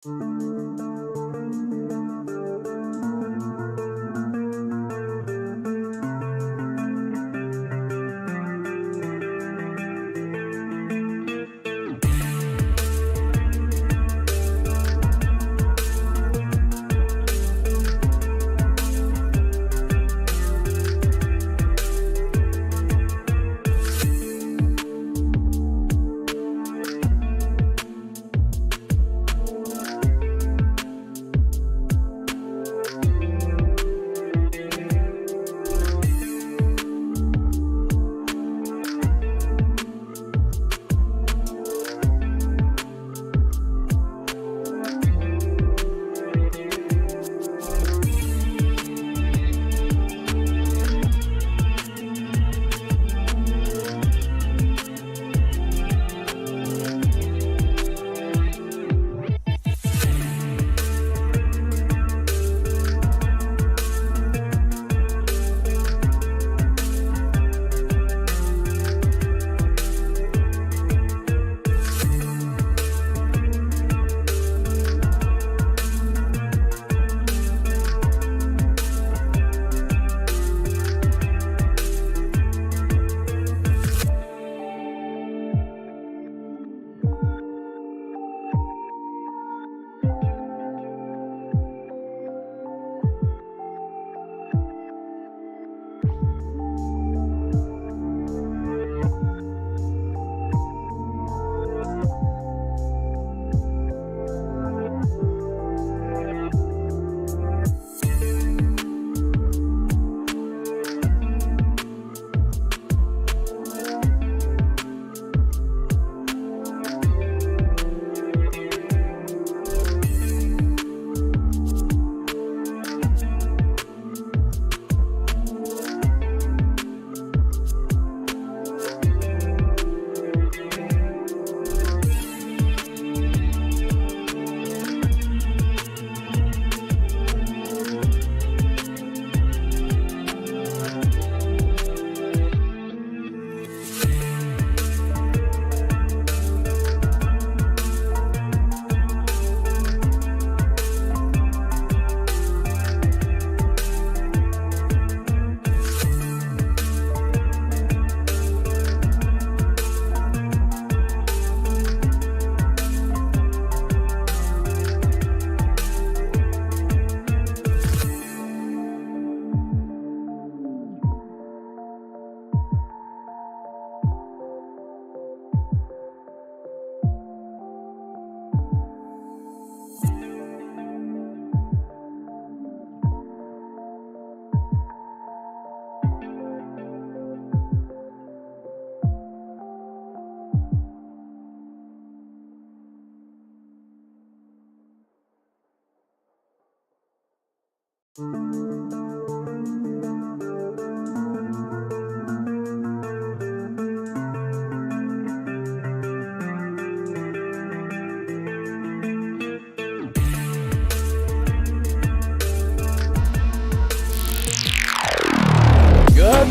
Good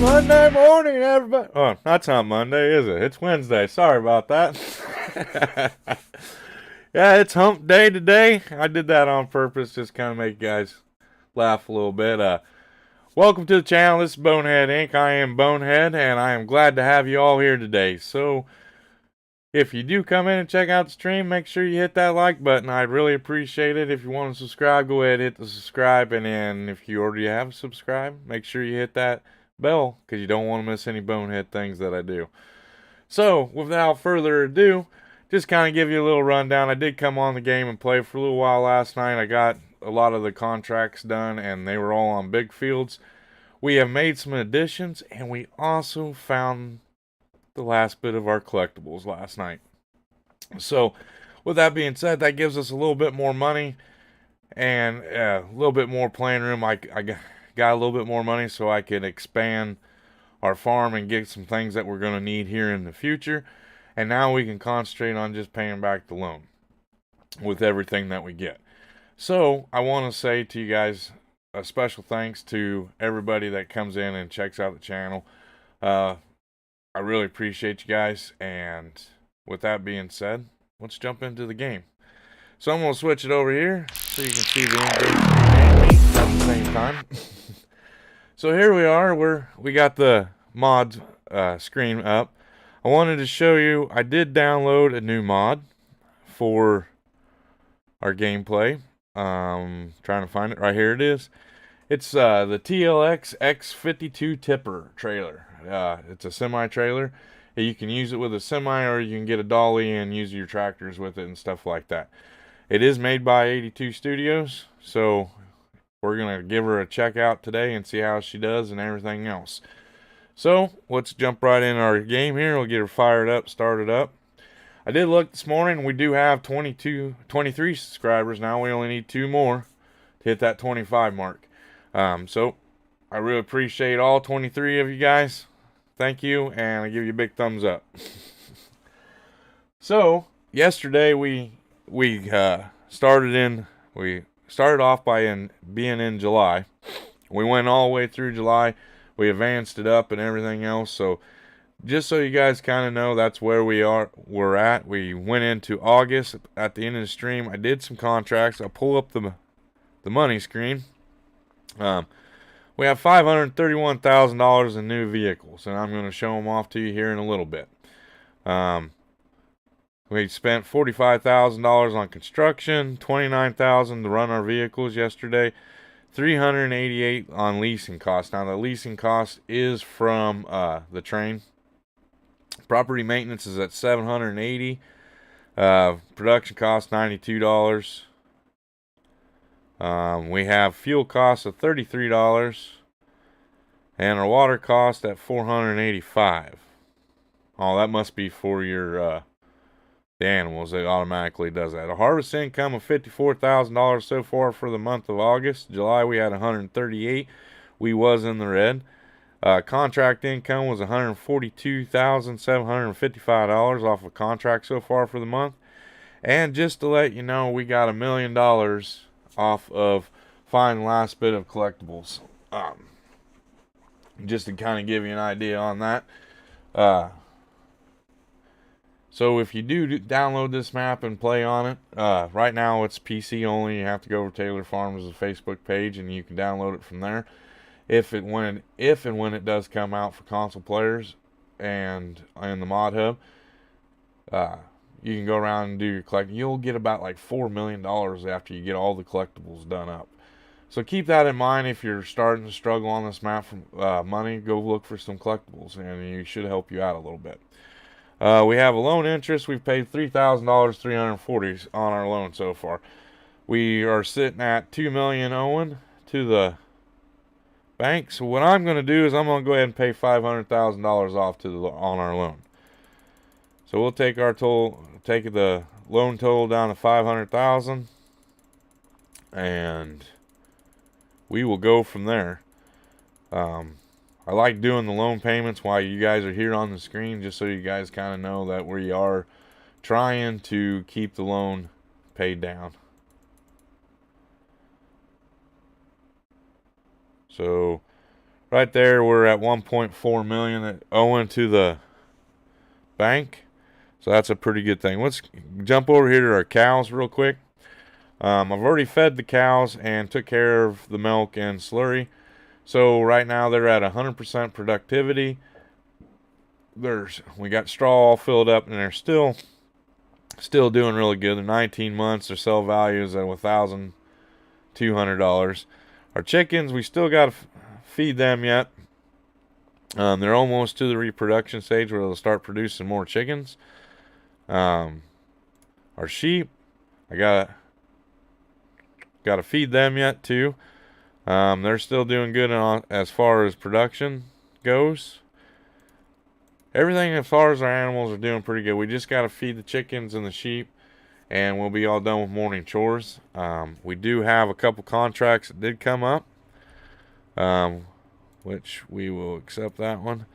Monday morning, everybody. Oh, that's not Monday, is it? It's Wednesday. Sorry about that. Yeah, it's hump day today. I did that on purpose, just kind of make you guys laugh a little bit. Welcome to the channel. This is Bonehead Inc. I am Bonehead, and I am glad to have you all here today. So, if you do come in and check out the stream, make sure you hit that like button. I'd really appreciate it. If you want to subscribe, go ahead and hit the subscribe. And then if you already have subscribed, make sure you hit that bell, because you don't want to miss any Bonehead things that I do. So, without further ado, just kind of give you a little rundown. I did come on the game and play for a little while last night. I got a lot of the contracts done, and they were all on big fields. We have made some additions, and we also found the last bit of our collectibles last night. So, with that being said, that gives us a little bit more money and a little bit more playing room. I got a little bit more money so I could expand our farm and get some things that we're going to need here in the future. And now we can concentrate on just paying back the loan with everything that we get. So I want to say to you guys a special thanks to everybody that comes in and checks out the channel. I really appreciate you guys. And with that being said, let's jump into the game. So I'm going to switch it over here so you can see the in-game and me at the same time. So here we are. We got the mods screen up. I wanted to show you, I did download a new mod for our gameplay. Trying to find it. Right here it is. It's the TLX X52 tipper trailer. It's a semi-trailer. You can use it with a semi, or you can get a dolly and use your tractors with it and stuff like that. It is made by 82 Studios, so we're going to give her a check out today and see how she does and everything else. So let's jump right in our game here. We'll get her fired up, started up. I did look this morning. We do have 23 subscribers now. We only need 2 more to hit that 25 mark. So I really appreciate all 23 of you guys. Thank you, and I give you a big thumbs up. So yesterday we started off by being in July. We went all the way through July. We advanced it up and everything else. So just so you guys kind of know, that's where we're at. We went into August. At the end of the stream, I did some contracts. I'll pull up the money screen. We have $531,000 in new vehicles, and I'm going to show them off to you here in a little bit. We spent $45,000 on construction, $29,000 to run our vehicles yesterday, $388 on leasing costs. Now the leasing cost is from the train. Property maintenance is at $780. Production cost $92. We have fuel costs of $33, and our water cost at $485. Oh, that must be for your the animals. It automatically does that. A harvest income of $54,000 so far for the month of August. July we had $138. We was in the red. Contract income was $142,755 off of contract so far for the month. And just to let you know, we got $1 million off of finding last bit of collectibles. Just to kind of give you an idea on that. So if you do download this map and play on it, right now it's PC only. You have to go over to Taylor Farms' Facebook page and you can download it from there. If and when it does come out for console players and in the mod hub, you can go around and do your collecting. You'll get about like $4 million after you get all the collectibles done up. So keep that in mind if you're starting to struggle on this map for money. Go look for some collectibles, and you should help you out a little bit. We have a loan interest. We've paid $3,000, $340 on our loan so far. We are sitting at $2 million owing to the bank. So what I'm going to do is I'm going to go ahead and pay $500,000 off on our loan. So we'll take the loan total down to $500,000, and we will go from there. I like doing the loan payments while you guys are here on the screen, just so you guys kind of know that we are trying to keep the loan paid down. So right there, we're at $1.4 million owing to the bank. So that's a pretty good thing. Let's jump over here to our cows real quick. I've already fed the cows and took care of the milk and slurry. So right now they're at 100% productivity. We got straw all filled up, and they're still doing really good. They're 19 months. Their sell value is at $1,200. Our chickens, we still got to feed them yet. They're almost to the reproduction stage where they'll start producing more chickens. Our sheep, I gotta feed them yet too. They're still doing good as far as production goes. Everything as far as our animals are doing pretty good. We just gotta feed the chickens and the sheep, and we'll be all done with morning chores. We do have a couple contracts that did come up, which we will accept that one.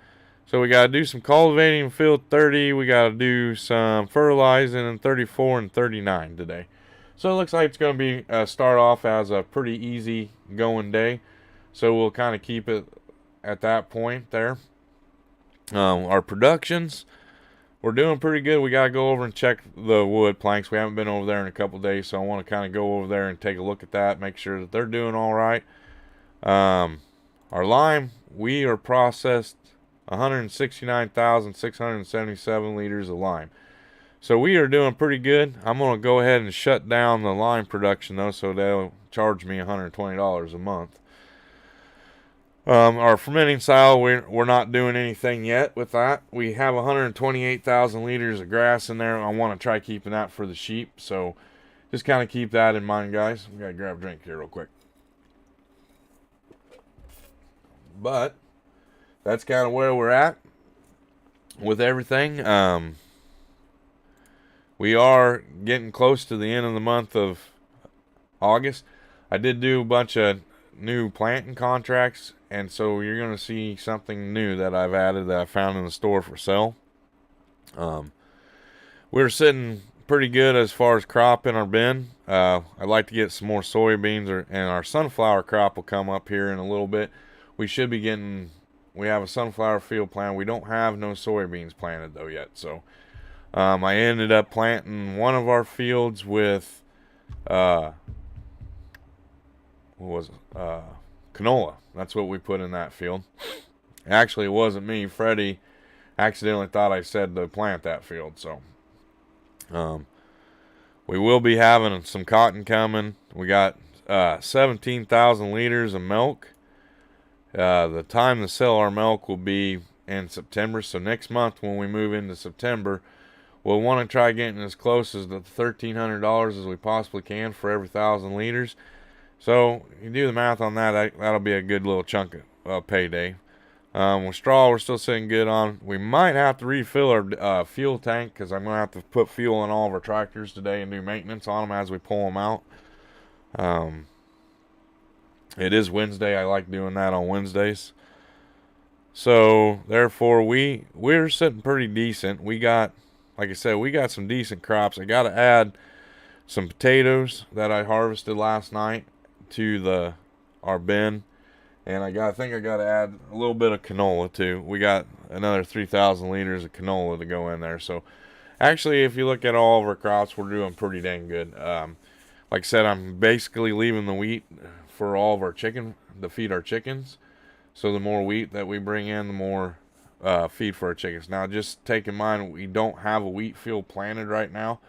So we got to do some cultivating in field 30. We got to do some fertilizing in 34 and 39 today. So it looks like it's going to be start off as a pretty easy going day. So we'll kind of keep it at that point there. Our productions, we're doing pretty good. We got to go over and check the wood planks. We haven't been over there in a couple days, so I want to kind of go over there and take a look at that, make sure that they're doing all right. Our lime, we are processed 169,677 liters of lime. So we are doing pretty good. I'm going to go ahead and shut down the lime production, though, so they'll charge me $120 a month. Our fermenting style, we're not doing anything yet with that. We have 128,000 liters of grass in there. I want to try keeping that for the sheep. So just kind of keep that in mind, guys. We got to grab a drink here real quick. But that's kind of where we're at with everything. We are getting close to the end of the month of August. I did do a bunch of new planting contracts, and so you're going to see something new that I've added that I found in the store for sale. We're sitting pretty good as far as crop in our bin. I'd like to get some more soybeans, and our sunflower crop will come up here in a little bit. We should be getting, we have a sunflower field planted. We don't have no soybeans planted though yet, so I ended up planting one of our fields with what was it? Canola. That's what we put in that field. Actually, it wasn't me. Freddie accidentally thought I said to plant that field. So we will be having some cotton coming. We got 17,000 liters of milk. The time to sell our milk will be in September. So next month when we move into September, we'll want to try getting as close as the $1,300 as we possibly can for every 1,000 liters. So you do the math on that, that'll be a good little chunk of payday. With straw, we're still sitting good on. We might have to refill our fuel tank, because I'm going to have to put fuel in all of our tractors today and do maintenance on them as we pull them out. It is Wednesday. I like doing that on Wednesdays. So therefore, we're sitting pretty decent. We got, like I said, we got some decent crops. I got to add some potatoes that I harvested last night to our bin, and I think I got to add a little bit of canola too. We got another 3,000 liters of canola to go in there. So actually, if you look at all of our crops, we're doing pretty dang good. Like I said, I'm basically leaving the wheat for all of our chicken to feed our chickens. So the more wheat that we bring in, the more feed for our chickens. Now, just take in mind, we don't have a wheat field planted right now.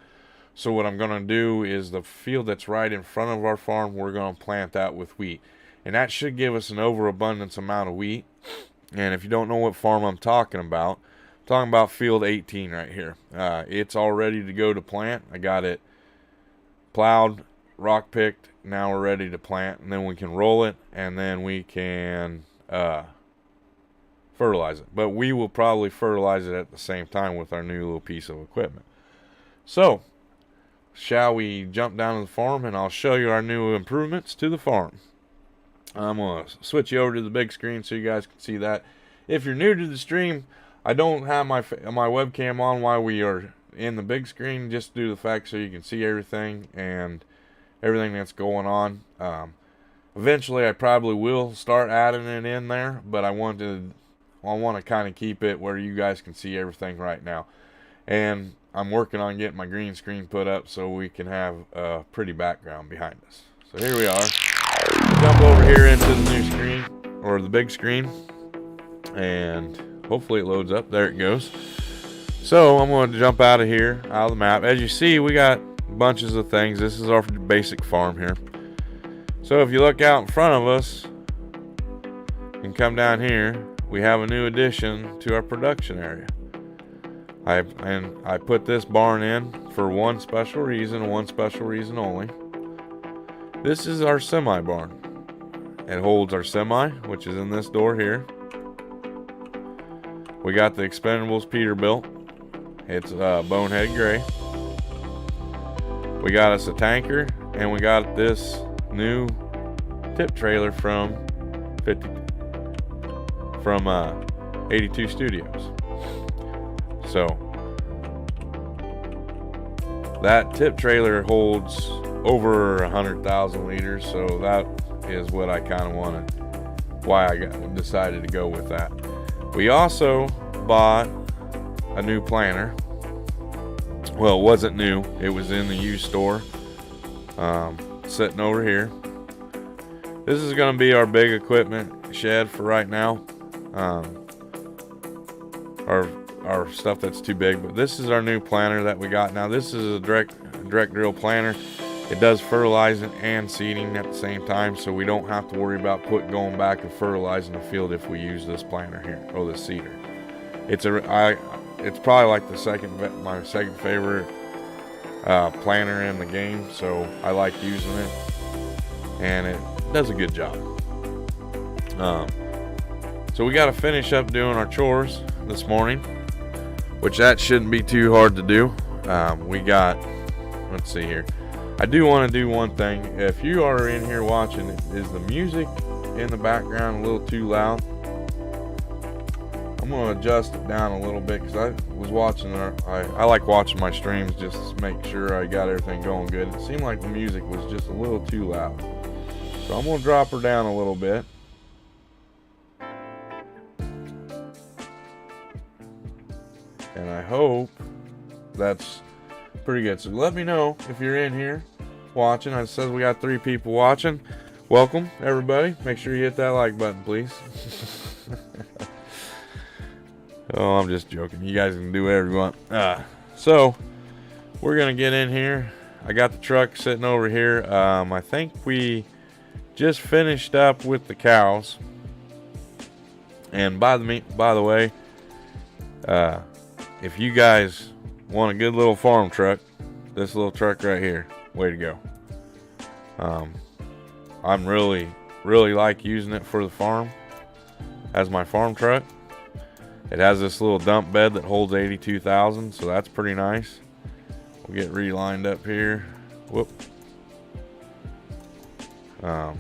So what I'm going to do is the field that's right in front of our farm, we're going to plant that with wheat. And that should give us an overabundance amount of wheat. And if you don't know what farm I'm talking about field 18 right here. It's all ready to go to plant. I got it plowed, rock picked. Now we're ready to plant. And then we can roll it, and then we can fertilize it. But we will probably fertilize it at the same time with our new little piece of equipment. So shall we jump down to the farm, and I'll show you our new improvements to the farm. I'm going to switch you over to the big screen so you guys can see that. If you're new to the stream, I don't have my webcam on while we are in the big screen, just due to the fact so you can see everything and everything that's going on. Eventually, I probably will start adding it in there, but I want to kind of keep it where you guys can see everything right now. And I'm working on getting my green screen put up so we can have a pretty background behind us. So here we are. Jump over here into the new screen, or the big screen, and hopefully it loads up. There it goes. So I'm going to jump out of here, out of the map. As you see, we got bunches of things. This is our basic farm here. So if you look out in front of us and come down here, we have a new addition to our production area. I put this barn in for one special reason only. This is our semi barn. It holds our semi, which is in this door here. We got the Expendables Peterbilt. It's bonehead gray. We got us a tanker, and we got this new tip trailer from 82 Studios. So that tip trailer holds over 100,000 liters, so that is what I kind of wanted, why I decided to go with that. We also bought a new planter. Well, it wasn't new. It was in the used store, sitting over here. This is going to be our big equipment shed for right now. Our stuff that's too big, but this is our new planter that we got. Now this is a direct drill planter. It does fertilizing and seeding at the same time, so we don't have to worry about going back and fertilizing the field if we use this planter here, or the seeder. It's probably like my second favorite planter in the game, so I like using it, and it does a good job. So we got to finish up doing our chores this morning, which that shouldn't be too hard to do. Let's see here. I do want to do one thing. If you are in here watching, is the music in the background a little too loud? I'm going to adjust it down a little bit, because I was watching I like watching my streams just to make sure I got everything going good. It seemed like the music was just a little too loud. So I'm going to drop her down a little bit. And I hope that's pretty good. So let me know if you're in here watching. It says we got 3 people watching. Welcome, everybody. Make sure you hit that like button, please. Oh, I'm just joking. You guys can do whatever you want. So we're going to get in here. I got the truck sitting over here. I think we just finished up with the cows. And by the way, if you guys want a good little farm truck, this little truck right here, way to go. I'm really like using it for the farm as my farm truck. It has this little dump bed that holds 82,000, so that's pretty nice. We'll get relined up here. Whoop. Like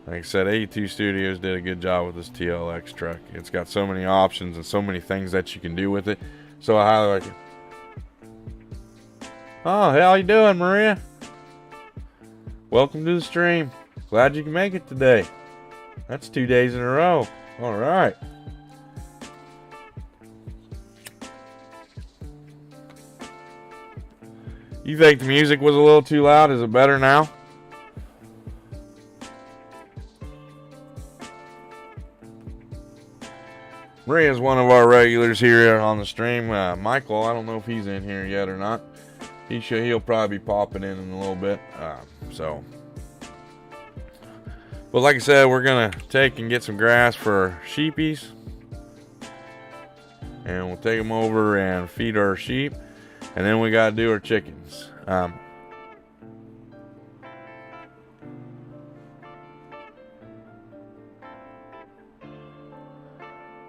I said, 82 Studios did a good job with this TLX truck. It's got so many options and so many things that you can do with it. So I highly like it. Oh, how you doing, Maria? Welcome to the stream. Glad you can make it today. That's 2 days in a row. All right. You think the music was a little too loud? Is it better now? Maria's one of our regulars here on the stream. Michael, I don't know if he's in here yet or not. He'll probably be popping in a little bit. But like I said, we're gonna take and get some grass for our sheepies, and we'll take them over and feed our sheep, and then we gotta do our chickens.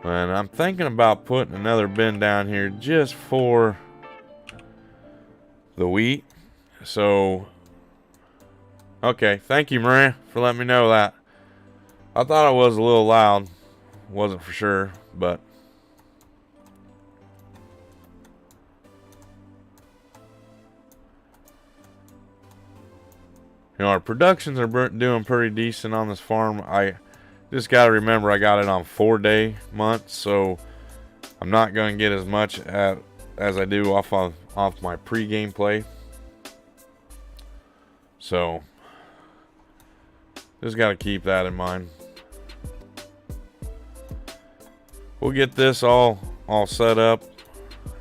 And I'm thinking about putting another bin down here just for the wheat. So, okay, thank you, Maria, for letting me know that. I thought it was a little loud. Wasn't for sure, but our productions are doing pretty decent on this farm. I just got to remember I got it on 4-day months, so I'm not going to get as much as I do off my pre-game play. So just got to keep that in mind. We'll get this all set up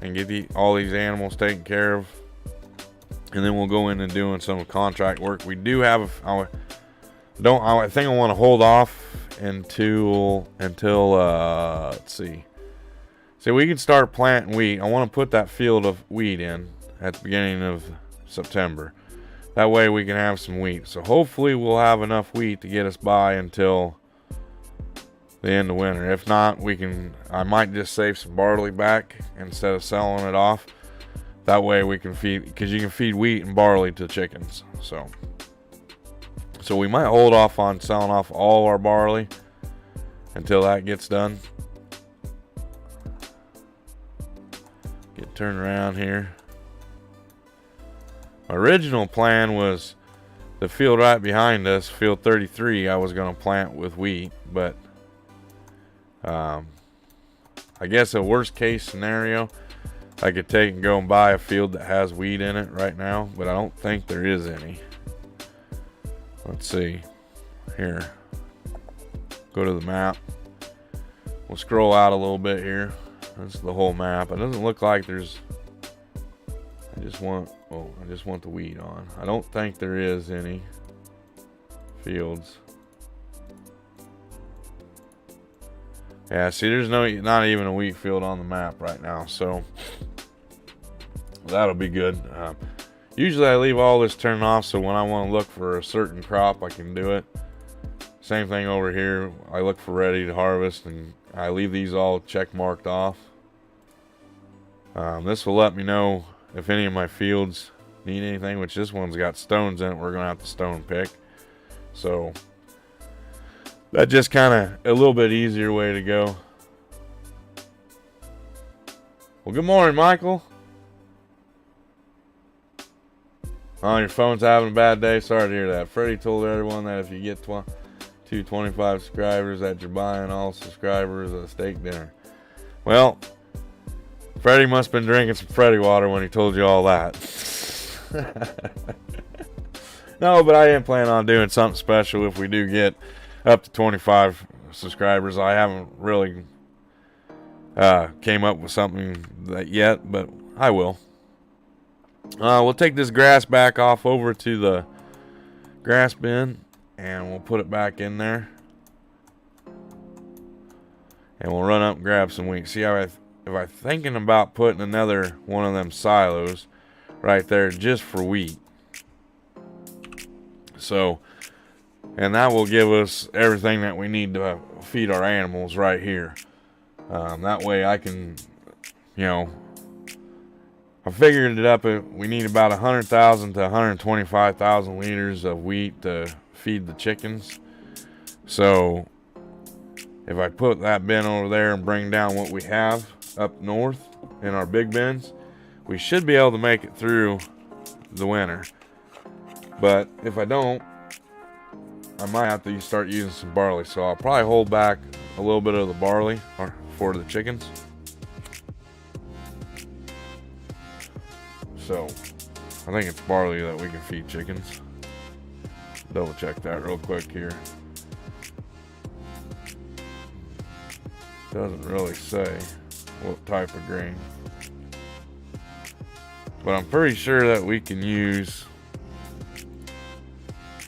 and get all these animals taken care of, and then we'll go in and doing some contract work. We do have I think I want to hold off until let's see. So we can start planting wheat. I want to put that field of wheat in at the beginning of September. That way we can have some wheat. So hopefully we'll have enough wheat to get us by until the end of winter. If not, I might just save some barley back instead of selling it off. That way we can feed, because you can feed wheat and barley to chickens. So we might hold off on selling off all our barley until that gets done. Get turned around here. My original plan was the field right behind us, field 33, I was going to plant with wheat, but I guess a worst case scenario, I could take and go and buy a field that has wheat in it right now, but I don't think there is any. Let's see. Here. Go to the map. We'll scroll out a little bit here. This is the whole map. It doesn't look like there's... I just want the wheat on. I don't think there is any fields. Yeah, see, there's not even a wheat field on the map right now, so that'll be good. Usually I leave all this turned off, so when I want to look for a certain crop, I can do it. Same thing over here. I look for ready to harvest, and I leave these all check marked off. This will let me know if any of my fields need anything, which this one's got stones in it. We're going to have to stone pick. So that's just kind of a little bit easier way to go. Well, good morning, Michael. Oh, your phone's having a bad day. Sorry to hear that. Freddie told everyone that if you get 225 subscribers that you're buying all subscribers a steak dinner. Well, Freddie must have been drinking some Freddie water when he told you all that. No, but I am planning on doing something special if we do get up to 25 subscribers. I haven't really came up with something that yet, but I will. We'll take this grass back off over to the grass bin, and we'll put it back in there. And we'll run up and grab some wheat. See how if I'm thinking about putting another one of them silos right there just for wheat. So, and that will give us everything that we need to feed our animals right here. That way I can, I figured it up. We need about 100,000 to 125,000 liters of wheat to feed the chickens. So if I put that bin over there and bring down what we have up north in our big bins, we should be able to make it through the winter. But if I don't, I might have to start using some barley. So I'll probably hold back a little bit of the barley for the chickens. So I think it's barley that we can feed chickens. Double check that real quick here. Doesn't really say what type of grain, but I'm pretty sure that we can use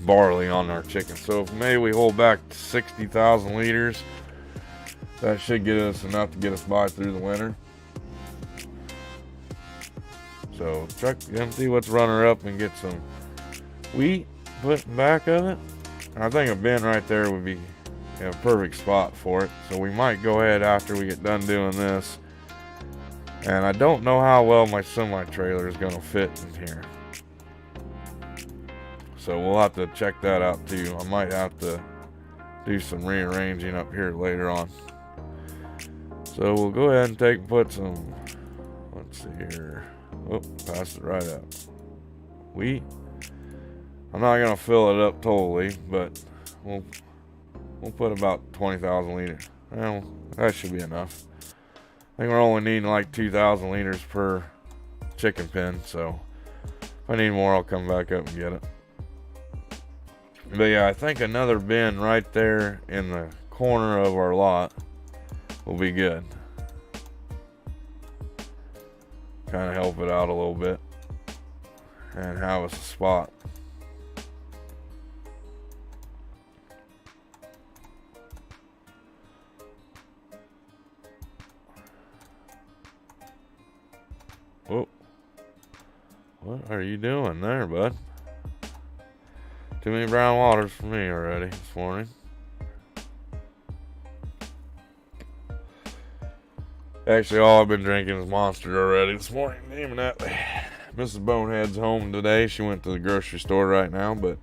barley on our chicken. So if maybe we hold back 60,000 liters, that should get us enough to get us by through the winter. So check and see what's runner up and get some wheat put in back of it. I think a bin right there would be a perfect spot for it. So we might go ahead after we get done doing this. And I don't know how well my semi trailer is going to fit in here. So we'll have to check that out too. I might have to do some rearranging up here later on. So we'll go ahead and put some, let's see here. Oh, passed it right up. Wheat. I'm not going to fill it up totally, but we'll put about 20,000 liters. Well, that should be enough. I think we're only needing like 2,000 liters per chicken pen, so if I need more, I'll come back up and get it. But yeah, I think another bin right there in the corner of our lot will be good. Kind of help it out a little bit and have us a spot. Whoa. What are you doing there, bud? Too many brown waters for me already this morning. Actually, all I've been drinking is Monster already this morning. Damn that. Mrs. Bonehead's home today. She went to the grocery store right now, but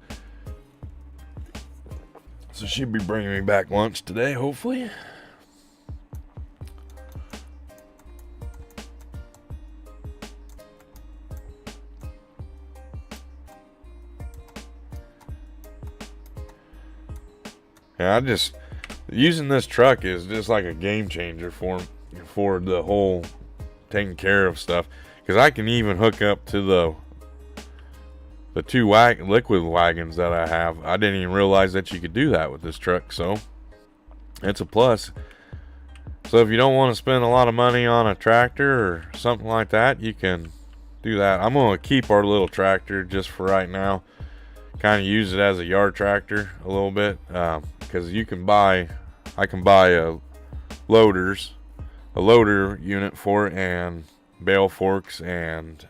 so she'll be bringing me back lunch today, hopefully. Yeah, using this truck is just like a game changer for the whole taking care of stuff, because I can even hook up to the two liquid wagons that I have. I didn't even realize that you could do that with this truck, so it's a plus. So if you don't want to spend a lot of money on a tractor or something like that, you can do that. I'm going to keep our little tractor just for right now, kind of use it as a yard tractor a little bit, because I can buy a loader unit for it, and bale forks and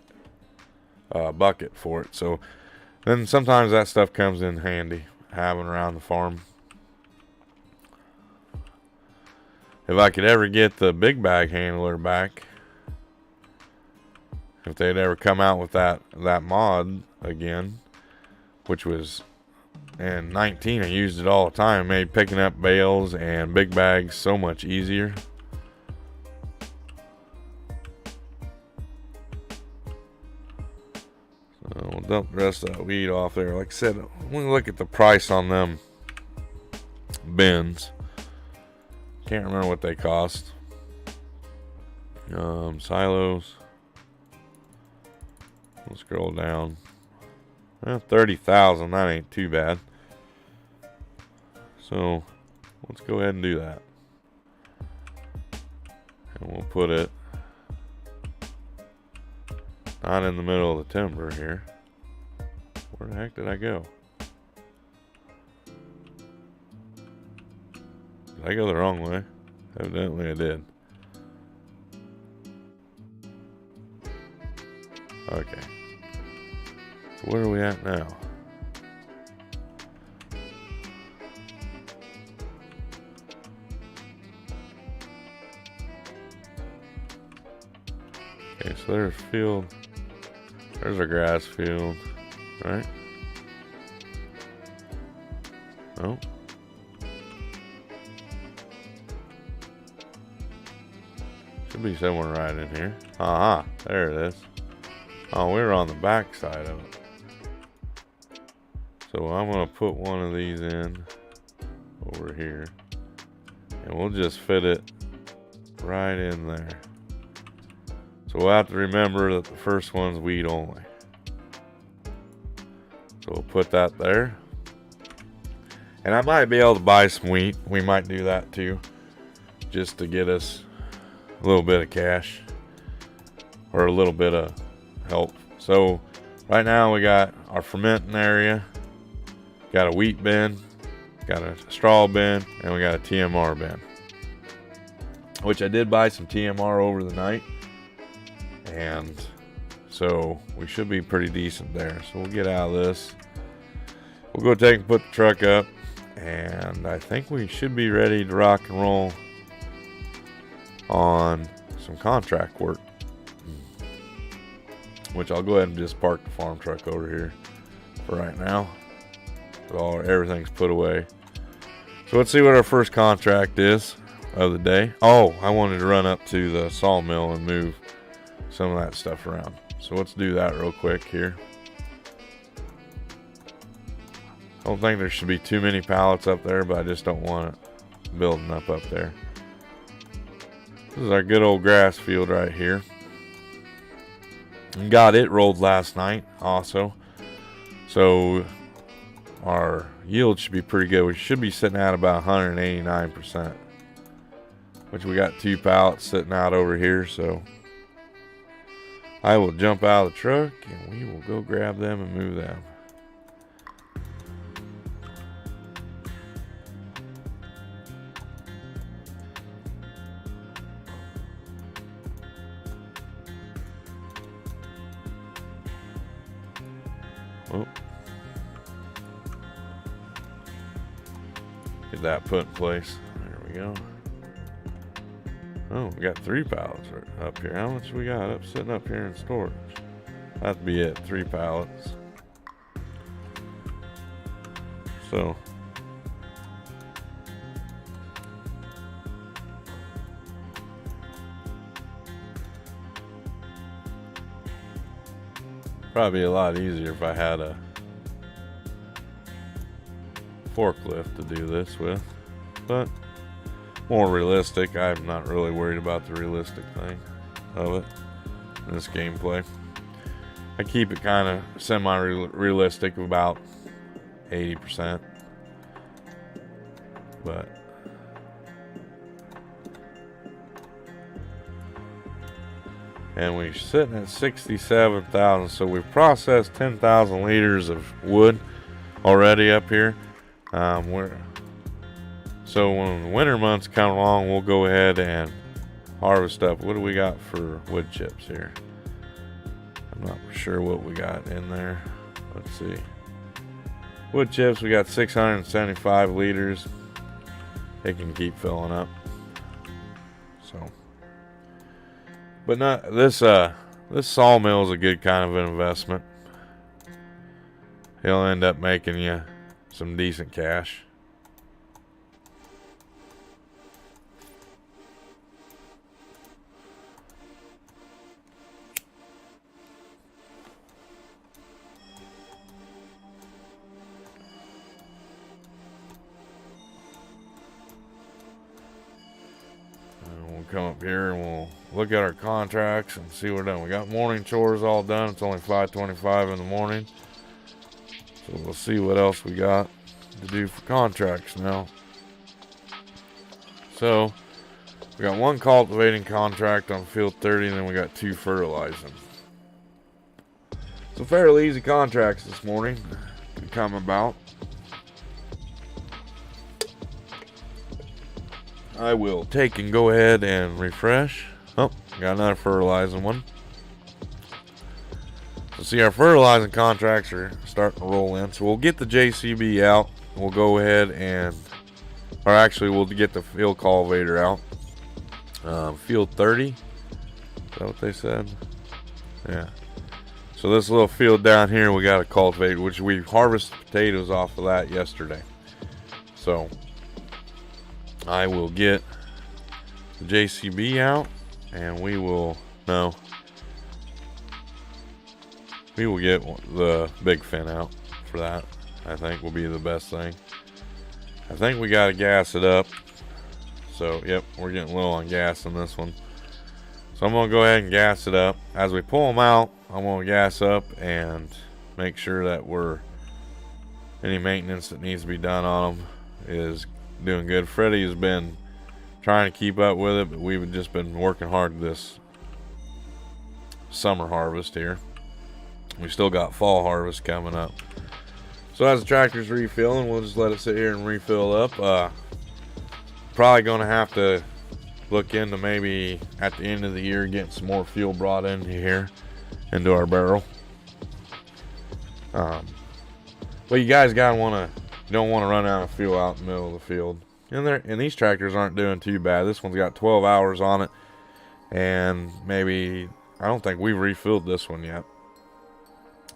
a bucket for it. So then sometimes that stuff comes in handy having around the farm. If I could ever get the big bag handler back, if they'd ever come out with that mod again, which was in 19, I used it all the time. It made picking up bales and big bags so much easier. So we'll dump the rest of that weed off there. Like I said, when we look at the price on them bins, can't remember what they cost. Silos. We'll scroll down. 30,000. That ain't too bad. So let's go ahead and do that. And we'll put it not in the middle of the timber here. Where the heck did I go? Did I go the wrong way? Evidently I did. Okay. So where are we at now? Okay, so there's field. There's a grass field, right? Oh. Should be somewhere right in here. Aha, there it is. Oh, we're on the back side of it. So I'm gonna put one of these in over here, and we'll just fit it right in there. So we'll have to remember that the first one's weed only. So we'll put that there. And I might be able to buy some wheat. We might do that too, just to get us a little bit of cash or a little bit of help. So right now we got our fermenting area, got a wheat bin, got a straw bin, and we got a TMR bin, which I did buy some TMR over the night, and so we should be pretty decent there. So we'll get out of this, we'll go take and put the truck up, and I think we should be ready to rock and roll on some contract work, which I'll go ahead and just park the farm truck over here for right now. So everything's put away. So let's see what our first contract is of the day. Oh, I wanted to run up to the sawmill and move some of that stuff around. So let's do that real quick here. I don't think there should be too many pallets up there, but I just don't want it building up there. This is our good old grass field right here. And got it rolled last night also. So our yield should be pretty good. We should be sitting at about 189%. Which we got 2 pallets sitting out over here. So I will jump out of the truck and we will go grab them and move them. Oh. Get that put in place. There we go. Oh, we got 3 pallets up here. How much we got sitting up here in storage? That'd be it, 3 pallets. So probably a lot easier if I had a forklift to do this with, but more realistic. I'm not really worried about the realistic thing. of it in this gameplay. I keep it kind of semi-realistic, about 80%. But and we're sitting at 67,000, so we've processed 10,000 liters of wood already up here. So when the winter months come along, we'll go ahead and harvest up. What do we got for wood chips here? I'm not sure what we got in there. Let's see. Wood chips, we got 675 liters. It can keep filling up. So, but not this. This sawmill is a good kind of an investment. He'll end up making you some decent cash. Come up here and we'll look at our contracts and see what we're done. We got morning chores all done. It's only 5:25 in the morning, so we'll see what else we got to do for contracts now. So we got one cultivating contract on field 30, and then we got 2 fertilizing. So fairly easy contracts this morning to come about. I will take and go ahead and refresh. Oh, got another fertilizing one. So see, our fertilizing contracts are starting to roll in. So we'll get the JCB out. We'll go ahead and, or actually we'll get the field cultivator out. Field 30. Is that what they said? Yeah. So this little field down here, we got to cultivate, which we harvested potatoes off of that yesterday. So I will get the JCB out, and we will get the big fin out for that. I think will be the best thing. I think we got to gas it up. So, yep, we're getting low on gas on this one. So I'm going to go ahead and gas it up. As we pull them out, I'm going to gas up and make sure that any maintenance that needs to be done on them is doing good. Freddie has been trying to keep up with it, but we've just been working hard this summer harvest here. We still got fall harvest coming up. So as the tractor's refilling, we'll just let it sit here and refill up. Probably going to have to look into maybe at the end of the year getting some more fuel brought in here into our barrel. But you guys don't want to run out of fuel out in the middle of the field. And these tractors aren't doing too bad. This one's got 12 hours on it, and maybe I don't think we've refilled this one yet.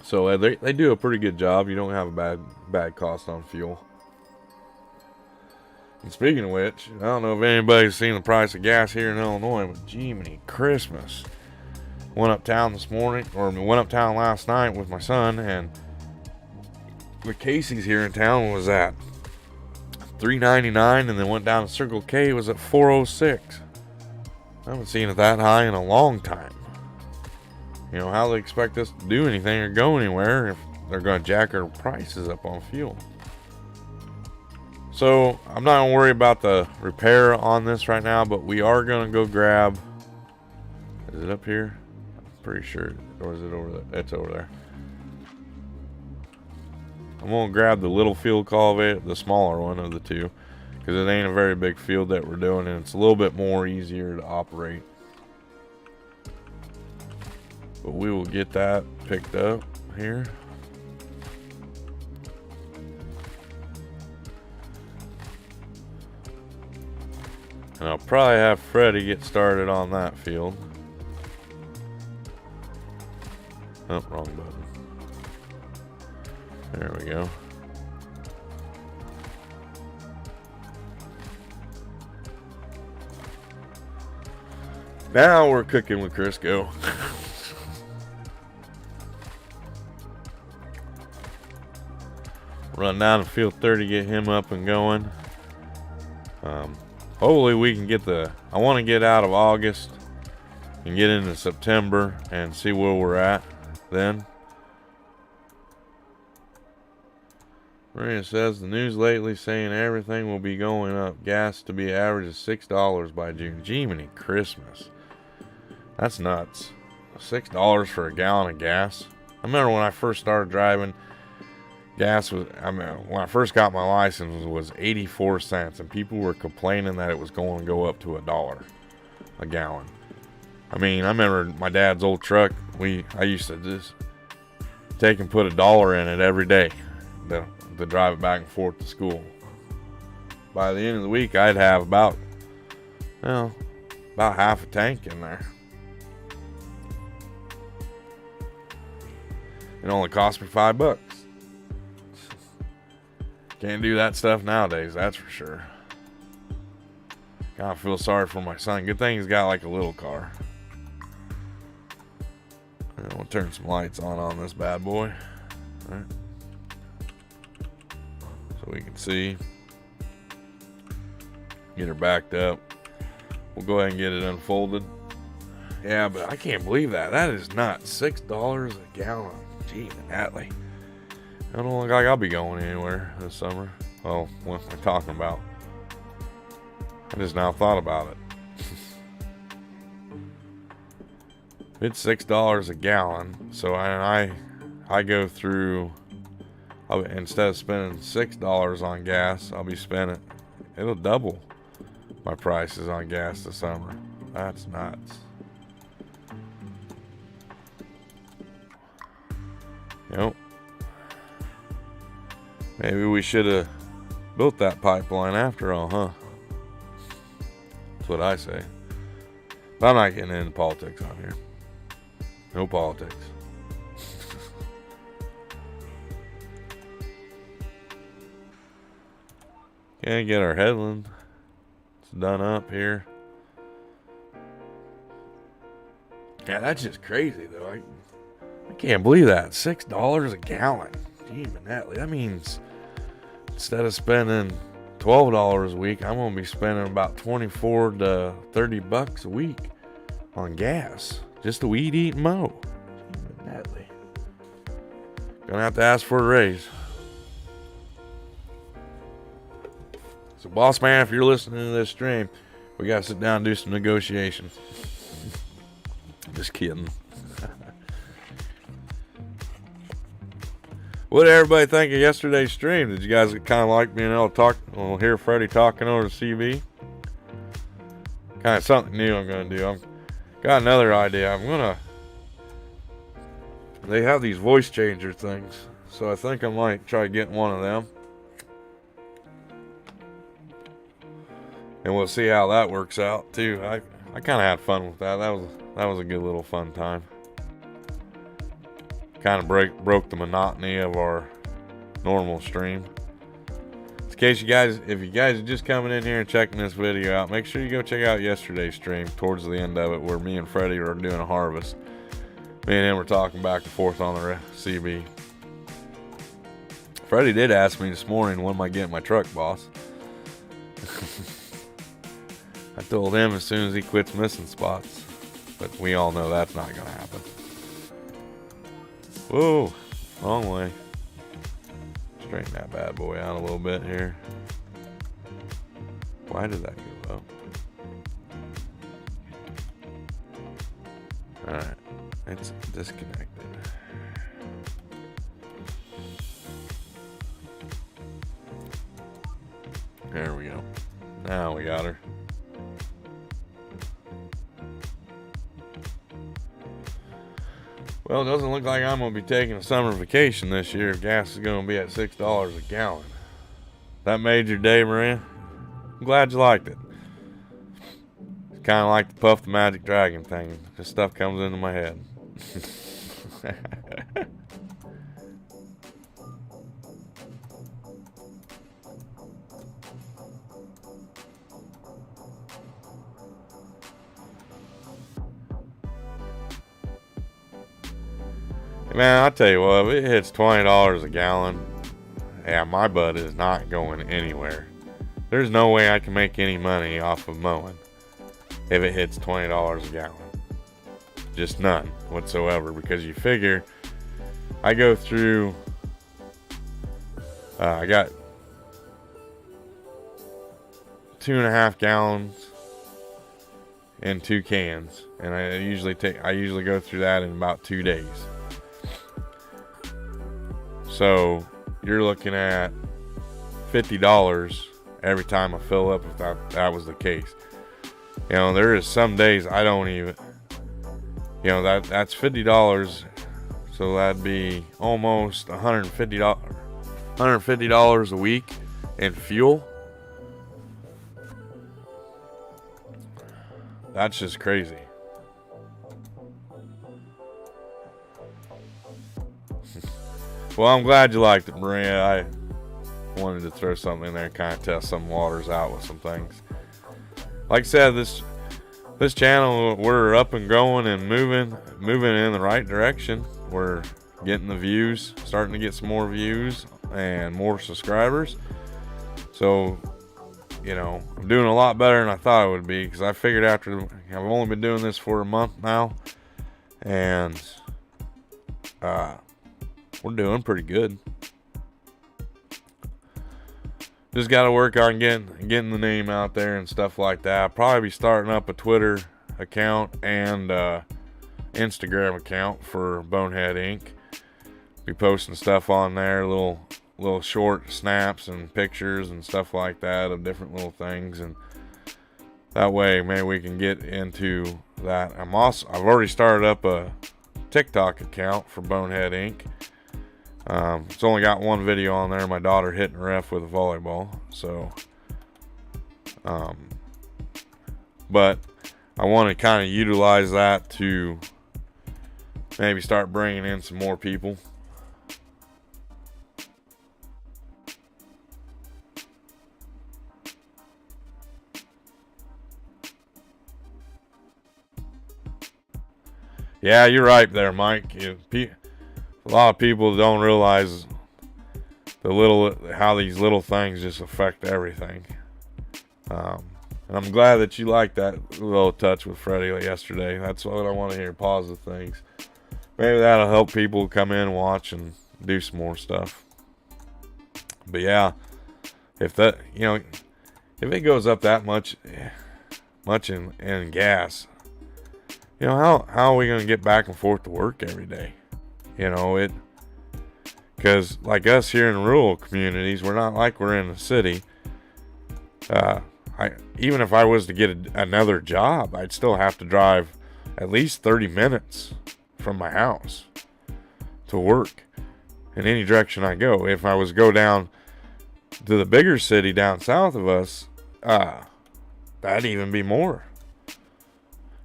So they do a pretty good job. You don't have a bad cost on fuel. And speaking of which, I don't know if anybody's seen the price of gas here in Illinois, but Jiminy Christmas. Went uptown this morning, or went uptown last night with my son, and the Casey's here in town was at $3.99, and then went down to Circle K, was at $4.06. I haven't seen it that high in a long time. You know, how they expect us to do anything or go anywhere if they're going to jack our prices up on fuel. So I'm not going to worry about the repair on this right now, but we are going to go grab, is it up here? I'm pretty sure, or is it over there? It's over there. I'm going to grab the little field cultivator, the smaller one of the two, because it ain't a very big field that we're doing, and it's a little bit more easier to operate. But we will get that picked up here. And I'll probably have Freddie get started on that field. Oh, wrong button. There we go. Now we're cooking with Crisco. Run down to field 30, get him up and going. Hopefully we can get I want to get out of August and get into September and see where we're at then. Maria says the news lately saying everything will be going up. Gas to be average of $6 by June. Jiminy Christmas. That's nuts. $6 for a gallon of gas. I remember when I first started driving, gas was, when I first got my license, was 84 cents, and people were complaining that it was going to go up to $1 a gallon. I remember my dad's old truck, I used to just take and put $1 in it every day to drive it back and forth to school. By the end of the week, I'd have about half a tank in there. It only cost me $5. Can't do that stuff nowadays, that's for sure. God, I feel sorry for my son. Good thing he's got like a little car. And we'll turn some lights on this bad boy. All right. So we can see. Get her backed up. We'll go ahead and get it unfolded. Yeah, but I can't believe that. That is nuts. $6 a gallon. Gee, Natalie. I don't look like I'll be going anywhere this summer. Well, what am I talking about? I just now thought about it. It's $6 a gallon, so I go through. Instead of spending $6 on gas, I'll be spending. It'll double my prices on gas this summer. That's nuts. Yep. Maybe we should have built that pipeline after all, huh? That's what I say. But I'm not getting into politics on here. No politics. Can't get our headland. It's done up here. Yeah, that's just crazy though. I can't believe that. $6 a gallon. Gee, Natalie, that means instead of spending $12 a week, I'm gonna be spending about $24 to $30 a week on gas just to weed, eat, and mow. Gee, Natalie, gonna have to ask for a raise. So, boss man, if you're listening to this stream, we gotta sit down and do some negotiations. Just kidding. What did everybody think of yesterday's stream? Did you guys kind of like being able to talk? Well, hear Freddie talking over the CB. Kind of something new I'm gonna do. I've got another idea. They have these voice changer things, so I think I might try getting one of them, and we'll see how that works out too. I kind of had fun with that. That was a good little fun time. Kind of broke the monotony of our normal stream. In case if you guys are just coming in here and checking this video out, make sure you go check out yesterday's stream towards the end of it, where me and Freddie are doing a harvest. Me and him were talking back and forth on the CB. Freddie did ask me this morning, when am I getting my truck, boss? I told him as soon as he quits missing spots, but we all know that's not going to happen. Whoa, wrong way. Straighten that bad boy out a little bit here. Why did that go up? Alright, it's disconnected. There we go. Now we got her. Well, it doesn't look like I'm going to be taking a summer vacation this year. Gas is going to be at $6 a gallon. That made your day, Maria? I'm glad you liked it. It's kind of like the Puff the Magic Dragon thing. This stuff comes into my head. Man, I'll tell you what, if it hits $20 a gallon, yeah, my butt is not going anywhere. There's no way I can make any money off of mowing if it hits $20 a gallon. Just none whatsoever, because you figure I go through, I got 2.5 gallons in 2 cans, and I usually go through that in about 2 days. So you're looking at $50 every time I fill up, if that was the case. You know, there is some days I don't even, you know, that's $50, so that'd be almost $150 a week in fuel. That's just crazy. Well, I'm glad you liked it, Maria. I wanted to throw something in there and kind of test some waters out with some things. Like I said, this channel, we're up and going and moving in the right direction. We're getting the views, starting to get some more views and more subscribers. So, you know, I'm doing a lot better than I thought I would be, because I figured I've only been doing this for a month now, and we're doing pretty good. Just got to work on getting the name out there and stuff like that. I'll probably be starting up a Twitter account and Instagram account for Bonehead Inc. Be posting stuff on there, little short snaps and pictures and stuff like that of different little things, and that way maybe we can get into that. I've already started up a TikTok account for Bonehead Inc. It's only got one video on there, my daughter hitting a ref with a volleyball. So, but I want to kind of utilize that to maybe start bringing in some more people. Yeah, you're right there, Mike. A lot of people don't realize how these little things just affect everything. And I'm glad that you liked that little touch with Freddie yesterday. That's what I want to hear, positive things. Maybe that'll help people come in and watch and do some more stuff. But yeah, if it goes up that much in gas, you know, how are we going to get back and forth to work every day? You know, because like us here in rural communities, we're not like we're in the city. Even if I was to get another job, I'd still have to drive at least 30 minutes from my house to work in any direction I go. If I was to go down to the bigger city down south of us, that'd even be more.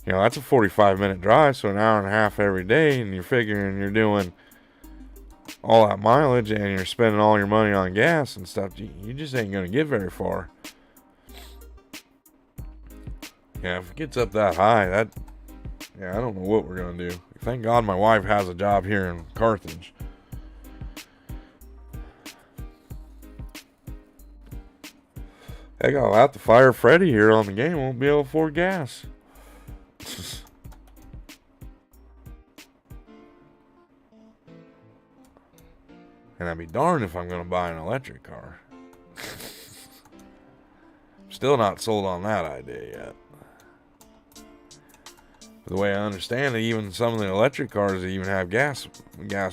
You know, that's a 45-minute drive, so an hour and a half every day, and you're figuring you're doing all that mileage and you're spending all your money on gas and stuff. You just ain't going to get very far. Yeah, if it gets up that high, I don't know what we're going to do. Thank God my wife has a job here in Carthage. Heck, I'll have to fire Freddie here on the game. Won't be able to afford gas. And I'd be darned if I'm going to buy an electric car. Still not sold on that idea yet. But the way I understand it, even some of the electric cars even have gas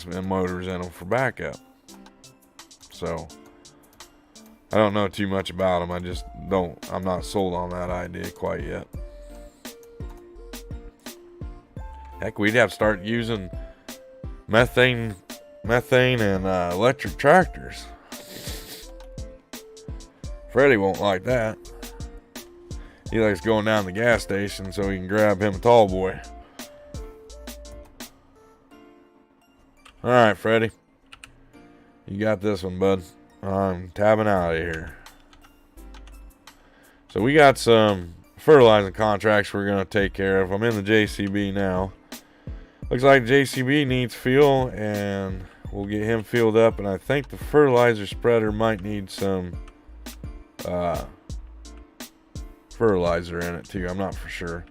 motors in them for backup. So I don't know too much about them. I'm not sold on that idea quite yet. Heck, we'd have to start using methane and electric tractors. Freddie won't like that. He likes going down to the gas station so he can grab him a tall boy. Alright, Freddie. You got this one, bud. I'm tabbing out of here. So we got some fertilizing contracts we're going to take care of. I'm in the JCB now. Looks like JCB needs fuel, and we'll get him filled up. And I think the fertilizer spreader might need some fertilizer in it too. I'm not for sure.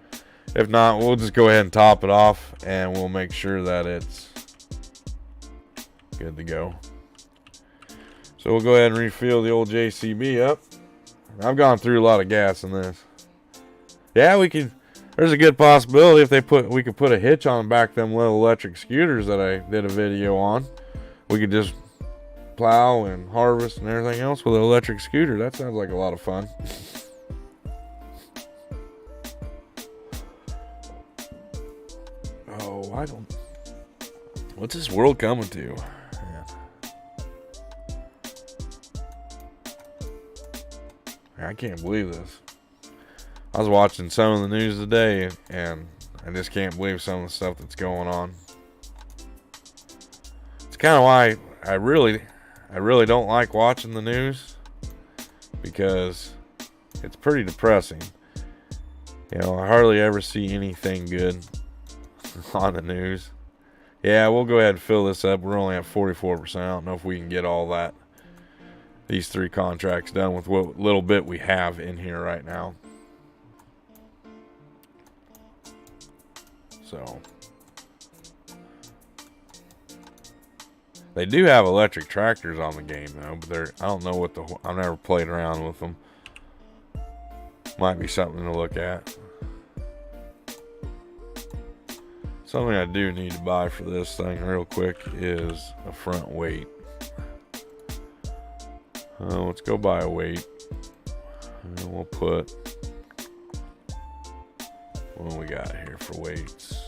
If not, we'll just go ahead and top it off, and we'll make sure that it's good to go. So we'll go ahead and refill the old JCB up. I've gone through a lot of gas in this. Yeah, we could. There's a good possibility if we could put a hitch on the back of them little electric scooters that I did a video on. We could just plow and harvest and everything else with an electric scooter. That sounds like a lot of fun. Oh, I don't. What's this world coming to? I can't believe this. I was watching some of the news today, and I just can't believe some of the stuff that's going on. It's kind of why I really don't like watching the news, because it's pretty depressing. You know, I hardly ever see anything good on the news. Yeah, we'll go ahead and fill this up. We're only at 44%. I don't know if we can get all that, these 3 contracts done with what little bit we have in here right now. So they do have electric tractors on the game though, but I don't know what I've never played around with them. Might be something to look at. Something I do need to buy for this thing real quick is a front weight. Let's go buy a weight, and we'll put, what do we got here for weights?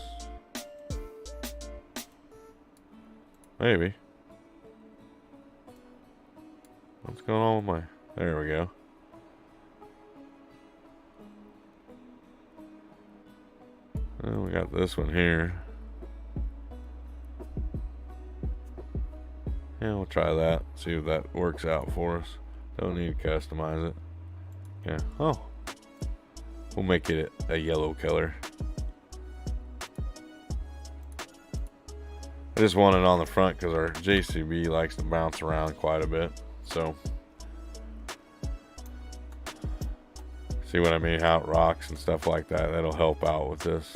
Maybe. What's going on with my, there we go. Well, we got this one here. Yeah, we'll try that. See if that works out for us. Don't need to customize it. Yeah. Oh. We'll make it a yellow color. I just want it on the front because our JCB likes to bounce around quite a bit. So, see what I mean? How it rocks and stuff like that. That'll help out with this.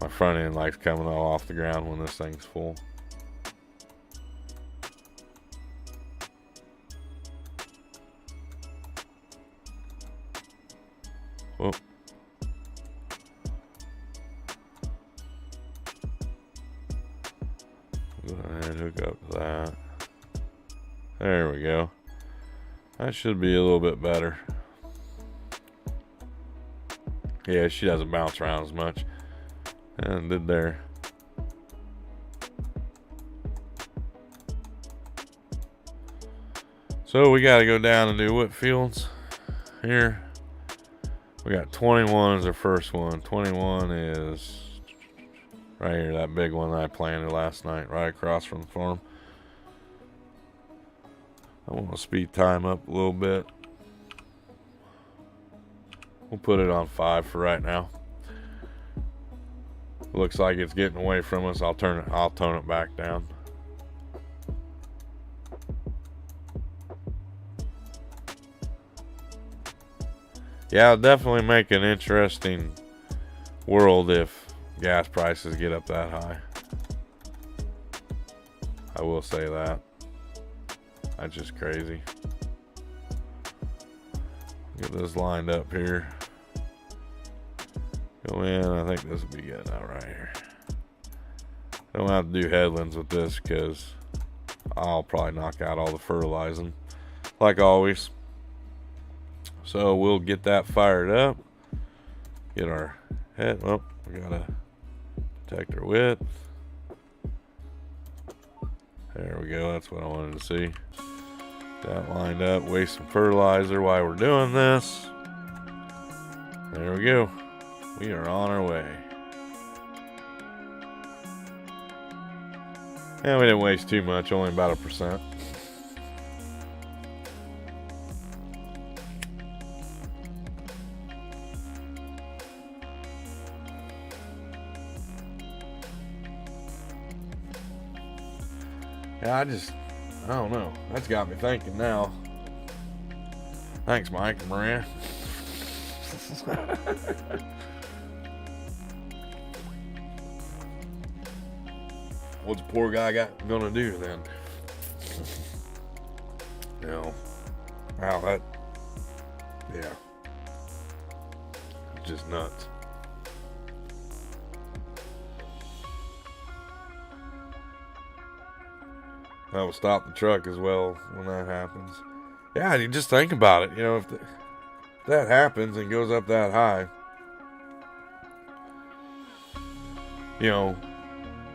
My front end likes coming all off the ground when this thing's full. Whoop. Go ahead and hook up to that. There we go. That should be a little bit better. Yeah, she doesn't bounce around as much. And did there. So we got to go down and do whip fields here. We got 21 as our first one. 21 is right here, that big one that I planted last night, right across from the farm. I want to speed time up a little bit. We'll put it on 5 for right now. Looks like it's getting away from us. I'll tone it back down. Yeah, it'll definitely make an interesting world if gas prices get up that high. I will say that. That's just crazy. Get this lined up here. Go in. I think this will be good now right here. Don't have to do headlands with this because I'll probably knock out all the fertilizing like always. So we'll get that fired up. Get our head. Oh, we gotta protect our width. There we go. That's what I wanted to see. That lined up. Waste some fertilizer while we're doing this. There we go. We are on our way. And we didn't waste too much, only about 1%. Yeah, I don't know. That's got me thinking now. Thanks, Mike and Maria. what's a poor guy gonna do then? You know, wow, that, yeah, it's just nuts. That will stop the truck as well when that happens. Yeah, you just think about it. You know, if that happens and goes up that high, you know,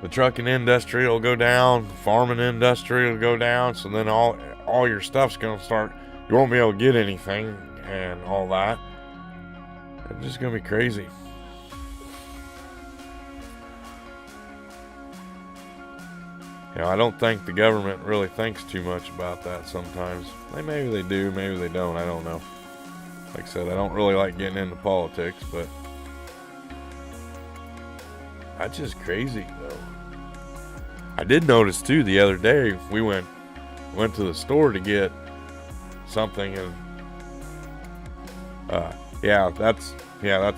the trucking industry will go down, the farming industry will go down, so then all your stuff's gonna start, you won't be able to get anything and all that. It's just gonna be crazy. You know, I don't think the government really thinks too much about that sometimes. Maybe they do, maybe they don't, I don't know. Like I said, I don't really like getting into politics, but that's just crazy though. I did notice too the other day, we went to the store to get something, and that's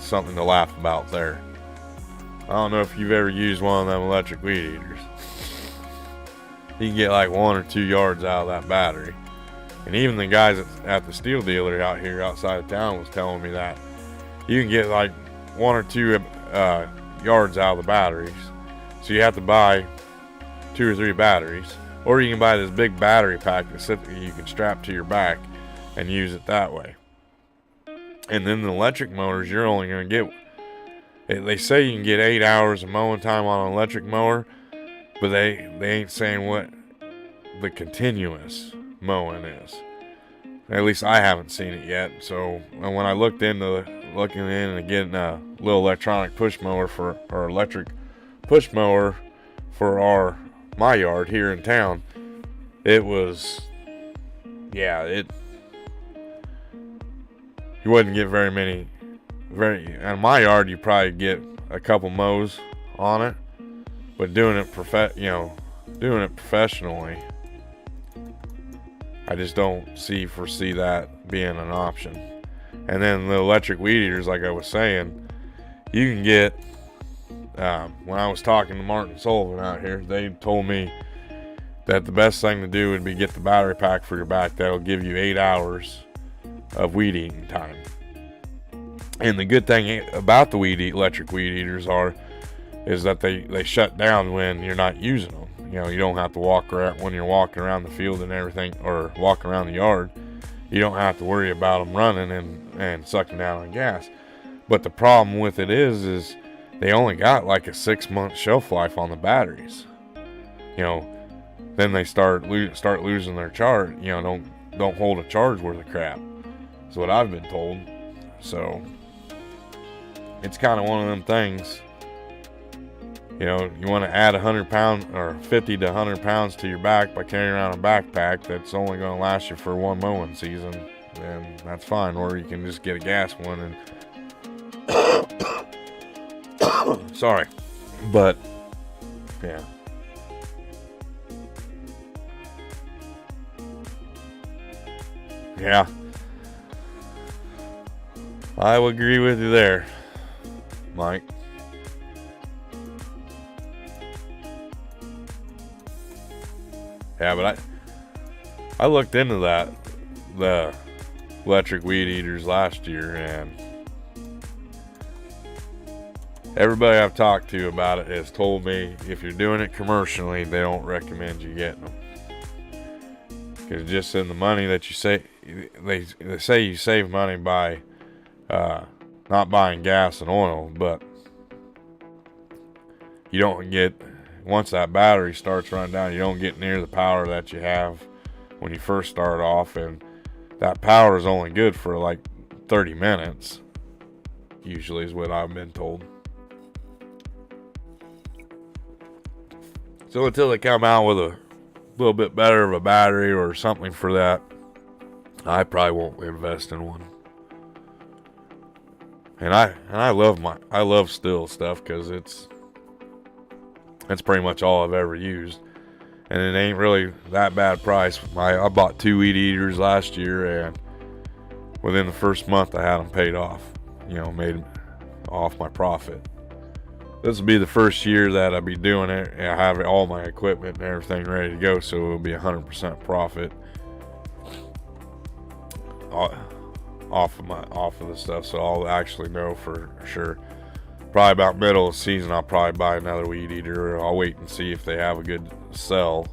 something to laugh about there. I don't know if you've ever used one of them electric weed eaters. You can get like 1 or 2 yards out of that battery. And even the guys at the steel dealer out here outside of town was telling me that you can get like 1 or 2 yards out of the batteries. So you have to buy 2 or 3 batteries, or you can buy this big battery pack that you can strap to your back and use it that way. And then the electric motors, you're only going to get, they say you can get 8 hours of mowing time on an electric mower, but they ain't saying what the continuous mowing is. At least I haven't seen it yet. So when I looking in and getting a little electronic push mower or electric push mower for my yard here in town, it was, you wouldn't get very many. In my yard, you probably get a couple mows on it. But doing it professionally, I just don't foresee that being an option. And then the electric weed eaters, like I was saying, you can get, when I was talking to Martin Sullivan out here, they told me that the best thing to do would be get the battery pack for your back. That'll give you 8 hours of weed eating time. And the good thing about the electric weed eaters is that they shut down when you're not using them. You know, you don't have to walk around when you're walking around the field and everything, or walking around the yard. You don't have to worry about them running and sucking down on gas. But the problem with it is they only got like a 6-month shelf life on the batteries. You know, then they start losing their charge. You know, don't hold a charge worth of crap. That's what I've been told. So it's kind of one of them things. You know, you want to add 100 pounds or 50 to 100 pounds to your back by carrying around a backpack that's only going to last you for 1 mowing season, then that's fine. Or you can just get a gas one and sorry, but yeah, I would agree with you there, Mike. Yeah, but I looked into the electric weed eaters last year, and everybody I've talked to about it has told me if you're doing it commercially, they don't recommend you getting them. Because just in the money that you say, they say you save money by not buying gas and oil, but you don't get, once that battery starts running down, you don't get near the power that you have when you first start off, and that power is only good for like 30 minutes, usually is what I've been told. So until they come out with a little bit better of a battery or something for that, I probably won't invest in one. And I love Stihl stuff, because that's pretty much all I've ever used, and it ain't really that bad price. I bought 2 weed eaters last year, and within the first month I had them paid off. You know, made off my profit. this will be the first year that I'll be doing it, and I have all my equipment and everything ready to go, so it'll be 100% profit off of the stuff. So I'll actually know for sure. Probably about middle of the season, I'll probably buy another weed eater. I'll wait and see if they have a good sell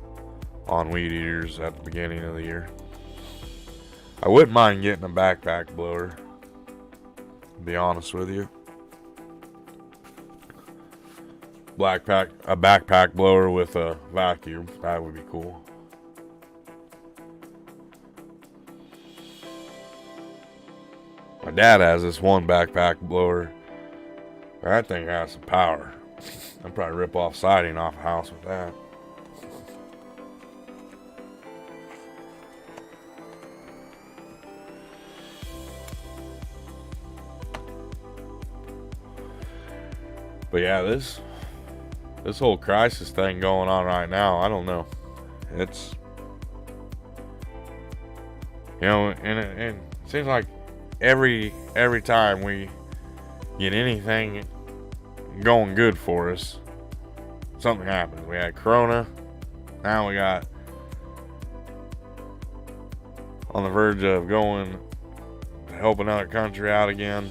on weed eaters at the beginning of the year. I wouldn't mind getting a backpack blower, to be honest with you. A backpack blower with a vacuum, that would be cool. My dad has this one backpack blower. That thing has some power. I'd probably rip off siding off a house with that. But yeah, this whole crisis thing going on right now, I don't know. It's, you know, and it seems like every time we get anything going good for us, something happens. We had Corona, now we got on the verge of going to help another country out again.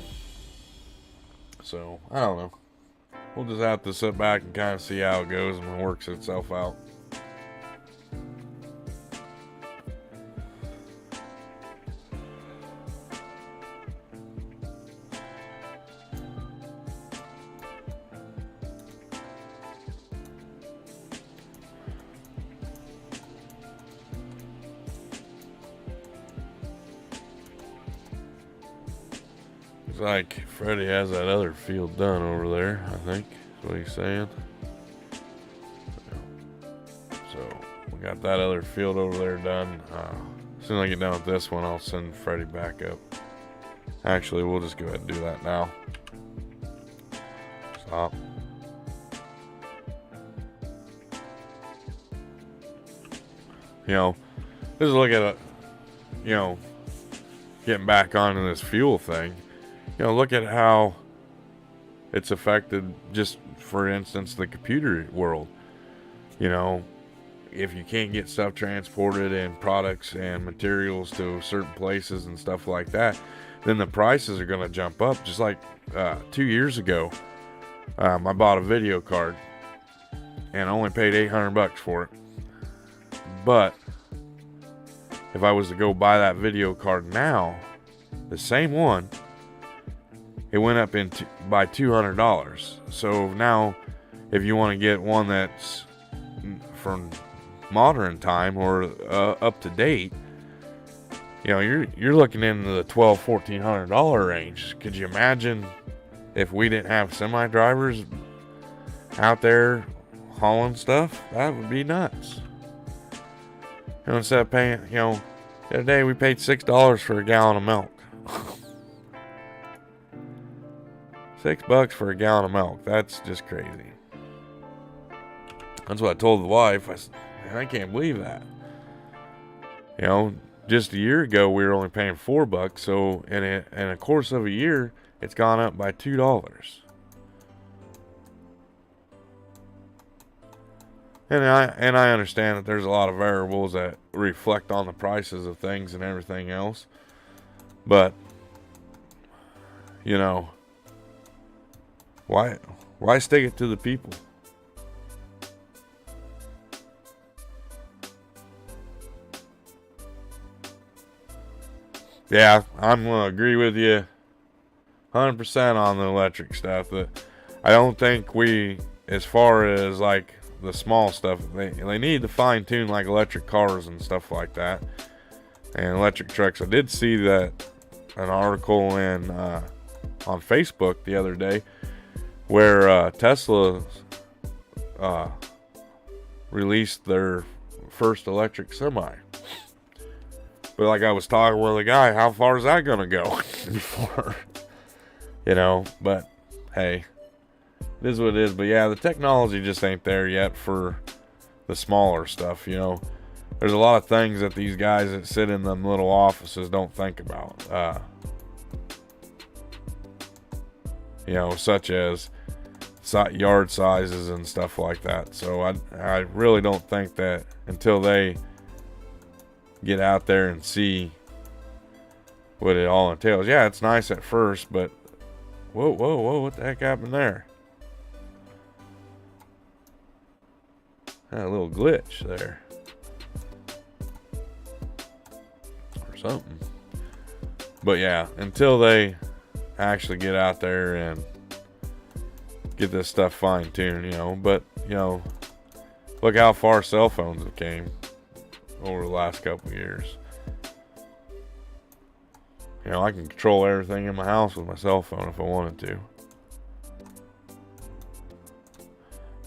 So I don't know. We'll just have to sit back and kind of see how it goes and it works itself out. It's like Freddie has that other field done over there, I think is what he's saying. So we got that other field over there done. As soon as I get done with this one, I'll send Freddie back up. Actually, we'll just go ahead and do that now. Stop. You know, just look at it, you know, getting back onto this fuel thing. You know, look at how it's affected, just for instance, the computer world. You know, if you can't get stuff transported and products and materials to certain places and stuff like that, then the prices are going to jump up. Just like 2 years ago, I bought a video card and I only paid $800 for it. But if I was to go buy that video card now, the same one, it went up by $200. So now, if you want to get one that's from modern time or up to date, you know, you're looking into the $1,200-$1,400 range. Could you imagine if we didn't have semi drivers out there hauling stuff? That would be nuts. You know, instead of paying, you know, the other day we paid $6 for a gallon of milk. $6 for a gallon of milk. That's just crazy. That's what I told the wife. I said, man, I can't believe that. You know, just a year ago we were only paying $4. So in a course of a year, it's gone up by $2. And I understand that there's a lot of variables that reflect on the prices of things and everything else. But, you know, why stick it to the people? Yeah, I'm going to agree with you 100% on the electric stuff. But I don't think we, as far as like the small stuff, they need to fine tune like electric cars and stuff like that, and electric trucks. I did see that an article on Facebook the other day where Tesla released their first electric semi. But like I was talking with a guy, how far is that gonna go before, you know? But hey, it is what it is. But yeah, the technology just ain't there yet for the smaller stuff, you know. There's a lot of things that these guys that sit in them little offices don't think about. You know, such as yard sizes and stuff like that. So I really don't think that until they get out there and see what it all entails. Yeah, it's nice at first, but whoa, what the heck happened there? Had a little glitch there or something. But yeah, until they actually get out there and get this stuff fine-tuned, you know. But, you know, look how far cell phones have came over the last couple of years. You know, I can control everything in my house with my cell phone if I wanted to.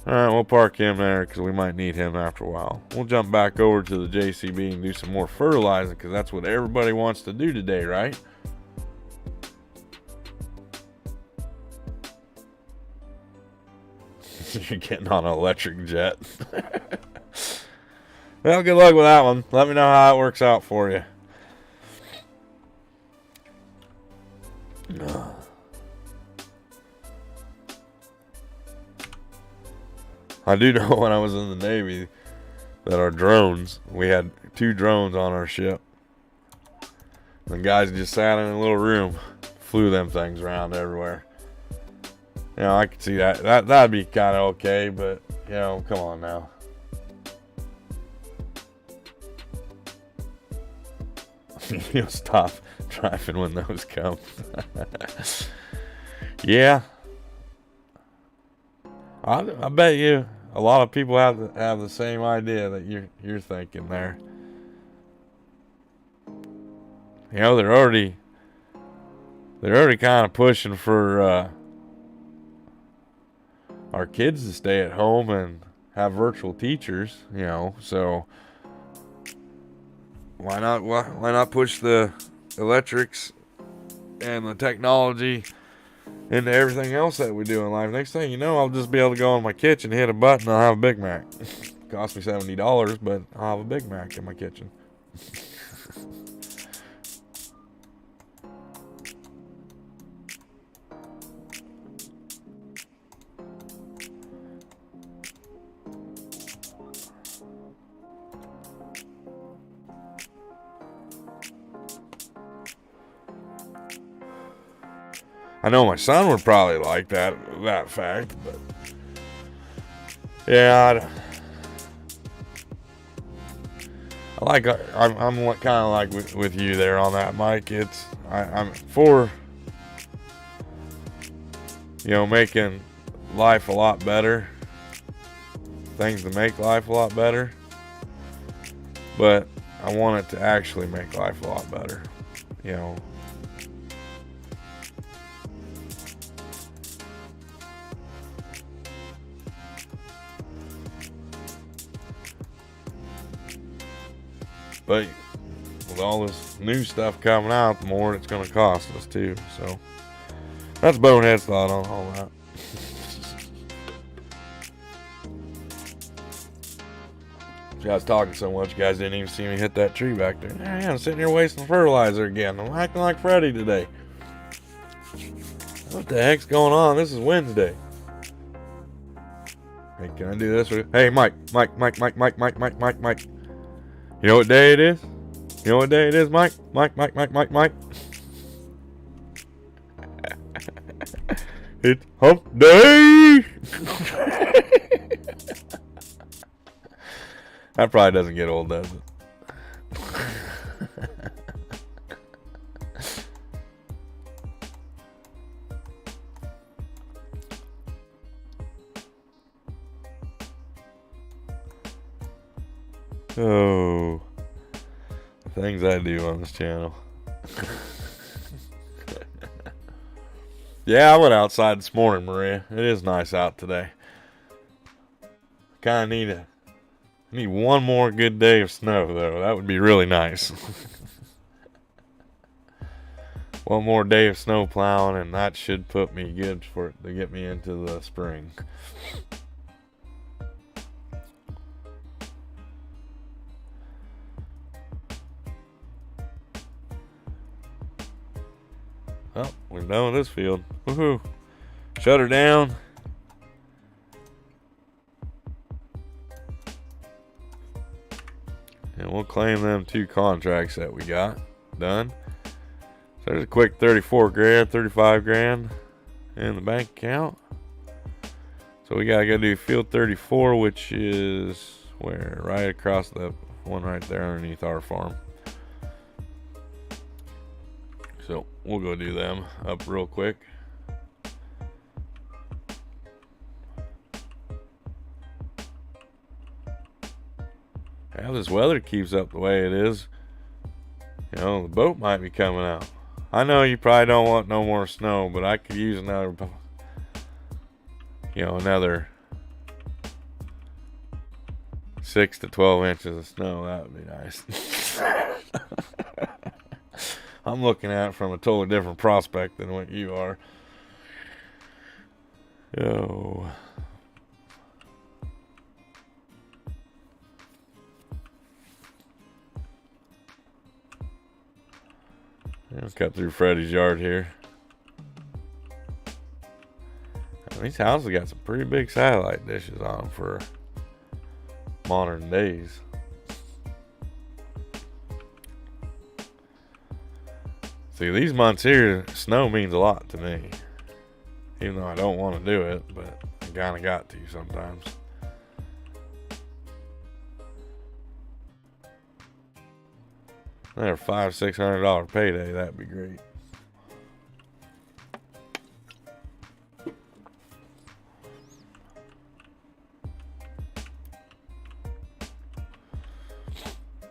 Alright, we'll park him there because we might need him after a while. We'll jump back over to the JCB and do some more fertilizing because that's what everybody wants to do today, right? You're getting on an electric jet. Well, good luck with that one. Let me know how it works out for you. I do know when I was in the Navy that our drones, we had 2 drones on our ship. The guys just sat in a little room, flew them things around everywhere. You know, I could see that. That'd be kind of okay, but, you know, come on now. You'll stop driving when those come. Yeah. I bet you a lot of people have the same idea that you're thinking there. You know, they're already kind of pushing for our kids to stay at home and have virtual teachers, you know, so why not push the electrics and the technology into everything else that we do in life? Next thing you know, I'll just be able to go in my kitchen, hit a button, and I'll have a Big Mac. Cost me $70, but I'll have a Big Mac in my kitchen. I know my son would probably like that fact, but yeah, I'm kind of like with you there on that, Mike. I'm for, you know, making life a lot better, things to make life a lot better, but I want it to actually make life a lot better, you know. But with all this new stuff coming out, the more it's going to cost us too. So that's Bonehead's thought on all that. You guys talking so much, you guys didn't even see me hit that tree back there. Yeah, I'm sitting here wasting fertilizer again. I'm acting like Freddy today. What the heck's going on? This is Wednesday. Hey, can I do this? Hey, Mike. You know what day it is? You know what day it is, Mike? Mike. It's hump day! That probably doesn't get old, does it? Oh, the things I do on this channel. Yeah, I went outside this morning, Maria. It is nice out today. Kind of need one more good day of snow, though. That would be really nice. One more day of snow plowing, and that should put me good for it to get me into the spring. Well, we're done with this field. Woohoo! Shut her down. claim them 2 contracts that we got done. So there's a quick 34 grand, 35 grand in the bank account. So we gotta go do field 34, which is where? Right across the one right there underneath our farm. So we'll go do them up real quick. How this weather keeps up the way it is, you know, the boat might be coming out. I know you probably don't want no more snow, but I could use another, you know, another 6 to 12 inches of snow. That would be nice. I'm looking at it from a totally different prospect than what you are. Oh. Let's cut through Freddy's yard here. These houses got some pretty big satellite dishes on them for modern days. See, these months here, snow means a lot to me. Even though I don't want to do it, but I kind of got to sometimes. Another $500-600 payday, that'd be great.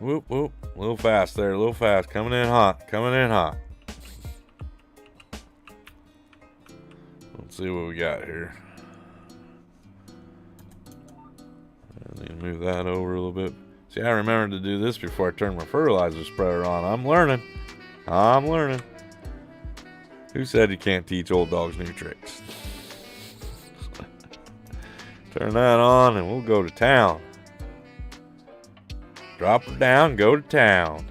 Whoop, whoop. A little fast there, a little fast. Coming in hot, coming in hot. Let's see what we got here. I need to move that over a little bit. See, I remembered to do this before I turned my fertilizer spreader on. I'm learning. I'm learning. Who said you can't teach old dogs new tricks? Turn that on and we'll go to town. Drop her down, go to town.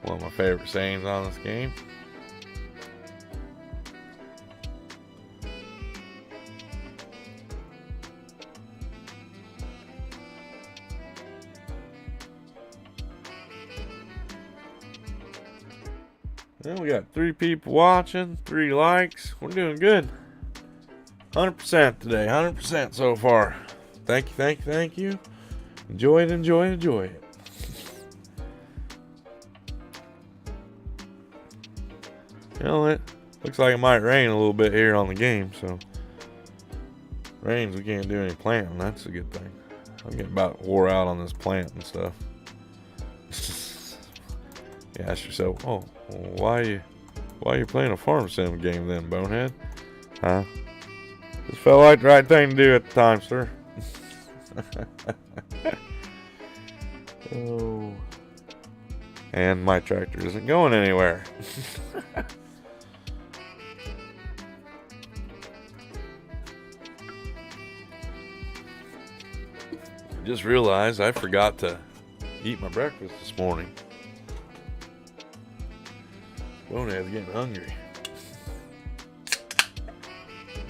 One of my favorite sayings on this game. Well, we got 3 people watching, 3 likes. We're doing good. 100% today, 100% so far. Thank you, thank you, thank you. Enjoy it, enjoy it, enjoy it. You know, it looks like it might rain a little bit here on the game, so. Rains, we can't do any planting. That's a good thing. I'm getting about wore out on this plant and stuff. You ask yourself, oh, why are you playing a farm sim game then, bonehead? Huh? Just felt like the right thing to do at the time, sir. Oh. And my tractor isn't going anywhere. I just realized I forgot to eat my breakfast this morning. Bonehead's getting hungry.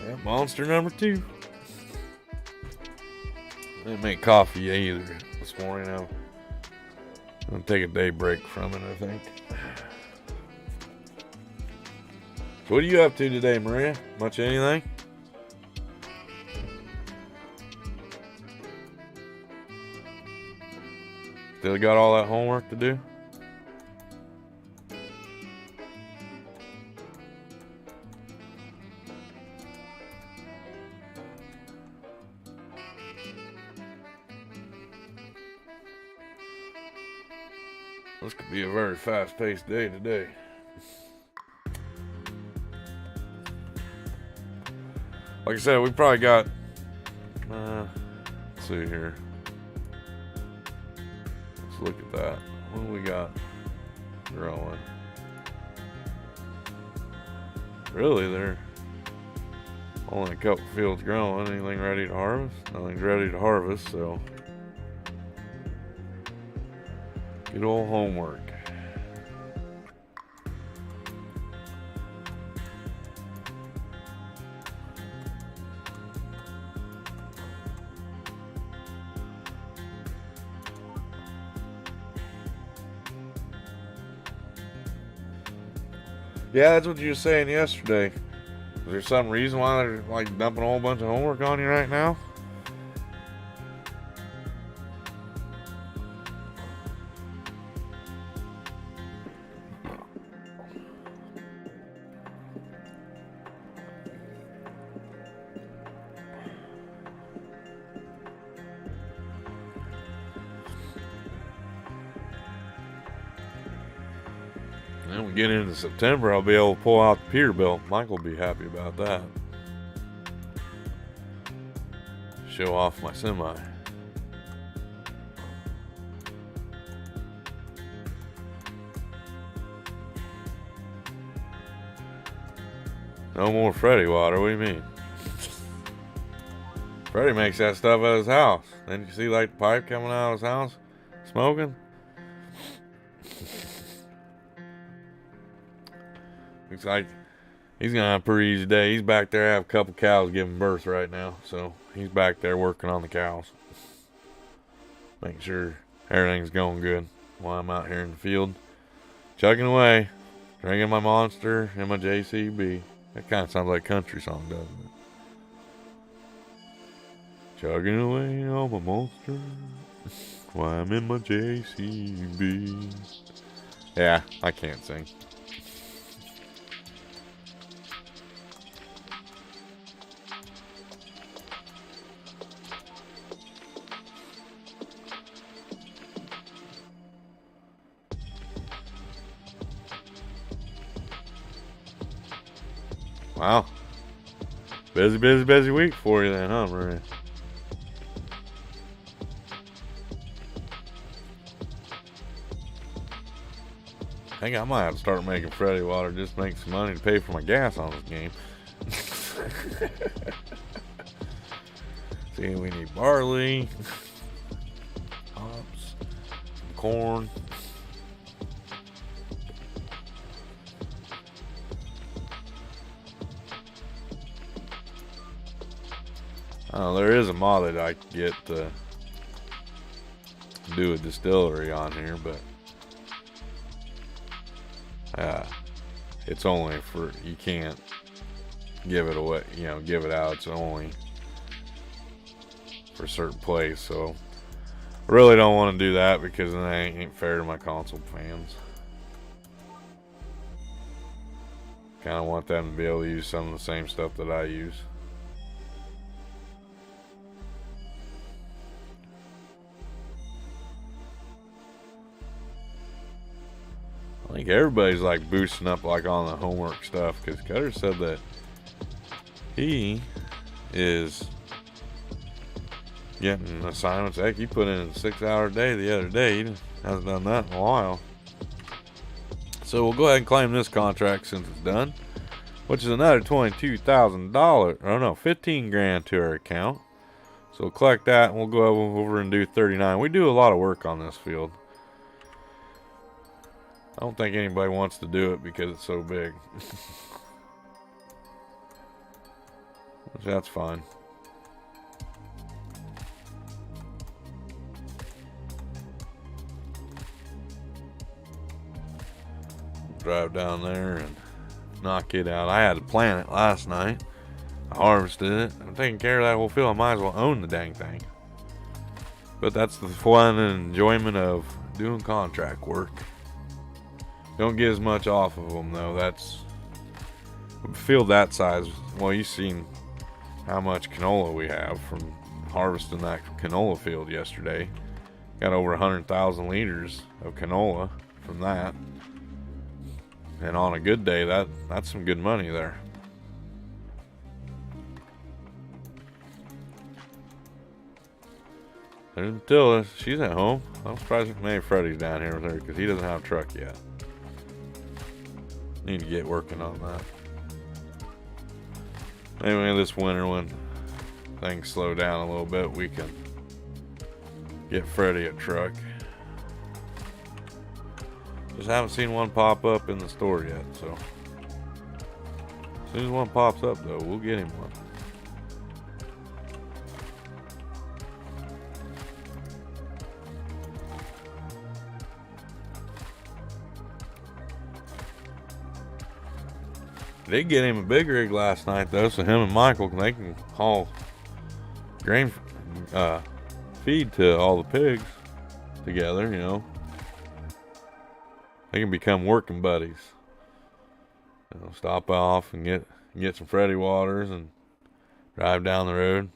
Yeah, monster number 2. I didn't make coffee either this morning. I'm gonna take a day break from it, I think. So what are you up to today, Maria? Much of anything? Still got all that homework to do? This could be a very fast-paced day today. Like I said, we probably got, let's see here. Let's look at that. What do we got growing? Really, they're only a couple fields growing. Anything ready to harvest? Nothing's ready to harvest, so. Good old homework. Yeah, that's what you were saying yesterday. Is there some reason why they're like dumping a whole bunch of homework on you right now? Then we get into September, I'll be able to pull out the Peterbilt. Mike will be happy about that. Show off my semi. No more Freddy water, what do you mean? Freddy makes that stuff at his house. Then you see like the pipe coming out of his house, smoking. Looks like he's gonna have a pretty easy day. He's back there, have a couple cows giving birth right now, so he's back there working on the cows, making sure everything's going good while I'm out here in the field, chugging away, drinking my Monster and my JCB. That kind of sounds like a country song, doesn't it? Chugging away on my Monster while I'm in my JCB. Yeah, I can't sing. Wow. Busy week for you then, huh, Maria? I think I might have to start making Freddy water just to make some money to pay for my gas on this game. See, we need barley, hops, some corn. There is a mod that I can get to do a distillery on here, but it's only for, you can't give it away, give it out. It's only for a certain place, so I really don't want to do that because then that ain't fair to my console fans. Kind of want them to be able to use some of the same stuff that I use. I think everybody's like boosting up like on the homework stuff, because Cutter said that he is getting assignments. Heck, he put in a 6-hour day the other day. He hasn't done that in a while. So we'll go ahead and claim this contract since it's done, which is another $22,000, or no, 15 grand to our account. So we'll collect that and we'll go over and do 39. We do a lot of work on this field. I don't think anybody wants to do it because it's so big. Which that's fine. Drive down there and knock it out. I had to plant it last night. I harvested it. I'm taking care of that whole field. I might as well own the dang thing. But that's the fun and enjoyment of doing contract work. Don't get as much off of them though. That's a field that size. Well, you've seen how much canola we have from harvesting that canola field yesterday. Got over 100,000 liters of canola from that. And on a good day, that's some good money there. There's Matilda. She's at home. I'm surprised if maybe Freddy's down here with her because he doesn't have a truck yet. Need to get working on that. Anyway, this winter when things slow down a little bit, we can get Freddy a truck. Just haven't seen one pop up in the store yet, so as soon as one pops up though, we'll get him one. They get him a big rig last night though, so him and Michael, they can haul grain feed to all the pigs together, you know. They can become working buddies. You know, stop off and get some Freddy Waters and drive down the road.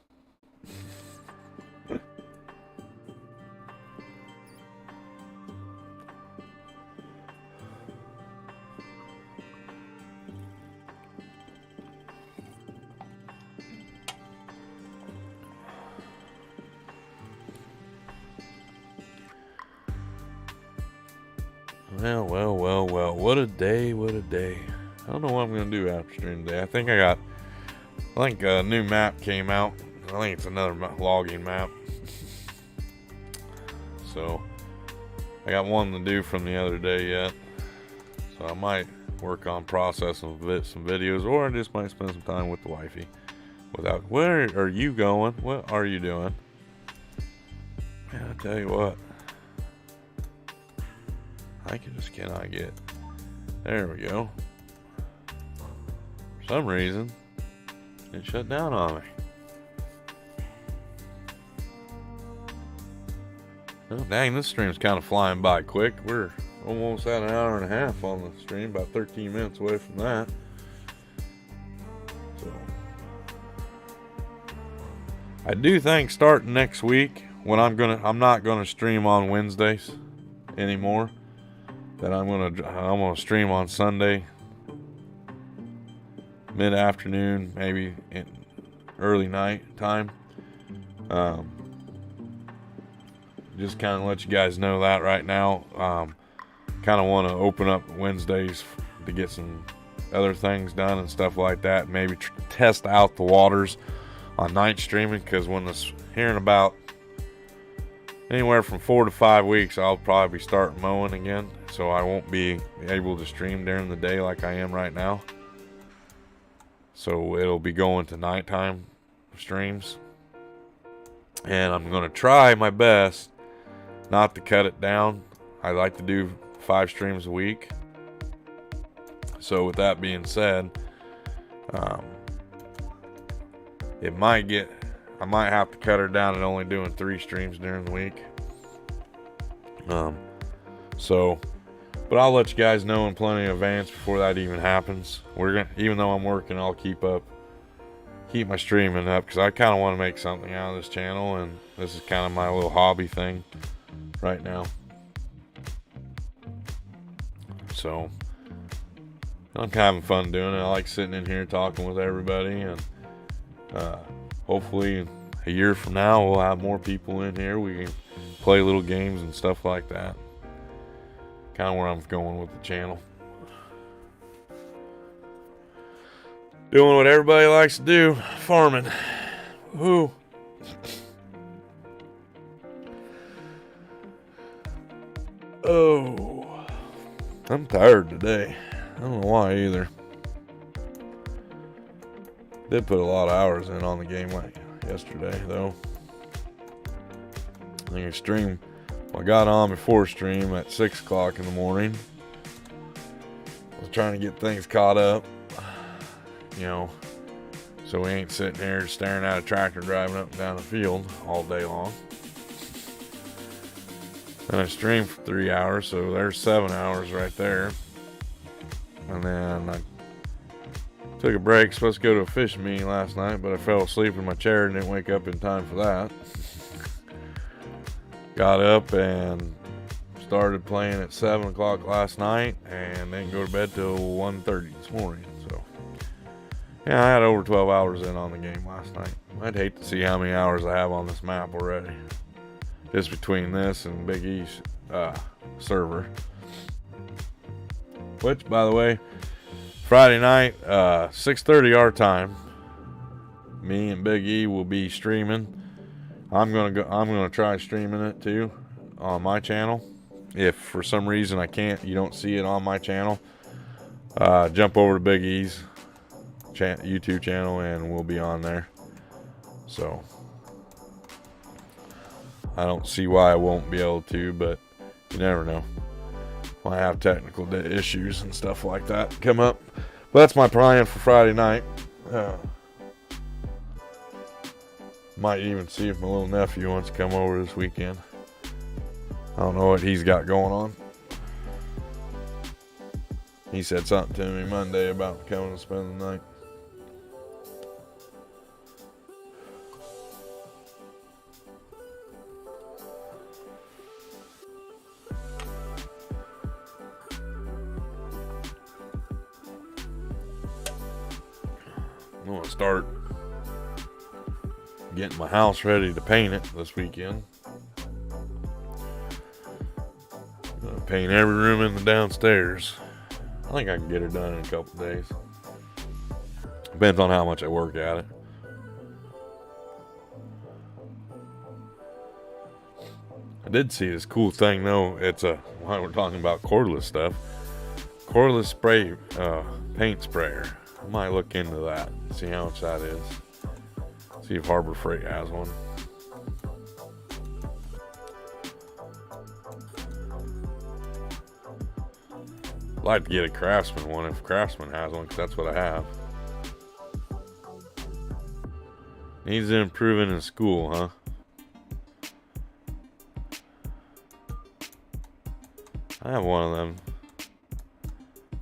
Well, what a day, what a day. I don't know what I'm going to do after stream today. I think a new map came out. I think it's another logging map. So, I got one to do from the other day yet. So I might work on processing some videos, or I just might spend some time with the wifey. Where are you going? What are you doing? Man, I tell you what. I just cannot get. There we go. For some reason, it shut down on me. Oh, dang, this stream's kind of flying by quick. We're almost at an hour and a half on the stream, about 13 minutes away from that. So, I do think starting next week, when I'm not gonna stream on Wednesdays anymore. That I'm gonna stream on Sunday, mid-afternoon, maybe in early night time. Just kind of let you guys know that right now. Kind of want to open up Wednesdays to get some other things done and stuff like that. Maybe test out the waters on night streaming, because when it's hearing about anywhere from 4 to 5 weeks, I'll probably start mowing again, so I won't be able to stream during the day like I am right now. So it'll be going to nighttime streams, and I'm going to try my best not to cut it down. I like to do 5 streams a week. So with that being said, I might have to cut her down and only doing 3 streams during the week. But I'll let you guys know in plenty of advance before that even happens. Even though I'm working, I'll keep my streaming up, because I kind of want to make something out of this channel, and this is kind of my little hobby thing right now. So I'm having fun doing it. I like sitting in here talking with everybody, and hopefully a year from now we'll have more people in here. We can play little games and stuff like that. Kind of where I'm going with the channel. Doing what everybody likes to do, farming. Woo. Oh, I'm tired today. I don't know why either. Did put a lot of hours in on the game like yesterday though. I think I got on before stream at 6 o'clock in the morning. I was trying to get things caught up, you know, so we ain't sitting here staring at a tractor driving up and down the field all day long. And I streamed for 3 hours, so there's 7 hours right there. And then I took a break, supposed to go to a fishing meeting last night, but I fell asleep in my chair and didn't wake up in time for that. Got up and started playing at 7 o'clock last night, and didn't go to bed till 1:30 this morning. So, yeah, I had over 12 hours in on the game last night. I'd hate to see how many hours I have on this map already. Just between this and Big E's server. Which, by the way, Friday night, 6:30 our time, me and Big E will be streaming. I'm gonna try streaming it too on my channel. If for some reason you don't see it on my channel, jump over to Big E's YouTube channel and we'll be on there. So I don't see why I won't be able to, but you never know. I have technical issues and stuff like that come up. But that's my plan for Friday night. Might even see if my little nephew wants to come over this weekend. I don't know what he's got going on. He said something to me Monday about coming to spend the night. I'm going to start getting my house ready to paint it this weekend. I'm going to paint every room in the downstairs. I think I can get it done in a couple days. Depends on how much I work at it. I did see this cool thing though. It's while we're talking about cordless stuff, cordless spray paint sprayer. I might look into that, see how much that is. See if Harbor Freight has one. I'd like to get a Craftsman one if Craftsman has one, because that's what I have. Needs improving in school, huh? I have one of them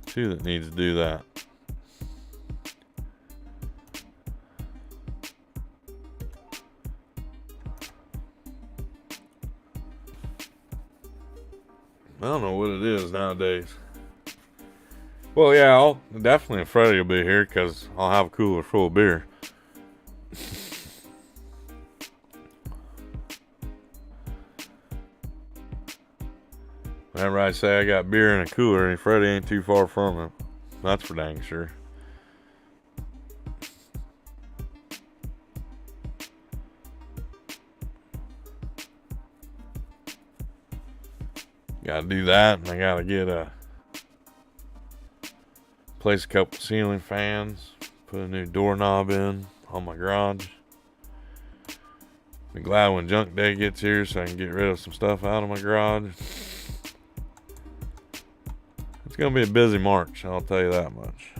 too that needs to do that. I don't know what it is nowadays. Well, yeah, definitely Freddie will be here because I'll have a cooler full of beer. Whenever I say I got beer in a cooler, and Freddie ain't too far from it. That's for dang sure. Gotta do that, and I gotta get place a couple ceiling fans, put a new doorknob in on my garage. Be glad when junk day gets here so I can get rid of some stuff out of my garage. It's gonna be a busy March, I'll tell you that much.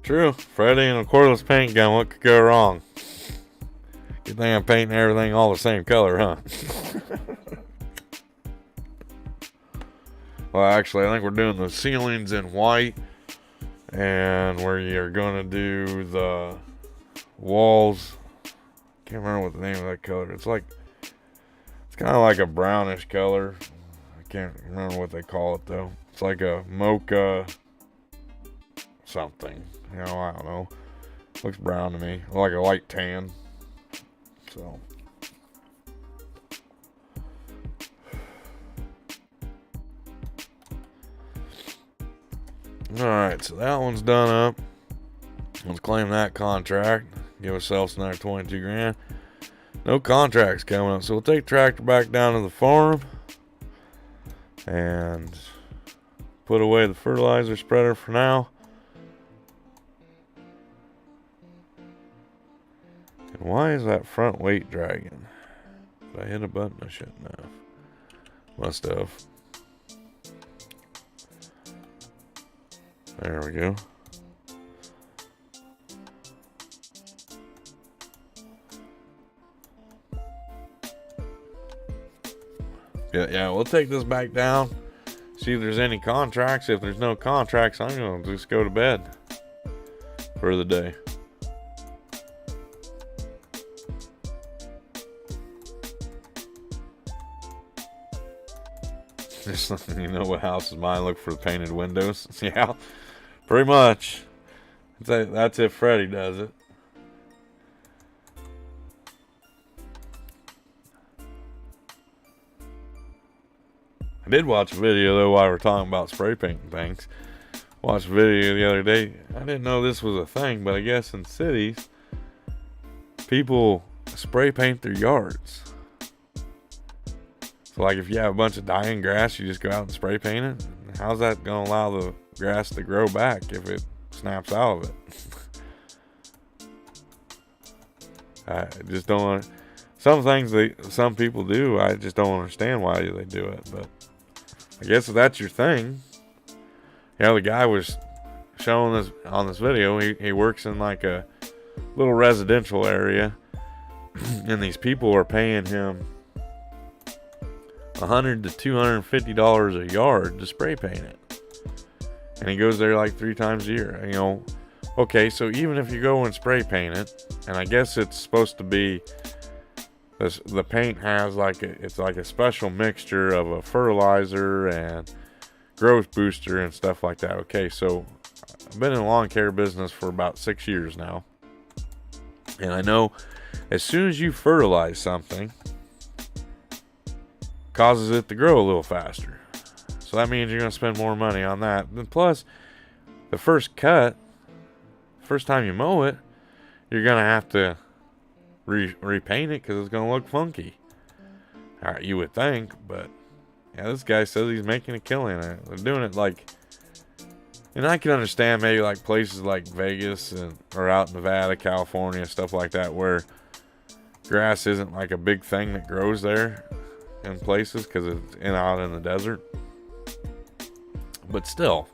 True. Freddie and a cordless paint gun, what could go wrong? Good thing I'm painting everything all the same color, huh? Well, actually, I think we're doing the ceilings in white. And where you're going to do the walls. Can't remember what the name of that color. It's kind of like a brownish color. I can't remember what they call it, though. It's like a mocha something. I don't know. Looks brown to me. Like a light tan. So. Alright, so that one's done up. Let's claim that contract. Give ourselves another 22 grand. No contracts coming up. So we'll take the tractor back down to the farm. And put away the fertilizer spreader for now. And why is that front weight dragging? Did I hit a button? I shouldn't have. Must have. There we go. Yeah, we'll take this back down. See if there's any contracts. If there's no contracts, I'm going to just go to bed for the day. You know what houses mine look for the painted windows? Yeah, pretty much. That's if Freddie does it. I did watch a video though while we're talking about spray painting things. Watched a video the other day. I didn't know this was a thing, but I guess in cities people spray paint their yards. So like if you have a bunch of dying grass, you just go out and spray paint it. How's that going to allow the grass to grow back if it snaps out of it? I just don't. Some things some people do, I just don't understand why they do it. But I guess if that's your thing, the guy was showing this on this video. He works in like a little residential area, and these people are paying him $100 to $250 a yard to spray paint it, and he goes there like 3 times a year. Okay, so even if you go and spray paint it, and I guess it's supposed to be the paint has it's like a special mixture of a fertilizer and growth booster and stuff like that. Okay, so I've been in the lawn care business for about 6 years now, and I know as soon as you fertilize something, causes it to grow a little faster. So that means you're going to spend more money on that. And plus, the first time you mow it, you're going to have to repaint it because it's going to look funky. All right, you would think, but yeah, this guy says he's making a killing. They're doing it and I can understand maybe like places like Vegas or out in Nevada, California, stuff like that, where grass isn't like a big thing that grows there in places because it's out in the desert. But still,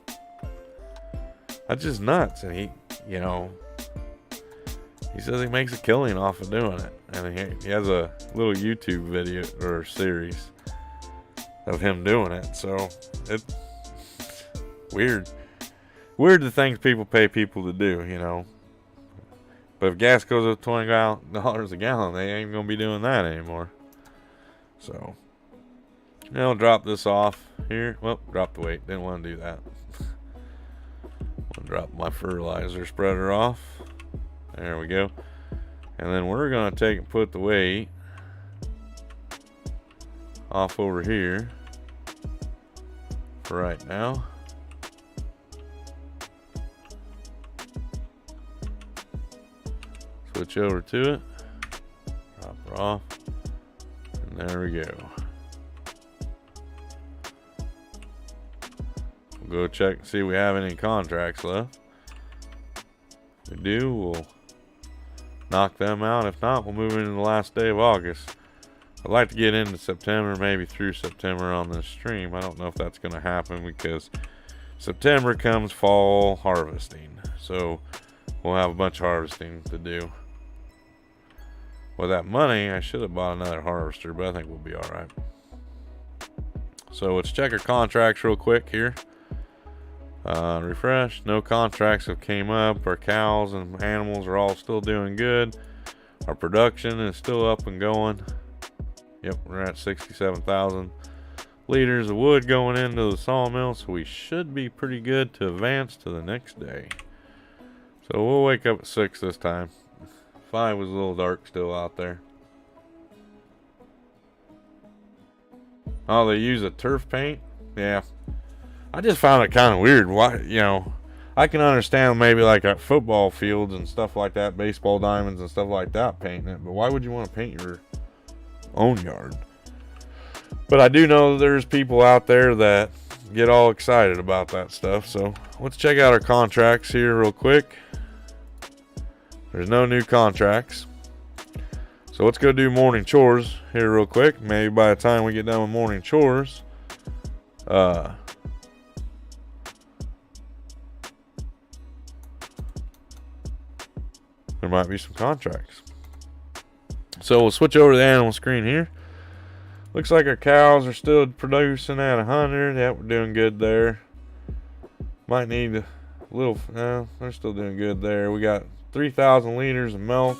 that's just nuts. And he says he makes a killing off of doing it, and he has a little YouTube video or series of him doing it. So it's weird the things people pay people to do, But if gas goes up $20 a gallon, they ain't gonna be doing that anymore. So I'll drop this off here. Well, drop the weight. Didn't want to do that. I'll drop my fertilizer spreader off. There we go. And then we're going to take and put the weight off over here for right now. Switch over to it. Drop her off. And there we go. We'll go check and see if we have any contracts left. If we do, we'll knock them out. If not, we'll move into the last day of August. I'd like to get into September, maybe through September on this stream. I don't know if that's going to happen because September comes fall harvesting. So we'll have a bunch of harvesting to do. With that money, I should have bought another harvester, but I think we'll be all right. So let's check our contracts real quick here. Refresh. No contracts have came up. Our cows and animals are all still doing good. Our production is still up and going. Yep, we're at 67,000 liters of wood going into the sawmill, so we should be pretty good to advance to the next day. So we'll wake up at 6 this time. 5 was a little dark still out there. Oh, they use a turf paint? Yeah. I just found it kind of weird. Why, I can understand maybe like at football fields and stuff like that, baseball diamonds and stuff like that, painting it. But why would you want to paint your own yard? But I do know there's people out there that get all excited about that stuff. So let's check out our contracts here real quick. There's no new contracts. So let's go do morning chores here real quick. Maybe by the time we get done with morning chores, there might be some contracts. So we'll switch over to the animal screen here. Looks like our cows are still producing at 100. Yeah, we're doing good there. Might need a little, no, they're still doing good there. We got 3,000 liters of milk,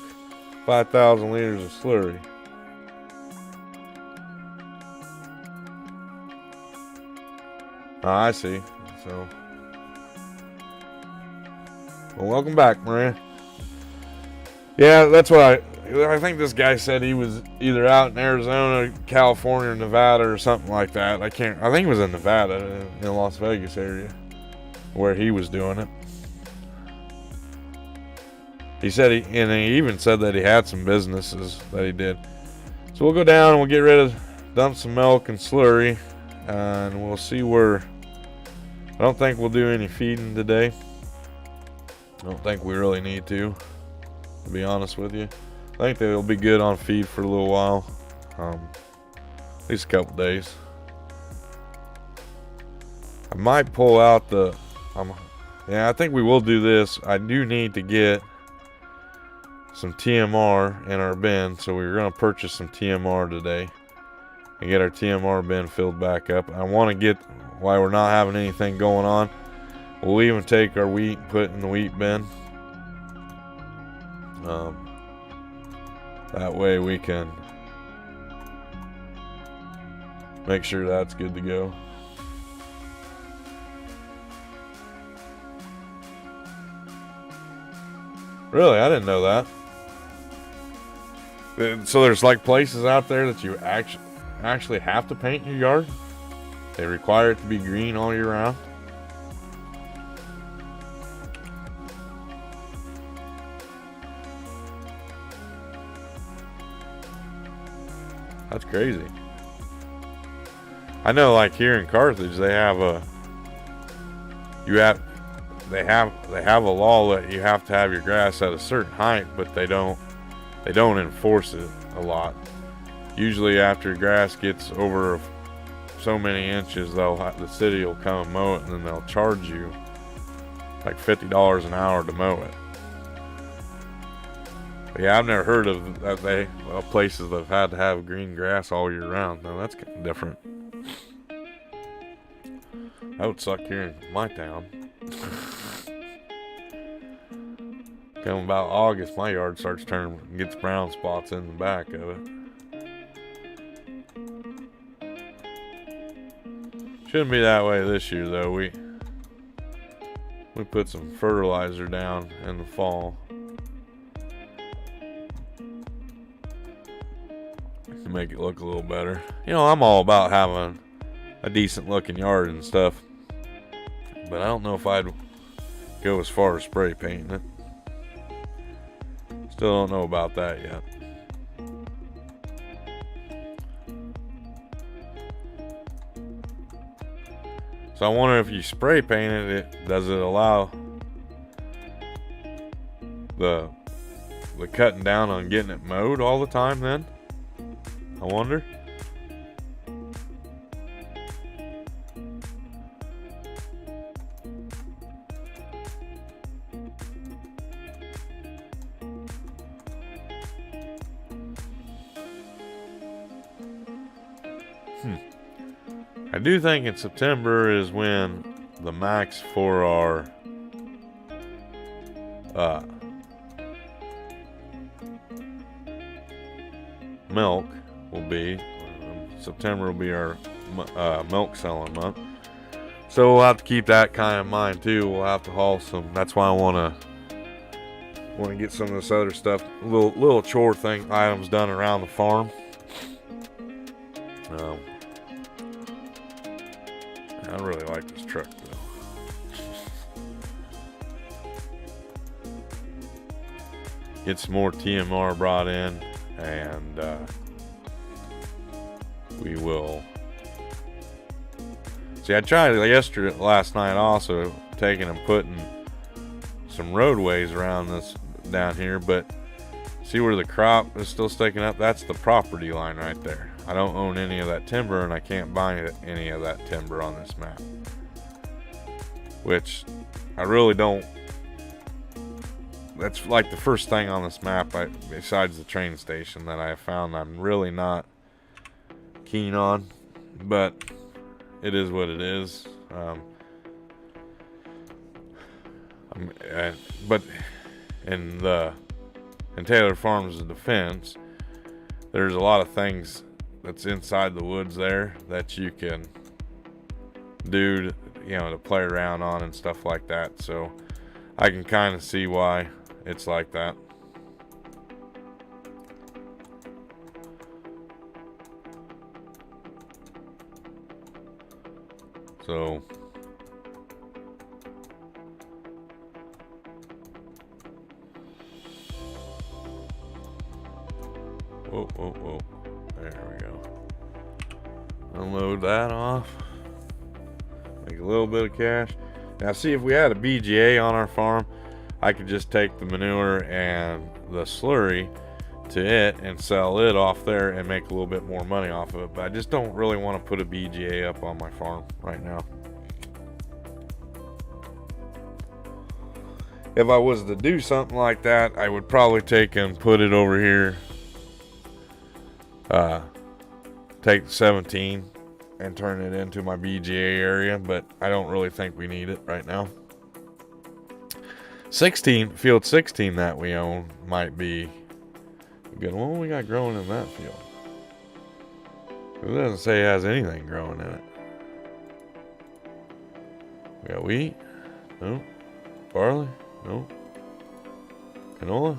5,000 liters of slurry. Oh, I see. So, well, welcome back, Maria. Yeah, that's what I think this guy said he was either out in Arizona, California, or Nevada or something like that. I think it was in Nevada, in the Las Vegas area, where he was doing it. He said he even said that he had some businesses that he did. So we'll go down and we'll get rid of, dump some milk and slurry, and we'll see where. I don't think we'll do any feeding today. I don't think we really need to be honest with you. I think they'll be good on feed for a little while, at least a couple days. I might pull out the, yeah, I think we will do this. I do need to get some TMR in our bin, so we're going to purchase some TMR today and get our TMR bin filled back up. I want to get, while we're not having anything going on, we'll even take our wheat and put it in the wheat bin. That way we can make sure that's good to go. Really, I didn't know that. So there's like places out there that you actually have to paint your yard. They require it to be green all year round. That's crazy. I know, like here in Carthage, they have they have a law that you have to have your grass at a certain height, but they don't enforce it a lot. Usually after grass gets over so many inches, the city will come and mow it, and then they'll charge you like $50 an hour to mow it. But yeah, I've never heard of that. Places that have had to have green grass all year round. No, that's kind of different. That would suck here in my town. Come about August, my yard starts turning, gets brown spots in the back of it. Shouldn't be that way this year though. We put some fertilizer down in the fall to make it look a little better. You know, I'm all about having a decent looking yard and stuff, but I don't know if I'd go as far as spray painting it. Still don't know about that yet. So I wonder if you spray painted it, does it allow the cutting down on getting it mowed all the time then? I wonder. I do think in September is when the max for our milk will be. September will be our milk selling month. So we'll have to keep that kind of in mind too. We'll have to haul some. That's why I want to get some of this other stuff, little chore items done around the farm. I really like this truck though. Get some more TMR brought in, and we will. See, I tried last night also taking and putting some roadways around this down here, but see where the crop is still sticking up? That's the property line right there. I don't own any of that timber, and I can't buy any of that timber on this map. Which I really don't. That's like the first thing on this map, besides the train station, that I have found I'm really not keen on. But it is what it is. But in Taylor Farms' defense, there's a lot of things that's inside the woods there that you can do to play around on and stuff like that. So I can kind of see why it's like that. So Whoa, whoa, whoa. There we go. Unload that off. Make a little bit of cash. Now see, if we had a BGA on our farm, I could just take the manure and the slurry to it and sell it off there and make a little bit more money off of it. But I just don't really want to put a BGA up on my farm right now. If I was to do something like that, I would probably take and put it over here. Take the 17 and turn it into my BGA area, but I don't really think we need it right now. 16, field 16 that we own might be good. What we got growing in that field? It doesn't say it has anything growing in it. We got wheat? No. Barley? No. Canola?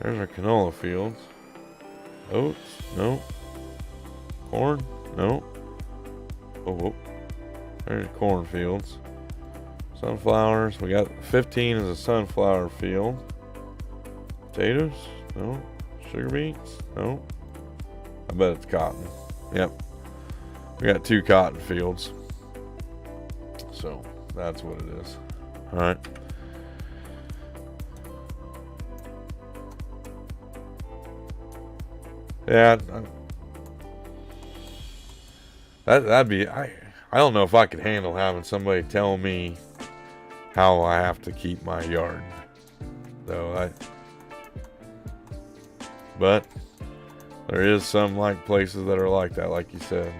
There's our canola fields. Oats? No. Corn? No. Oh, whoop. There's corn fields. Sunflowers. We got 15 is a sunflower field. Potatoes? No. Sugar beets? No. I bet it's cotton. Yep. We got 2 cotton fields. So that's what it is. All right. Yeah. That'd be, I don't know if I could handle having somebody tell me how I have to keep my yard. But there is some like places that are like that, like you said.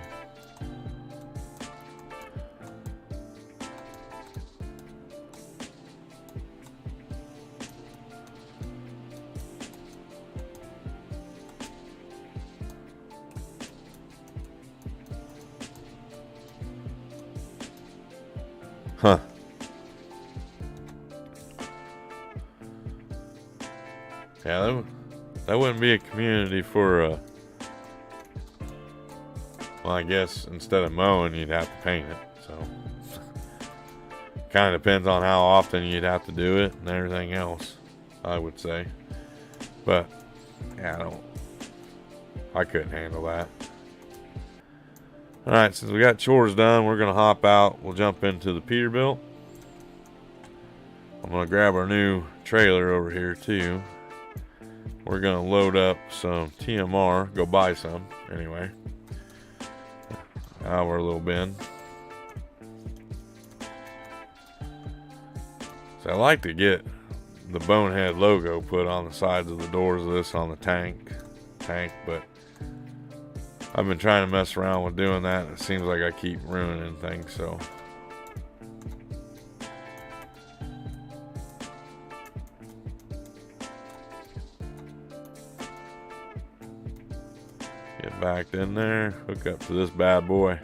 Huh. Yeah, that wouldn't be a community for, well, I guess instead of mowing, you'd have to paint it, so. Kind of depends on how often you'd have to do it and everything else, I would say. But, yeah, I couldn't handle that. Alright, since we got chores done, we're going to hop out. We'll jump into the Peterbilt. I'm going to grab our new trailer over here too. We're going to load up some TMR. Go buy some, anyway. Out of our little bin. So I like to get the Bonehead logo put on the sides of the doors of this on the tank, but I've been trying to mess around with doing that, and it seems like I keep ruining things, so. Get backed in there, hook up to this bad boy.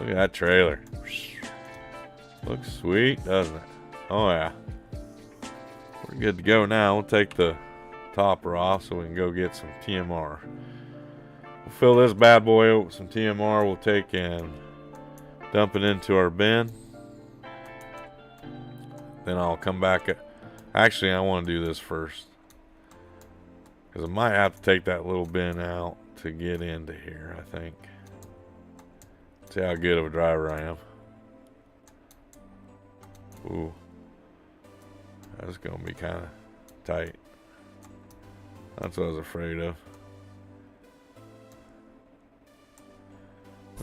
Look at that trailer. Looks sweet, doesn't it? Oh yeah. We're good to go now. We'll take the topper off so we can go get some TMR. We'll fill this bad boy up with some TMR. We'll take and dump it into our bin. Then I'll come back. Actually, I want to do this first, because I might have to take that little bin out to get into here, I think. See how good of a driver I am. Ooh. That's going to be kind of tight. That's what I was afraid of.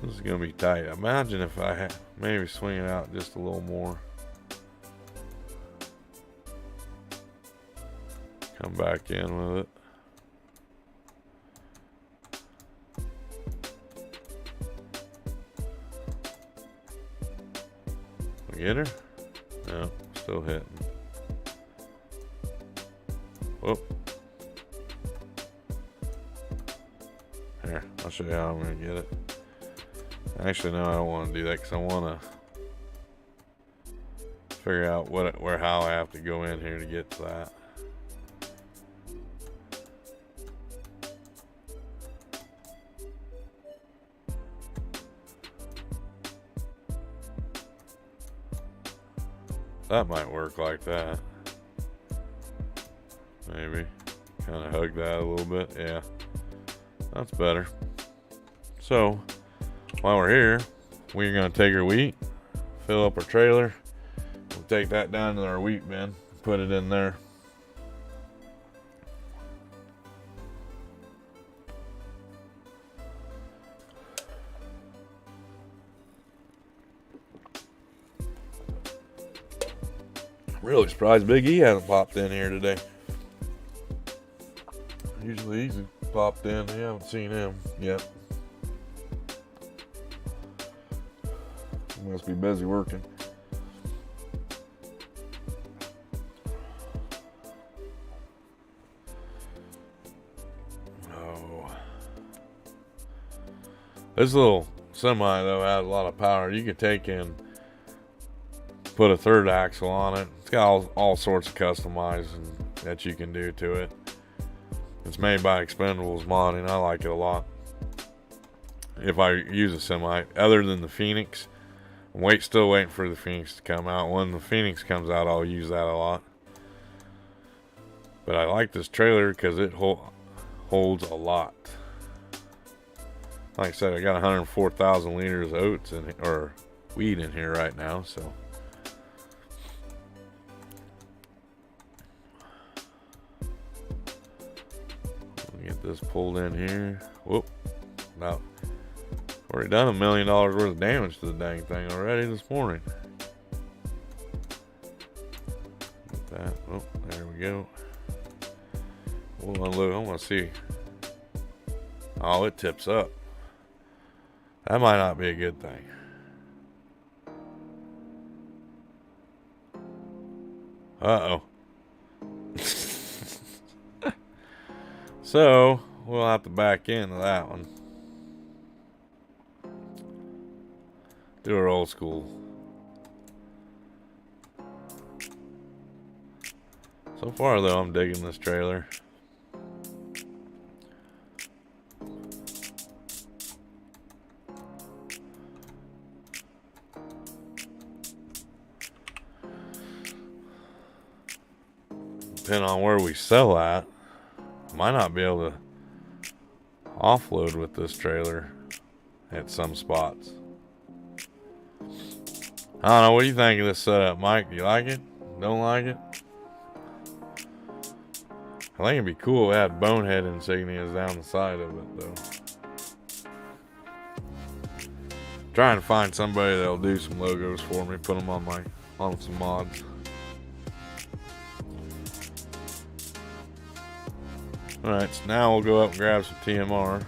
This is going to be tight. Imagine if I had maybe swing it out just a little more. Come back in with it. Get her? No, still hitting. Whoop. Here, I'll show you how I'm going to get it. Actually, no, I don't want to do that because I want to figure out how I have to go in here to get to that. That might work like that. Maybe. Kind of hug that a little bit. Yeah. That's better. So, while we're here, we're going to take our wheat, fill up our trailer. We'll take that down to our wheat bin, put it in there. Really surprised Big E hasn't popped in here today. Usually he's popped in. I haven't seen him yet. He must be busy working. Oh. This little semi though has a lot of power. You could take in, put a third axle on it. It's got all sorts of customizing that you can do to it. It's made by Expendables Modding. I like it a lot. If I use a semi, other than the Phoenix, I'm still waiting for the Phoenix to come out. When the Phoenix comes out, I'll use that a lot. But I like this trailer because it holds a lot. Like I said, I got 104,000 liters of oats or wheat in here right now, so. Get this pulled in here. Whoop. About already done $1 million worth of damage to the dang thing already this morning. Get that. Oh, there we go. We'll unload. I want to see. Oh, it tips up. That might not be a good thing. Uh-oh. So, we'll have to back into that one. Do our old school. So far, though, I'm digging this trailer. Depending on where we sell at, might not be able to offload with this trailer at some spots. I don't know. What do you think of this setup, Mike? Do you like it? Don't like it? I think it'd be cool to add bonehead insignias down the side of it, though. Trying to find somebody that'll do some logos for me, put them on some mods. Alright, so now we'll go up and grab some TMR.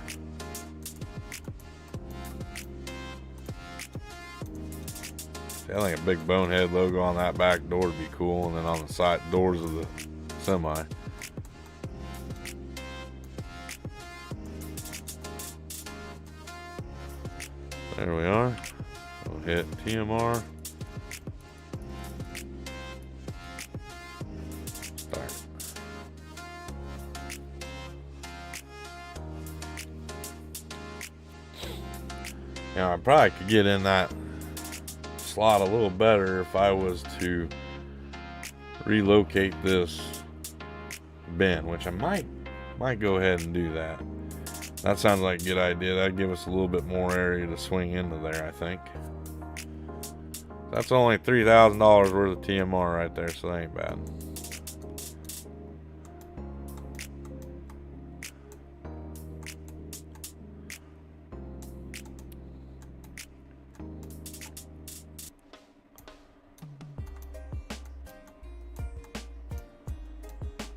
See, I think a big bonehead logo on that back door would be cool, and then on the side doors of the semi. There we are. We'll hit TMR. Start. Now I probably could get in that slot a little better if I was to relocate this bin, which I might go ahead and do that. That sounds like a good idea. That'd give us a little bit more area to swing into there, I think. That's only $3,000 worth of TMR right there, so that ain't bad.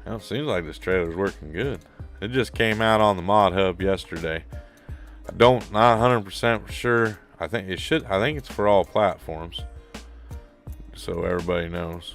Well, it seems like this trailer's working good. It just came out on the mod hub yesterday. Not 100% sure. I think it's for all platforms, so everybody knows.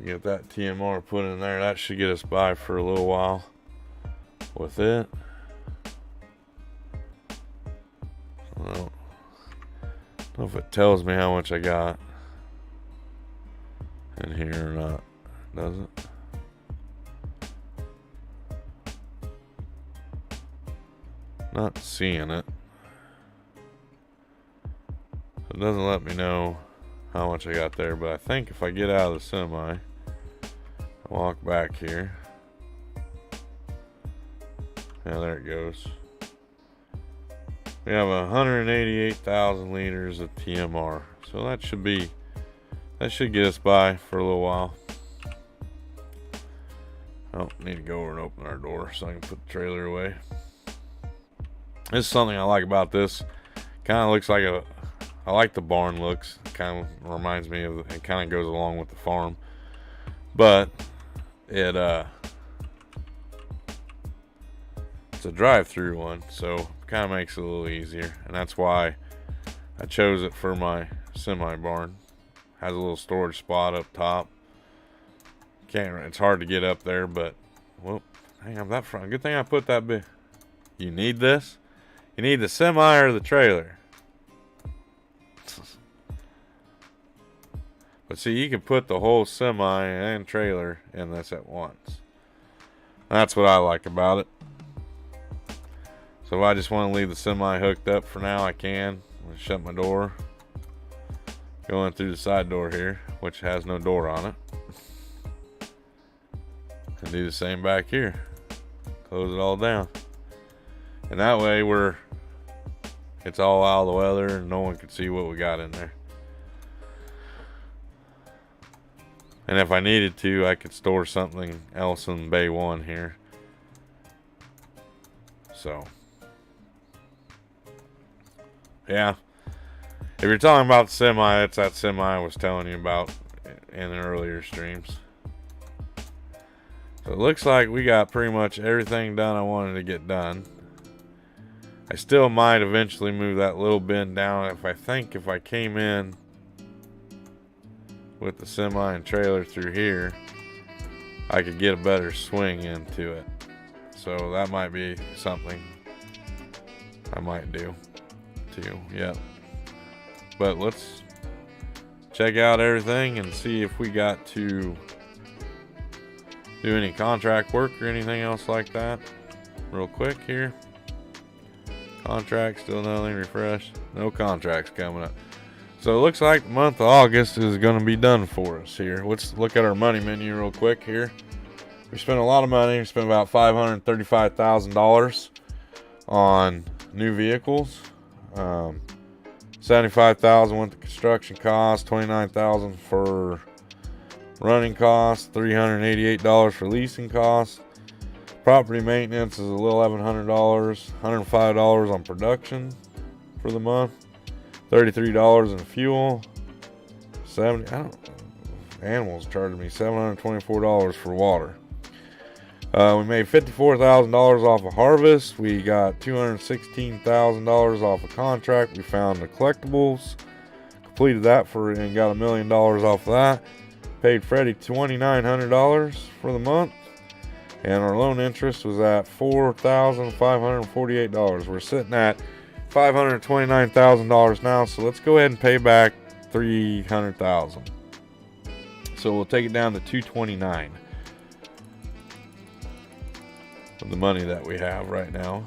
Get that TMR put in there. That should get us by for a little while with it. I don't know if it tells me how much I got in here or not. Does it? Not seeing it. It doesn't let me know how much I got there, but I think if I get out of the semi, walk back here. Yeah, there it goes. We have 188,000 liters of TMR. So that should get us by for a little while. Oh, need to go over and open our door so I can put the trailer away. This is something I like about this. Kind of looks like I like the barn looks. It kind of reminds me of, it kind of goes along with the farm. But it's a drive-through one, so kind of makes it a little easier, and that's why I chose it for my semi barn. Has a little storage spot up top. It's hard to get up there, but well, hang on, that front. Good thing I put that bit. You need this? You need the semi or the trailer? But see, you can put the whole semi and trailer in this at once. That's what I like about it. So if I just want to leave the semi hooked up for now, I can. I'm going to shut my door. Go in through the side door here, which has no door on it. And do the same back here. Close it all down. And that way it's all out of the weather and no one can see what we got in there. And if I needed to, I could store something else in bay 1 here. So yeah, if you're talking about the semi, it's that semi I was telling you about in the earlier streams. So it looks like we got pretty much everything done I wanted to get done. I still might eventually move that little bin down if I came in with the semi and trailer through here, I could get a better swing into it. So that might be something I might do too. Yep. But let's check out everything and see if we got to do any contract work or anything else like that real quick here. Contract, still nothing refreshed. No contracts coming up. So it looks like the month of August is going to be done for us here. Let's look at our money menu real quick here. We spent a lot of money. We spent about $535,000 on new vehicles. $75,000 went to construction costs, $29,000 for running costs, $388 for leasing costs. Property maintenance is $1,100, $105 on production for the month, $33 in fuel, animals charged me $724 for water. We made $54,000 off of harvest. We got $216,000 off a contract. We found the collectibles, completed that and got $1 million off of that. Paid Freddie $2,900 for the month, and our loan interest was at $4,548. We're sitting at $529,000 now, so let's go ahead and pay back $300,000. So we'll take it down to $229 of the money that we have right now.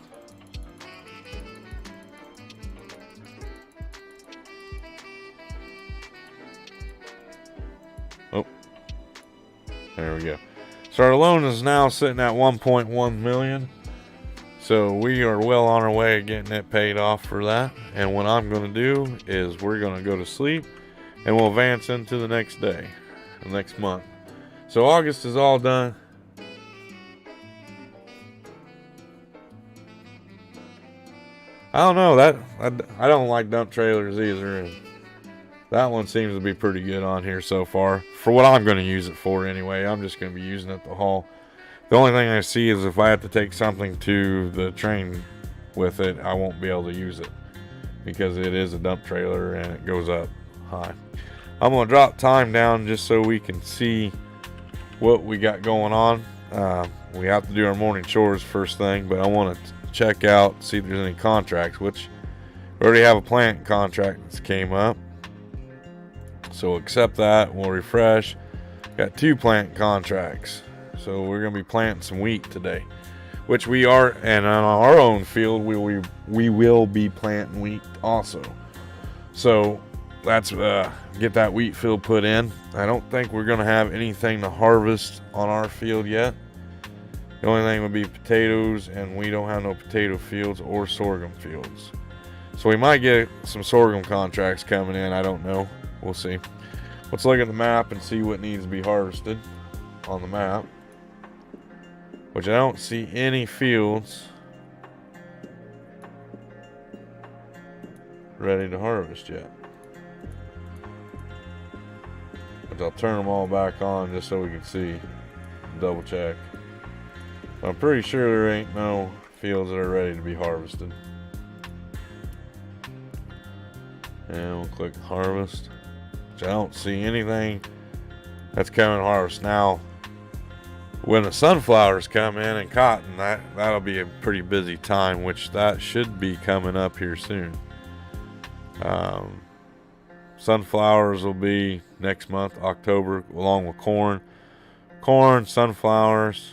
Oh, there we go. So our loan is now sitting at $1.1 million. So we are well on our way of getting it paid off for that. And what I'm going to do is we're going to go to sleep and we'll advance into the next day, the next month. So August is all done. I don't know, I don't like dump trailers either, and that one seems to be pretty good on here so far for what I'm going to use it for anyway. I'm just going to be using it to haul. The only thing I see is if I have to take something to the train with it, I won't be able to use it because it is a dump trailer and it goes up high. I'm going to drop time down just so we can see what we got going on. We have to do our morning chores first thing, but I want to check out, see if there's any contracts, which we already have a plant contract that's came up. So we'll accept that. We'll refresh. Got 2 plant contracts. So we're going to be planting some wheat today, which we are, and on our own field we will be planting wheat also. So that's get that wheat field put in. I don't think we're gonna have anything to harvest on our field yet. The only thing would be potatoes, and we don't have no potato fields or sorghum fields. So we might get some sorghum contracts coming in. I don't know. We'll see. Let's look at the map and see what needs to be harvested on the map. Which I don't see any fields ready to harvest yet. But I'll turn them all back on just so we can see. Double check. I'm pretty sure there ain't no fields that are ready to be harvested. And we'll click harvest, which I don't see anything that's coming to harvest. Now, when the sunflowers come in and cotton, that'll be a pretty busy time, which that should be coming up here soon. Sunflowers will be next month, October, along with corn, sunflowers,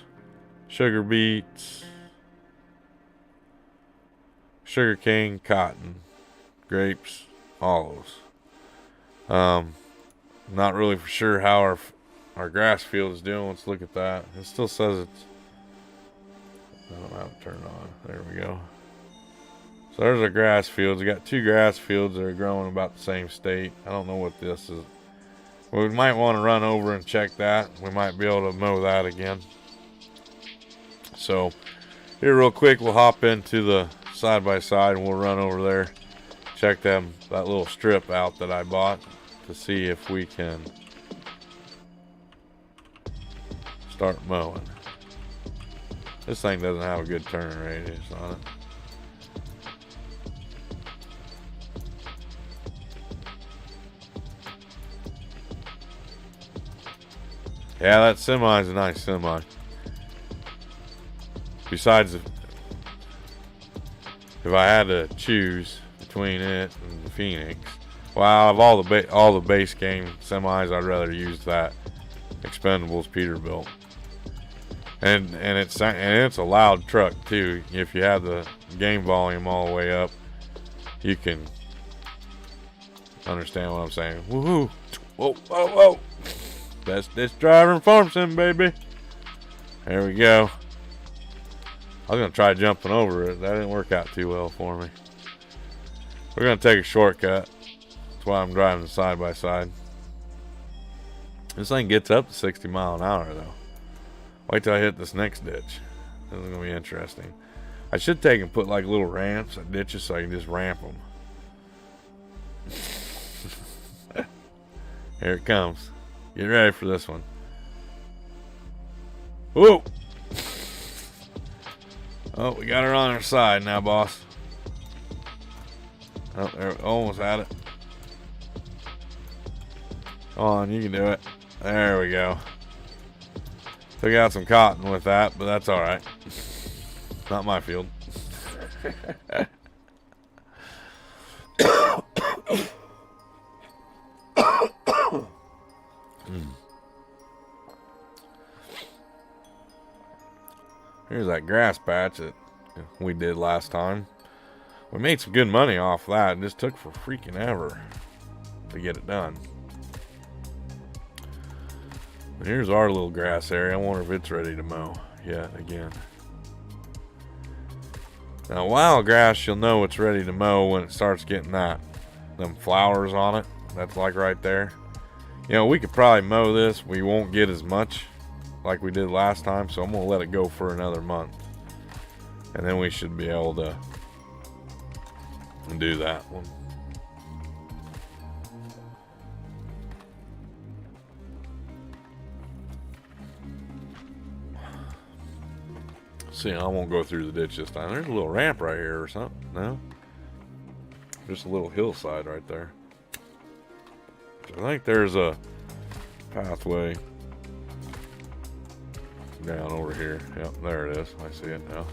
sugar beets, sugar cane, cotton, grapes, olives. Not really for sure how our grass field is doing. Let's look at that. It still says it's, I don't have it turned on. There we go. So there's our grass fields. We got two grass fields that are growing about the same state. I don't know what this is. Well, we might want to run over and check that. We might be able to mow that again. So here real quick, we'll hop into the side-by-side and we'll run over there, check that little strip out that I bought to see if we can start mowing. This thing doesn't have a good turn radius on it. Yeah, that semi is a nice semi. Besides, if I had to choose between it and the Phoenix, well, out of all the base game semis, I'd rather use that Expendables Peterbilt. And it's a loud truck too. If you have the game volume all the way up, you can understand what I'm saying. Woohoo! Whoa, whoa, whoa! Best ditch driver in farm sim, baby. There we go. I was gonna try jumping over it. That didn't work out too well for me. We're gonna take a shortcut. That's why I'm driving side by side. This thing gets up to 60 miles an hour though. Wait till I hit this next ditch. This is gonna be interesting. I should take and put like little ramps at ditches so I can just ramp them. Here it comes. Get ready for this one. Whoa! Oh, we got her on our side now, boss. Oh, there, almost had it. Come on, you can do it. There we go. Took out some cotton with that, but that's all right. Not my field. Here's that grass patch that we did last time. We made some good money off that. It just took for freaking ever to get it done. And here's our little grass area. I wonder if it's ready to mow yet again. Now, wild grass, you'll know it's ready to mow when it starts getting them flowers on it. That's like right there. You know, we could probably mow this. We won't get as much like we did last time, so I'm gonna let it go for another month, and then we should be able to do that one. See, I won't go through the ditch this time. There's a little ramp right here or something. No, just a little hillside right there. I think there's a pathway down over here. Yep, there it is. I see it now.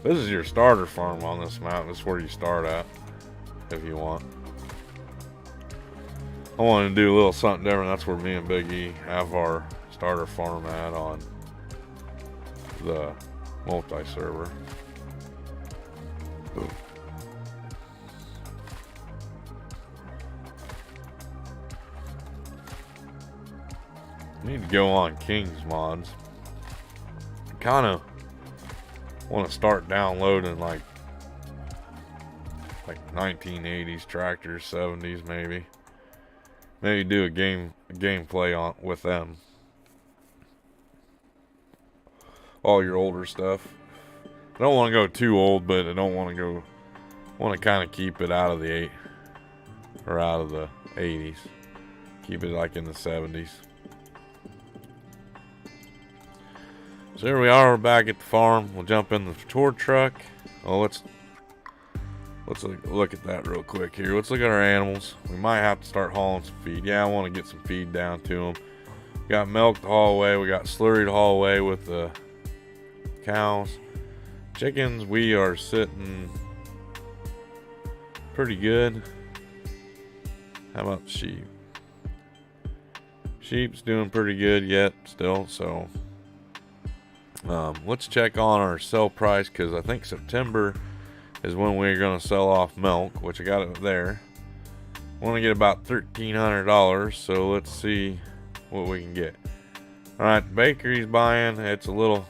This is your starter farm on this mountain. This is where you start at if you want. I wanted to do a little something different. That's where me and Big E have our starter farm at on the multi-server. I need to go on King's mods. Kind of want to start downloading like 1980s tractors, 70s maybe. Maybe do a gameplay on with them. All your older stuff. I don't want to go too old, but I don't want to go. Want to kind of keep it out of the out of the 80s. Keep it like in the 70s. So here we are, we're back at the farm. We'll jump in the tour truck. Oh, let's look at that real quick here. Let's look at our animals. We might have to start hauling some feed. Yeah, I want to get some feed down to them. We got milk to haul away. We got slurry to haul away with the cows. Chickens, we are sitting pretty good. How about sheep? Sheep's doing pretty good yet still, so let's check on our sell price, because I think September is when we're going to sell off milk, which I got it there. Want to get about $1,300, so let's see what we can get. Alright, the bakery's buying, it's a little,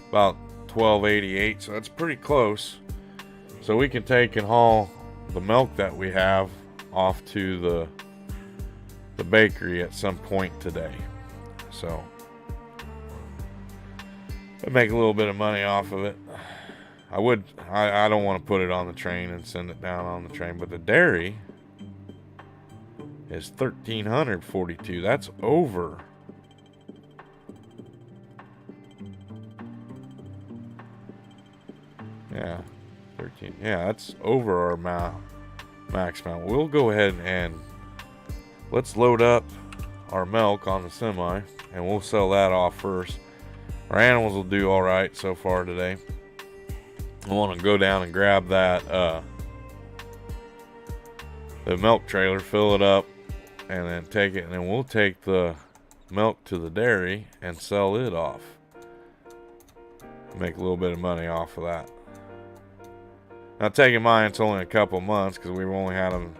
about $12.88, so that's pretty close. So we can take and haul the milk that we have off to the bakery at some point today. So I'd make a little bit of money off of it. I don't want to put it on the train and send it down on the train, but the dairy is $1,342. That's over. Yeah, 13. Yeah, that's over our max amount. We'll go ahead and let's load up our milk on the semi, and we'll sell that off first. Our animals will do all right so far today. I want to go down and grab that the milk trailer, fill it up, and then take it, and then we'll take the milk to the dairy and sell it off. Make a little bit of money off of that. Now, taking mine, it's only a couple months because we've only had them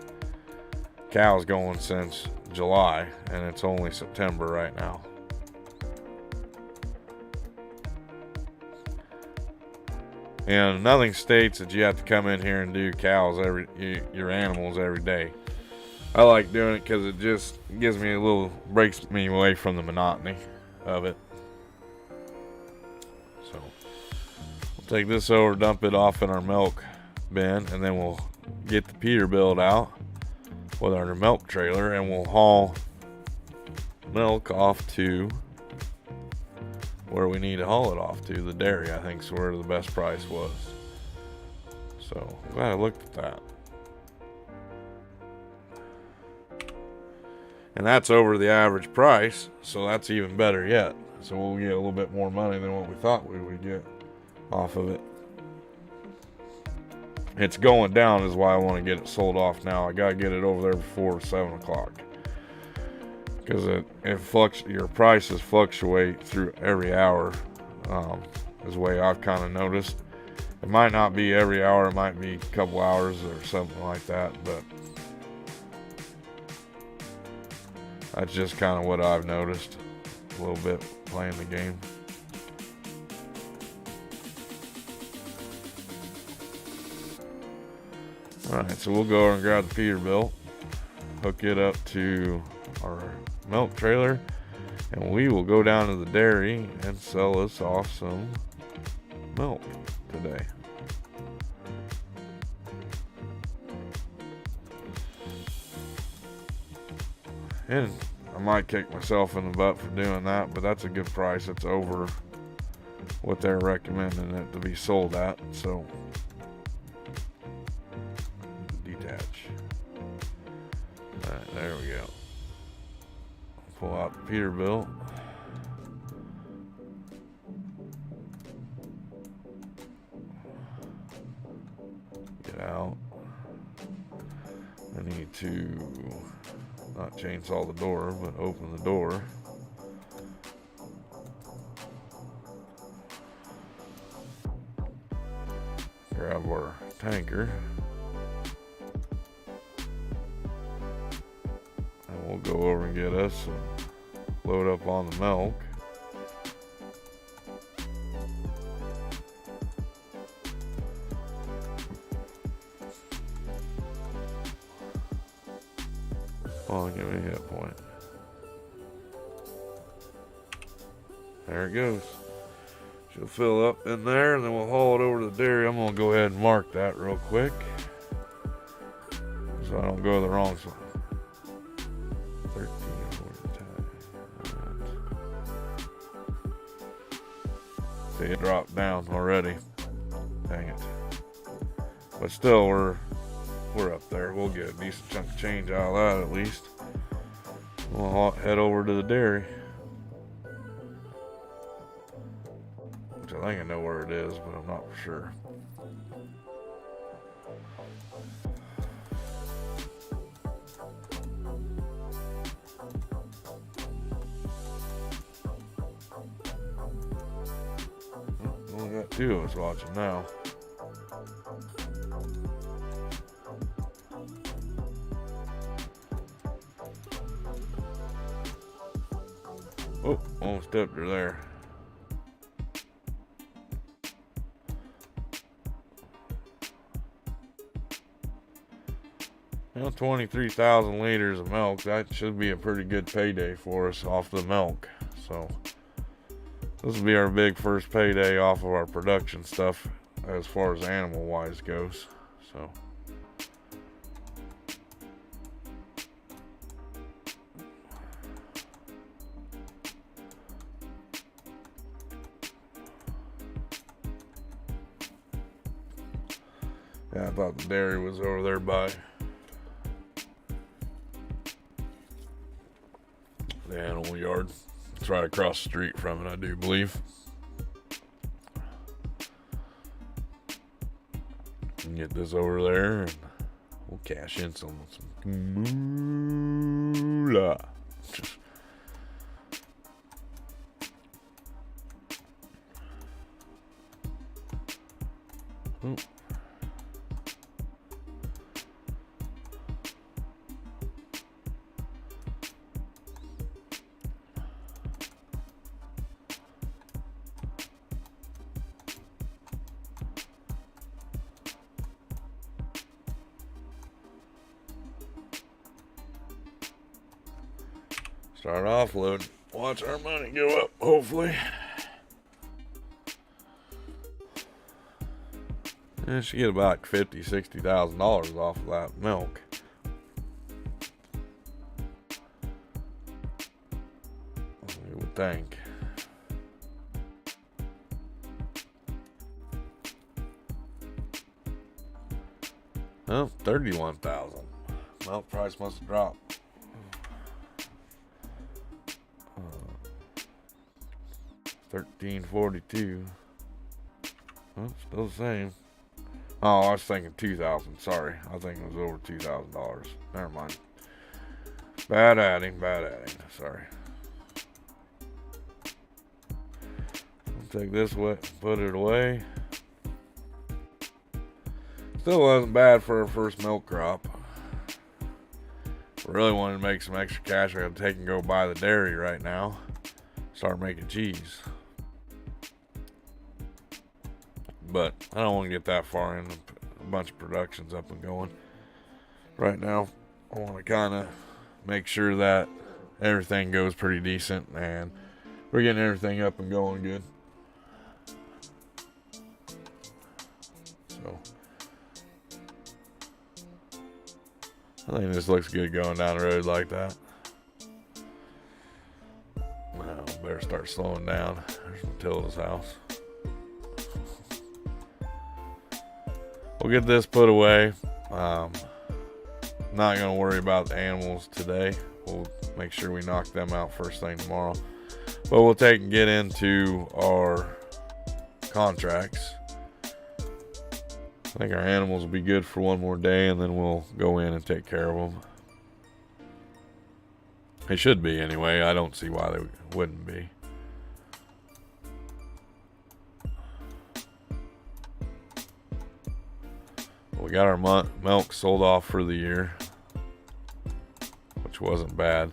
cows going since July, and it's only September right now. And nothing states that you have to come in here and do cows your animals every day. I like doing it because it just gives me breaks me away from the monotony of it. So we'll take this over, dump it off in our milk bin, and then we'll get the Peterbilt out with our milk trailer, and we'll haul milk off to where we need to haul it off to, the dairy. I think is where the best price was. So glad I looked at that. And that's over the average price, so that's even better yet. So we'll get a little bit more money than what we thought we would get off of it. It's going down is why I want to get it sold off now. I gotta get it over there before 7 o'clock. Because your prices fluctuate through every hour, is the way I've kind of noticed. It might not be every hour, it might be a couple hours or something like that, but that's just kind of what I've noticed a little bit playing the game. Alright, so we'll go over and grab the Peterbilt, hook it up to our milk trailer, and we will go down to the dairy and sell us off some milk today. And I might kick myself in the butt for doing that, but that's a good price. It's over what they're recommending it to be sold at. So detach. Alright, there we go. Pull out the Peterbilt. Get out. I need to not chainsaw the door, but open the door. Grab our tanker. And we'll go over and get us some, load up on the milk. Oh, give me a hit point. There it goes. She'll fill up in there, and then we'll haul it over to the dairy. I'm going to go ahead and mark that real quick, so I don't go the wrong side. 13 See, it dropped down already. Dang it. But still, we're up there. We'll get a decent chunk of change out of that at least. We'll head over to the dairy, which I think I know where it is, but I'm not for sure. Only got two of us watching now. Oh, almost dipped her there. Well, 23,000 liters of milk. That should be a pretty good payday for us off the milk. So this will be our big first payday off of our production stuff as far as animal wise goes. So yeah, I thought the dairy was over there by the animal yard. It's right across the street from it, I do believe. And get this over there, and we'll cash in some moolah. Oh. Start offloading. Watch our money go up, hopefully. And she get about $50,000-$60,000 off of that milk. You would think. Well, $31,000. Milk price must have dropped. $13.42. Well, still the same. Oh, I was thinking $2,000. Sorry, I think it was over $2,000. Never mind. Bad adding. Sorry. I'll take this away, put it away. Still wasn't bad for our first milk crop. Really wanted to make some extra cash. I gotta take and go buy the dairy right now. Start making cheese. But I don't want to get that far in. A bunch of production's up and going. Right now, I want to kind of make sure that everything goes pretty decent and we're getting everything up and going good. So I think this looks good going down the road like that. Now, better start slowing down. There's Matilda's house. We'll get this put away. Not going to worry about the animals today. We'll make sure we knock them out first thing tomorrow. But we'll take and get into our contracts. I think our animals will be good for one more day, and then we'll go in and take care of them. They should be anyway. I don't see why they wouldn't be. We got our milk sold off for the year, which wasn't bad.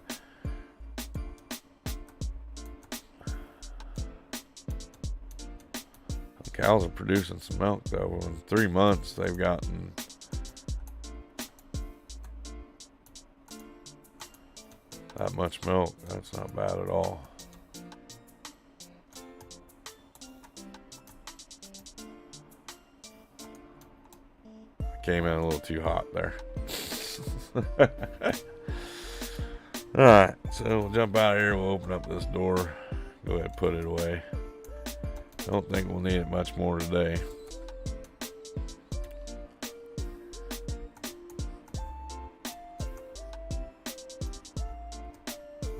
The cows are producing some milk though. In 3 months, they've gotten that much milk. That's not bad at all. Came in a little too hot there. Alright, so we'll jump out of here. We'll open up this door. Go ahead and put it away. Don't think we'll need it much more today.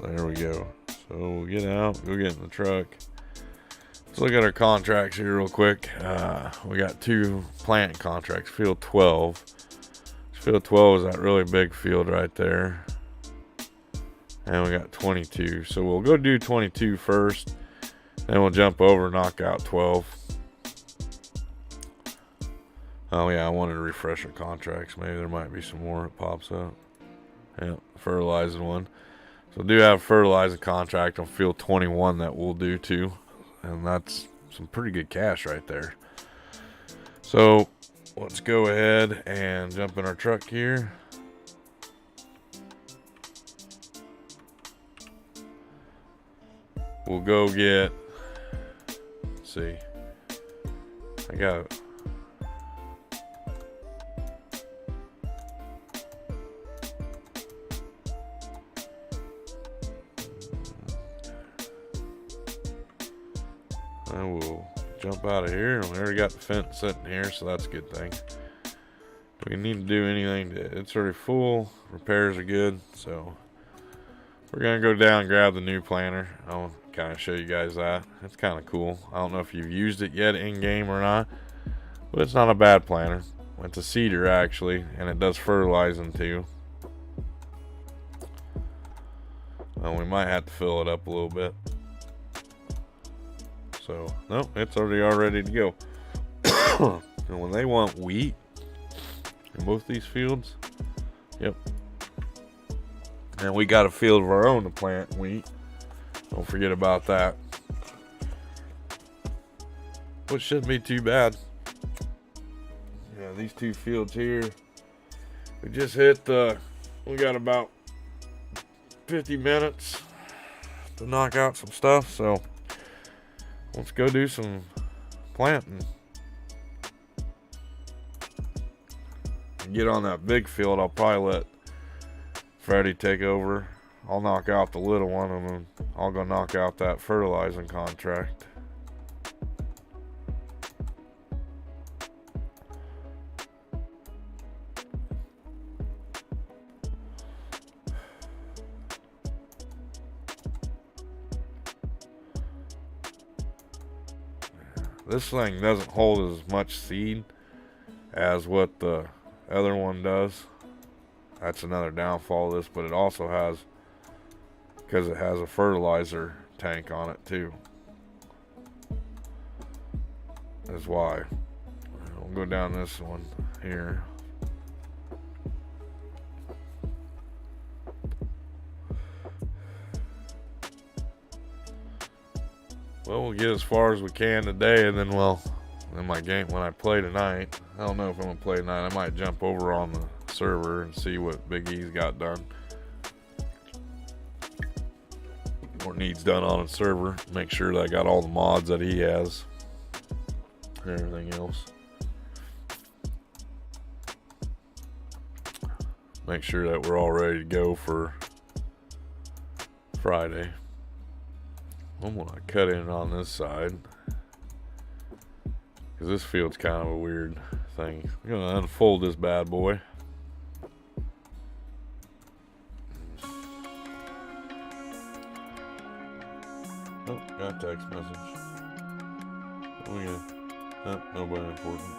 There we go. So we'll get out, go get in the truck. Let's look at our contracts here real quick. We got 2 plant contracts. Field 12. Field 12 is that really big field right there. And we got 22. So we'll go do 22 first. Then we'll jump over and knock out 12. Oh yeah, I wanted to refresh our contracts. Maybe there might be some more that pops up. Yeah, fertilizing one. So we do have a fertilizing contract on field 21 that we'll do too. And that's some pretty good cash right there. So let's go ahead and jump in our truck here. We'll go get, let's see, I got I will jump out of here. We already got the fence sitting here, so that's a good thing. Do we need to do anything to, it's already full. Repairs are good, so we're gonna go down and grab the new planter. I'll kind of show you guys that. It's kind of cool. I don't know if you've used it yet in game or not, but it's not a bad planter. It's a cedar actually, and it does fertilizing too. We might have to fill it up a little bit. So, no, it's already all ready to go. And when they want wheat in both these fields, yep. And we got a field of our own to plant wheat. Don't forget about that. Which shouldn't be too bad. Yeah, these 2 fields here. We just hit we got about 50 minutes to knock out some stuff, so let's go do some planting. Get on that big field. I'll probably let Freddie take over. I'll knock out the little one, and then I'll go knock out that fertilizing contract. This thing doesn't hold as much seed as what the other one does. That's another downfall of this, but it also has, because it has a fertilizer tank on it too. That's why. We'll go down this one here. Well, we'll get as far as we can today, and then in my game when I play tonight, I don't know if I'm gonna play tonight. I might jump over on the server and see what Big E's got done, or needs done on the server. Make sure that I got all the mods that he has and everything else. Make sure that we're all ready to go for Friday. I'm gonna cut in on this side because this field's kind of a weird thing. I'm gonna unfold this bad boy. Oh, got a text message. Oh yeah. Oh, nobody important.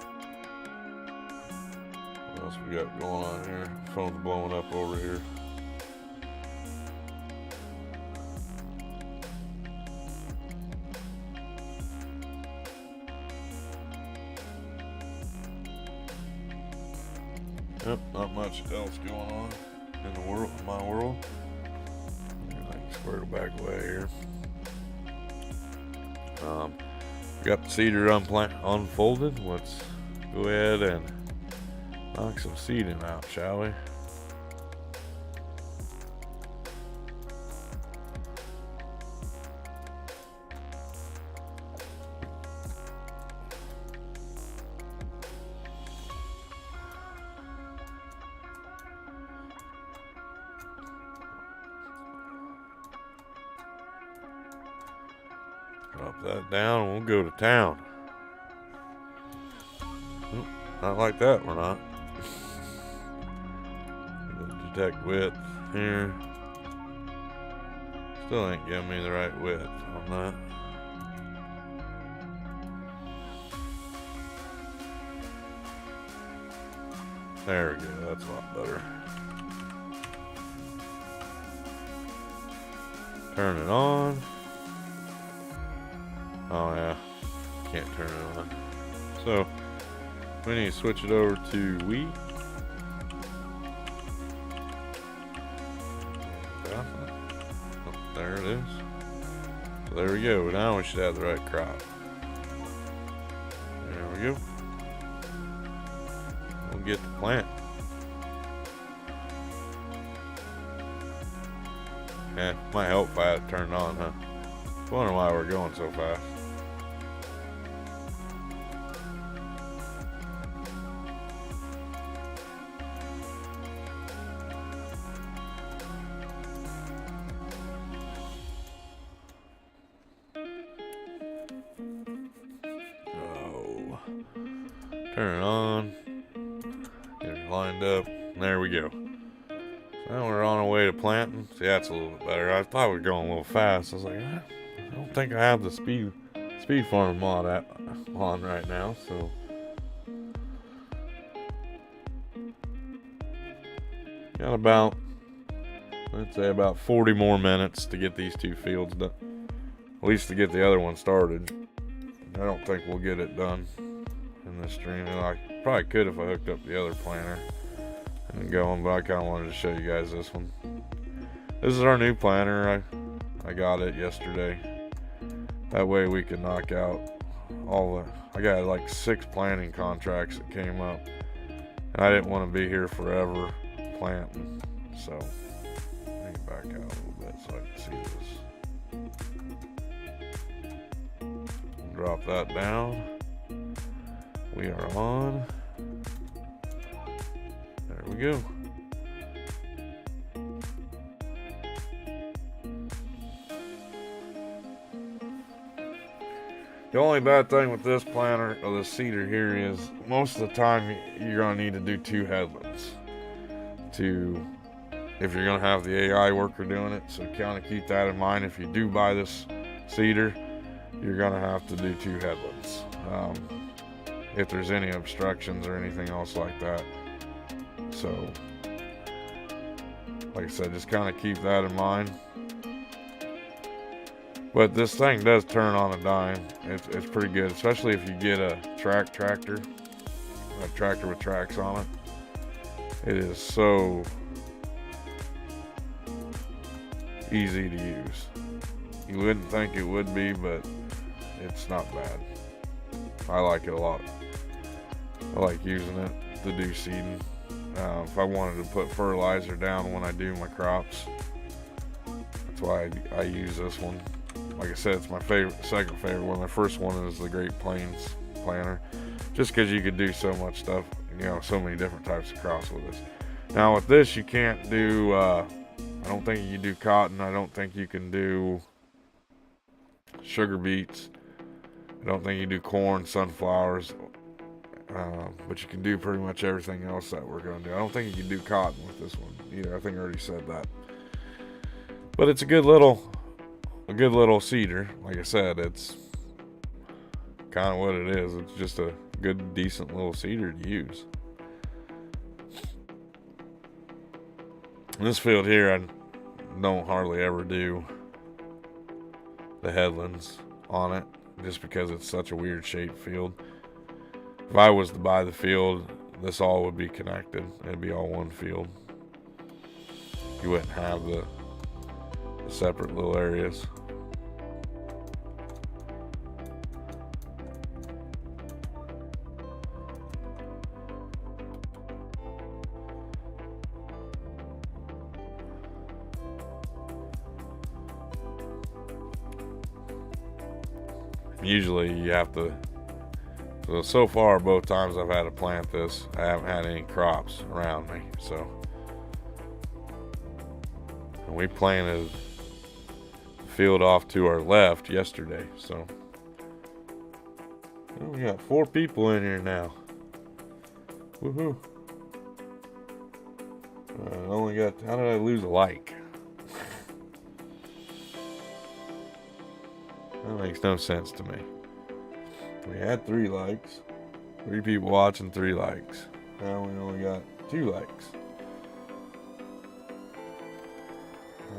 What else we got going on here? Phone's blowing up over here. Yep, not much else going on in the world, in my world. Everything's squared back away here. Got the cedar unfolded. Let's go ahead and knock some seeding out, shall we? Drop that down and we'll go to town. Nope, not like that, we're not. Detect width here. Still ain't giving me the right width on that. There we go, that's a lot better. Turn it on. Oh yeah, can't turn it on. So we need to switch it over to wheat. Oh, there it is. So there we go. Now we should have the right crop. There we go. We'll get the plant. Yeah, might help if I had it turned on, huh? Wondering why we're going so fast. Oh, turn it on. Get it lined up. There we go. Now we're on our way to planting. See, that's a little bit better. I thought we were going a little fast. I was like, I don't think I have the speed farm mod on right now, so got about, let's say, about 40 more minutes to get these two fields done. At least to get the other one started. I don't think we'll get it done in this stream. And I probably could if I hooked up the other planter and going, but I kind of wanted to show you guys this one. This is our new planter. I got it yesterday. That way we can knock out all the, I got like 6 planting contracts that came up, and I didn't want to be here forever planting, so let me back out a little bit so I can see this. Drop that down. We are on. There we go. The only bad thing with this planter, or this seeder here, is most of the time you're going to need to do 2 headlands if you're going to have the AI worker doing it. So kind of keep that in mind. If you do buy this seeder, you're going to have to do 2 headlands. If there's any obstructions or anything else like that. So, like I said, just kind of keep that in mind. But this thing does turn on a dime. It's pretty good, especially if you get a tractor, a tractor with tracks on it. It is so easy to use. You wouldn't think it would be, but it's not bad. I like it a lot. I like using it to do seeding. If I wanted to put fertilizer down when I do my crops, that's why I use this one. Like I said, it's my second favorite one. My first one is the Great Plains planter, just because you could do so much stuff, so many different types of crops with this. Now with this, you can't do, I don't think you can do cotton. I don't think you can do sugar beets. I don't think you can do corn, sunflowers, but you can do pretty much everything else that we're going to do. I don't think you can do cotton with this one either. I think I already said that. But it's a good little seeder. Like I said, it's kind of what it is. It's just a good, decent little seeder to use. This field here, I don't hardly ever do the headlands on it, just because it's such a weird shaped field. If I was to buy the field, this all would be connected. It'd be all one field. You wouldn't have the separate little areas. Usually you have to, so far both times I've had to plant this, I haven't had any crops around me, so. And we planted the field off to our left yesterday, so. Oh, we got 4 people in here now. Woohoo. I only got, how did I lose a like? That makes no sense to me. We had 3 likes. 3 people watching, 3 likes. Now we only got 2 likes.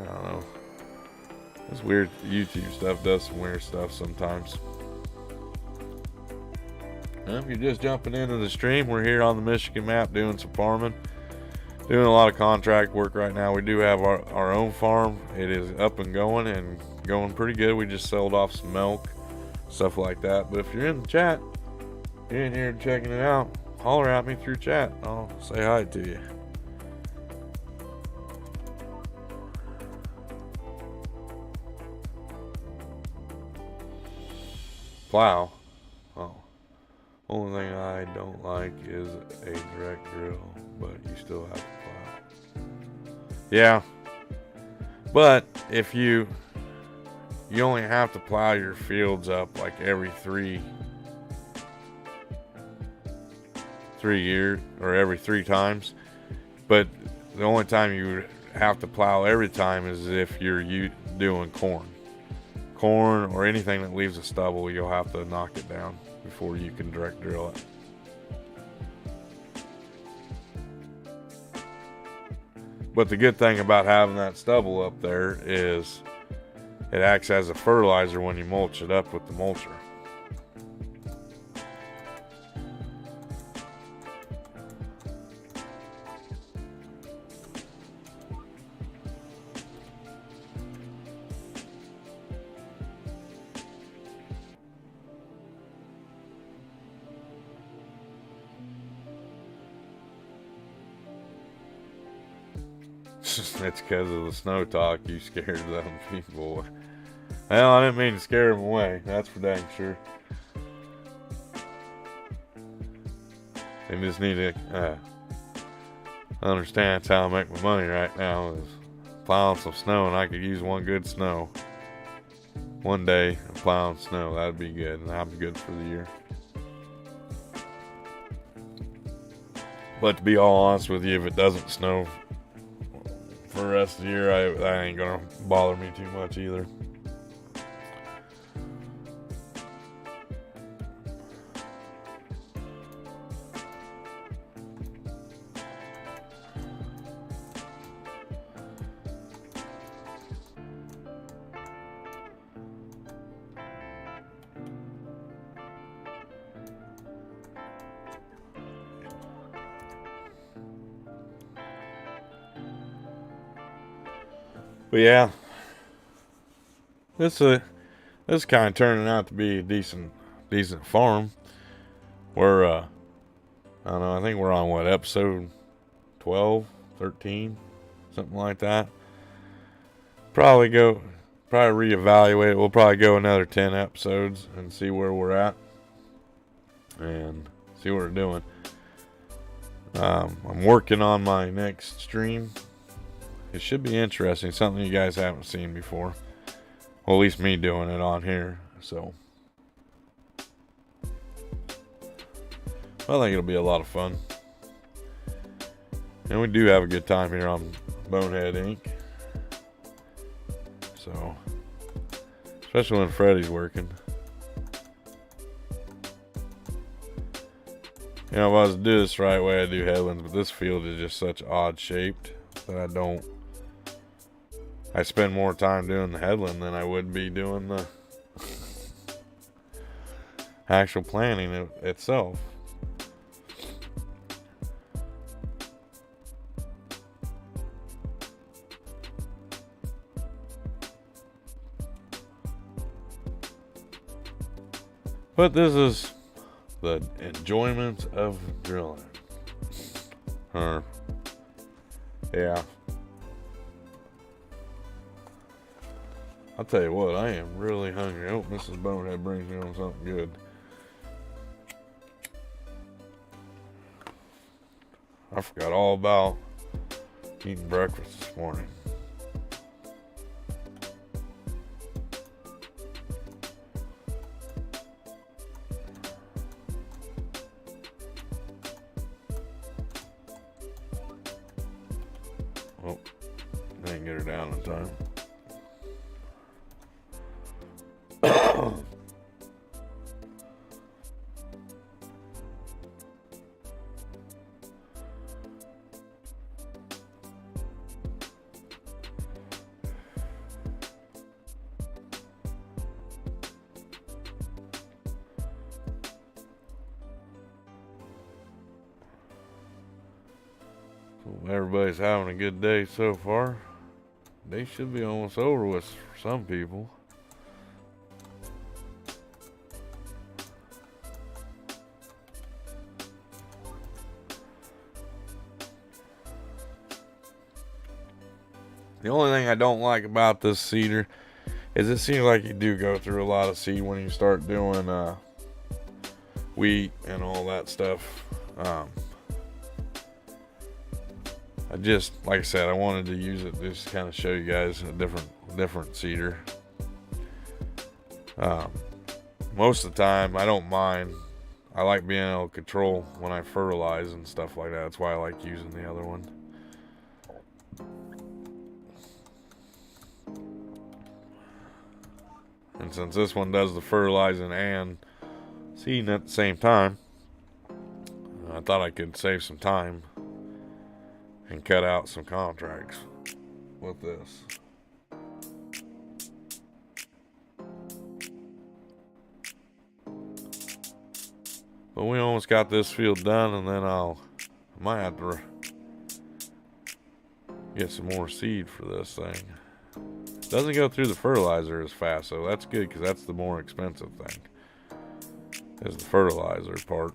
I don't know. It's weird. YouTube stuff does some weird stuff sometimes. Well, if you're just jumping into the stream, we're here on the Michigan Map doing some farming. Doing a lot of contract work right now. We do have our own farm. It is up and going pretty good. We just sold off some milk, stuff like that. But if you're in the chat, you're in here checking it out, holler at me through chat. I'll say hi to you. Plow. Oh. Only thing I don't like is a direct drill, but you still have to plow. Yeah. But if you only have to plow your fields up like every 3 years, or every 3 times. But the only time you have to plow every time is if you're doing corn or anything that leaves a stubble. You'll have to knock it down before you can direct drill it. But the good thing about having that stubble up there is it acts as a fertilizer when you mulch it up with the mulcher. It's because of the snow talk. You scared them people. Well, I didn't mean to scare them away. That's for dang sure. They just need to understand that's how I make my money right now, is plowing some snow, and I could use one good snow. One day of plowing snow, that'd be good, and that'd be good for the year. But to be all honest with you, if it doesn't snow for the rest of the year, that ain't gonna bother me too much either. But yeah, this is kind of turning out to be a decent farm. We're I don't know, I think we're on what, episode 12, 13, something like that. Probably reevaluate it. We'll probably go another 10 episodes and see where we're at and see what we're doing. I'm working on my next stream. It should be interesting, something you guys haven't seen before. Well, at least me doing it on here, so. I think it'll be a lot of fun. And we do have a good time here on Bonehead Inc. So, especially when Freddie's working. You know, if I was to do this the right way, I'd do headlands, but this field is just such odd shaped that I don't I spend more time doing the headland than I would be doing the actual planning itself. But this is the enjoyment of drilling. Yeah. I'll tell you what, I am really hungry. I hope Mrs. Bonehead brings me on something good. I forgot all about eating breakfast this morning. Oh, didn't get her down in time. Everybody's having a good day so far. They should be almost over with for some people. The only thing I don't like about this seeder is it seems like you do go through a lot of seed when you start doing wheat and all that stuff. I just, like I said, I wanted to use it just to kind of show you guys a different seeder. Most of the time, I don't mind. I like being able to control when I fertilize and stuff like that. That's why I like using the other one. And since this one does the fertilizing and seeding at the same time, I thought I could save some time and cut out some contracts with this. But we almost got this field done, and then I might have to get some more seed for this thing. Doesn't go through the fertilizer as fast, so that's good because that's the more expensive thing, is the fertilizer part.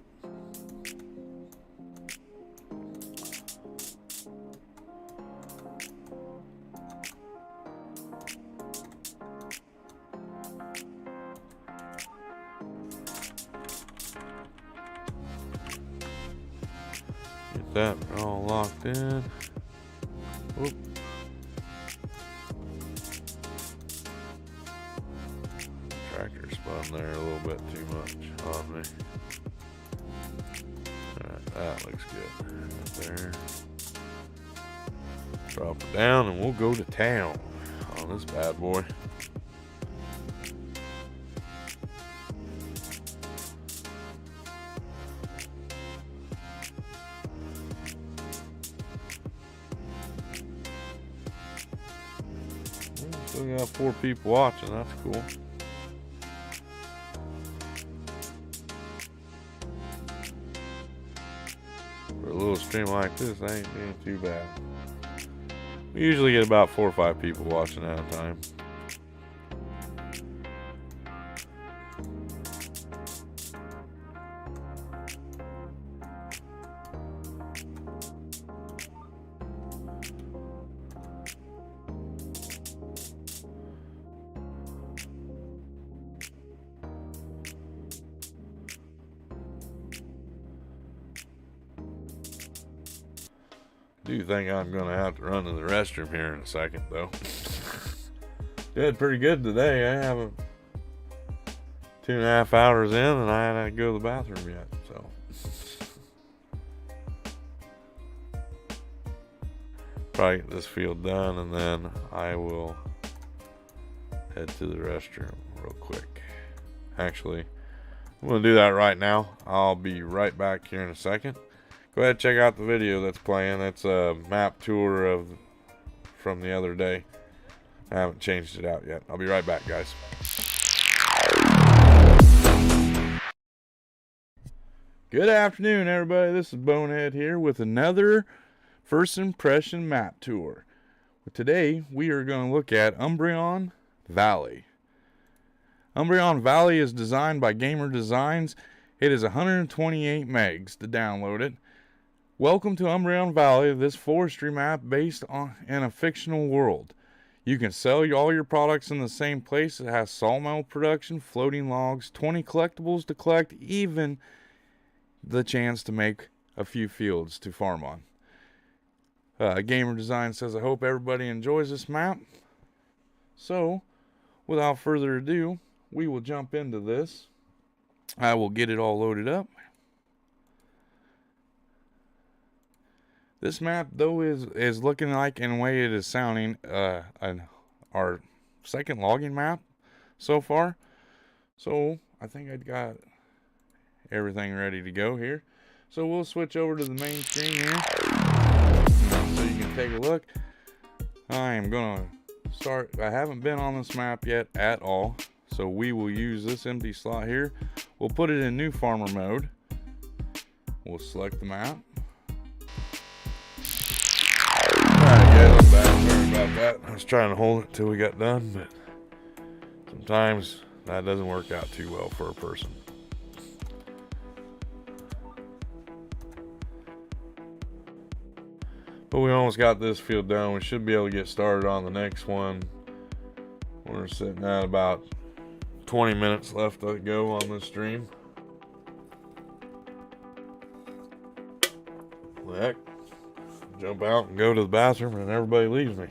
Get that all locked in. Oop. Tractor spun there a little bit too much on me. Alright, that looks good. Right there. Drop it down and we'll go to town on this bad boy. Still got 4 people watching, that's cool. For a little stream like this, that ain't being too bad. We usually get about 4 or 5 people watching at a time. I do think I'm going to have to run to the restroom here in a second, though. Did pretty good today. I haven't 2.5 hours in, and I haven't go to the bathroom yet. So probably get this field done, and then I will head to the restroom real quick. Actually, I'm going to do that right now. I'll be right back here in a second. Go ahead and check out the video that's playing. That's a map tour from the other day. I haven't changed it out yet. I'll be right back, guys. Good afternoon, everybody. This is Bonehead here with another First Impression Map Tour. Today, we are going to look at Umbreon Valley. Umbreon Valley is designed by Gamer Designs. It is 128 megs to download it. Welcome to Umbreon Valley, this forestry map based in a fictional world. You can sell all your products in the same place. It has sawmill production, floating logs, 20 collectibles to collect, even the chance to make a few fields to farm on. Gamer Design says, I hope everybody enjoys this map. So, without further ado, we will jump into this. I will get it all loaded up. This map, though, is looking like, in a way it is sounding, our second logging map so far. So, I think I got everything ready to go here. So, we'll switch over to the main screen here, so you can take a look. I am going to start. I haven't been on this map yet at all. So, we will use this empty slot here. We'll put it in new farmer mode. We'll select the map. Alright guys, I'm back. Sorry about that. I was trying to hold it till we got done, but sometimes that doesn't work out too well for a person. But we almost got this field done. We should be able to get started on the next one. We're sitting at about 20 minutes left to go on this stream. What the heck? Jump out and go to the bathroom and everybody leaves me.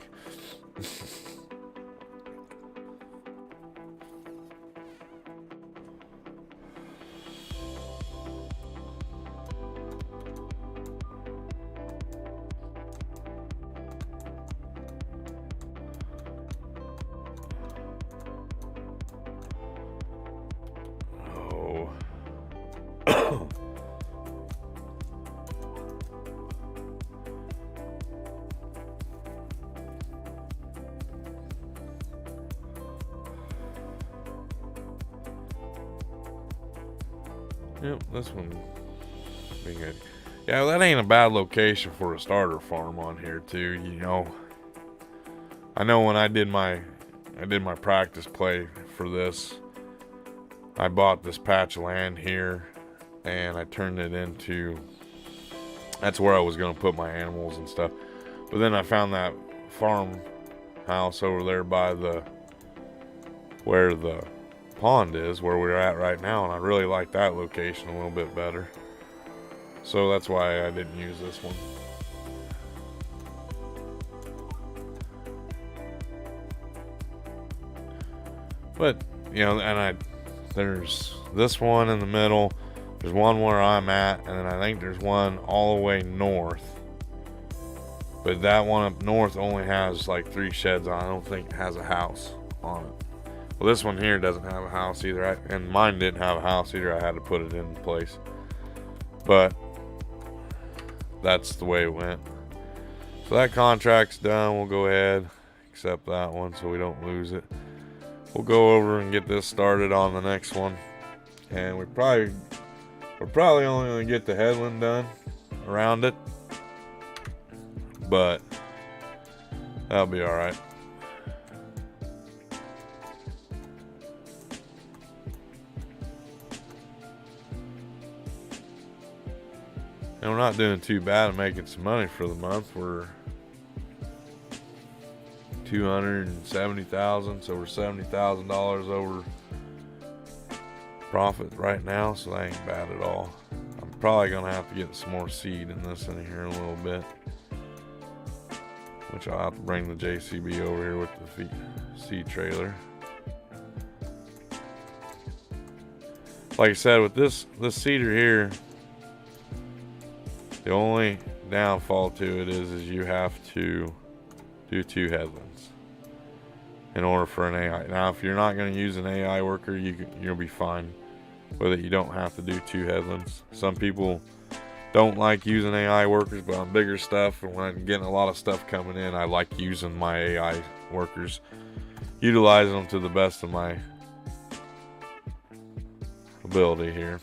Yep, this one be good. Yeah, that ain't a bad location for a starter farm on here too. You know, I know when I did my practice play for this, I bought this patch of land here and I turned it into, that's where I was going to put my animals and stuff. But then I found that farm house over there by where the pond is, where we're at right now, and I really like that location a little bit better. So that's why I didn't use this one. But, you know, and there's this one in the middle, there's one where I'm at, and then I think there's one all the way north. But that one up north only has like 3 sheds on it. I don't think it has a house on it. Well, this one here doesn't have a house either, and mine didn't have a house either. I had to put it in place. But that's the way it went. So that contract's done. We'll go ahead, accept that one so we don't lose it. We'll go over and get this started on the next one. And we're probably only going to get the headland done around it. But that'll be alright. And we're not doing too bad at making some money for the month. We're $270,000, so we're $70,000 over profit right now, so that ain't bad at all. I'm probably gonna have to get some more seed in this in here in a little bit, which I'll have to bring the JCB over here with the seed trailer. Like I said, with this seeder here, the only downfall to it is you have to do 2 headlands in order for an AI. Now, if you're not going to use an AI worker, you'll be fine with it. You don't have to do 2 headlands. Some people don't like using AI workers, but on bigger stuff and when I'm getting a lot of stuff coming in, I like using my AI workers utilizing them to the best of my ability here.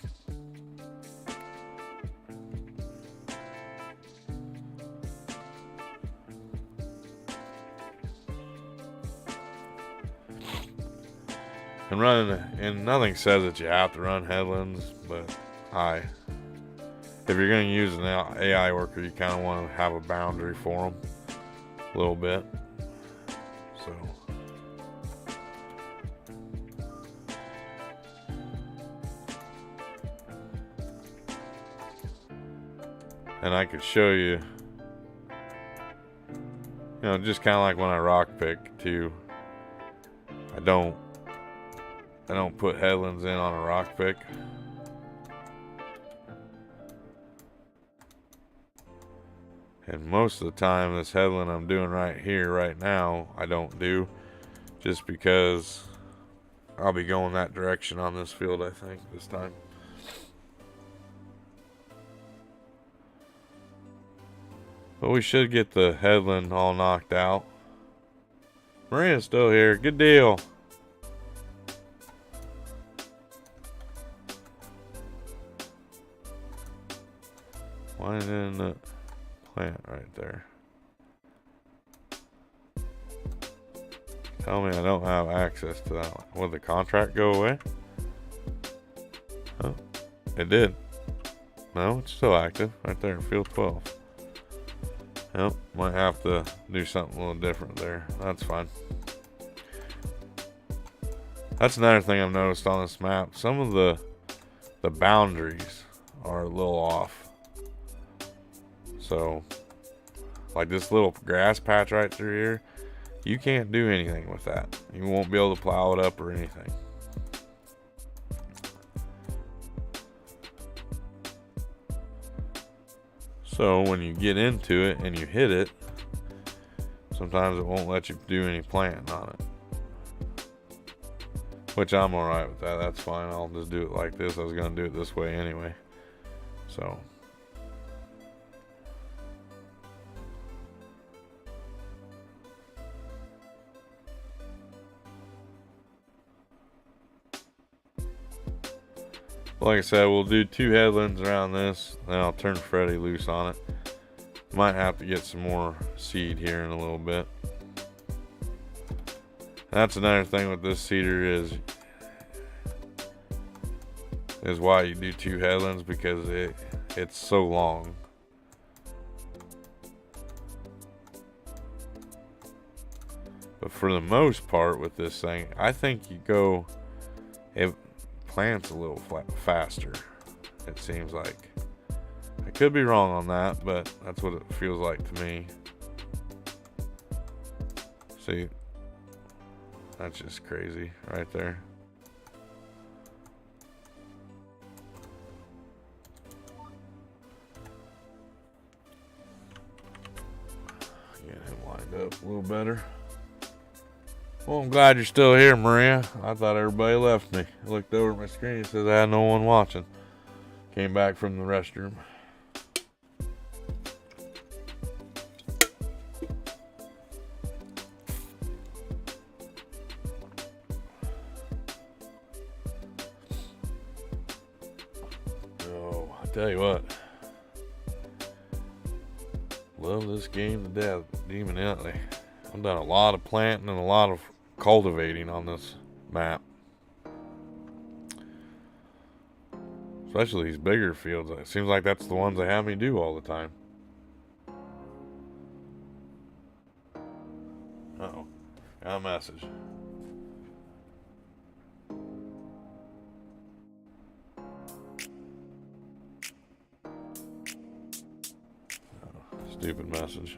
And running, and nothing says that you have to run headlands, but if you're going to use an AI worker, you kind of want to have a boundary for them a little bit. So, and I could show you, just kind of like when I rock pick too. I don't put headlands in on a rock pick. And most of the time, this headland I'm doing right here, right now, I don't do. Just because I'll be going that direction on this field, I think, this time. But we should get the headland all knocked out. Maria's still here. Good deal. Why didn't the plant right there? Tell me I don't have access to that one. Would the contract go away? Oh, it did. No, it's still active right there in field 12. Yep, might have to do something a little different there. That's fine. That's another thing I've noticed on this map. Some of the boundaries are a little off. So, like this little grass patch right through here, you can't do anything with that. You won't be able to plow it up or anything. So when you get into it and you hit it, sometimes it won't let you do any planting on it. Which I'm alright with that. That's fine. I'll just do it like this. I was going to do it this way anyway. So. Like I said, we'll do 2 headlands around this, then I'll turn Freddy loose on it. Might have to get some more seed here in a little bit. That's another thing with this seeder is why you do 2 headlands, because it's so long. But for the most part with this thing, I think you go, it plants a little faster, it seems like. I could be wrong on that, but that's what it feels like to me. See, that's just crazy right there. Get him lined up a little better. Well, I'm glad you're still here, Maria. I thought everybody left me. I looked over at my screen and says I had no one watching. Came back from the restroom. Oh, I tell you what. Love this game to death, demoneatly. I've done a lot of planting and a lot of cultivating on this map. Especially these bigger fields. It seems like that's the ones they have me do all the time. Uh-oh. Got a message. Oh, stupid message.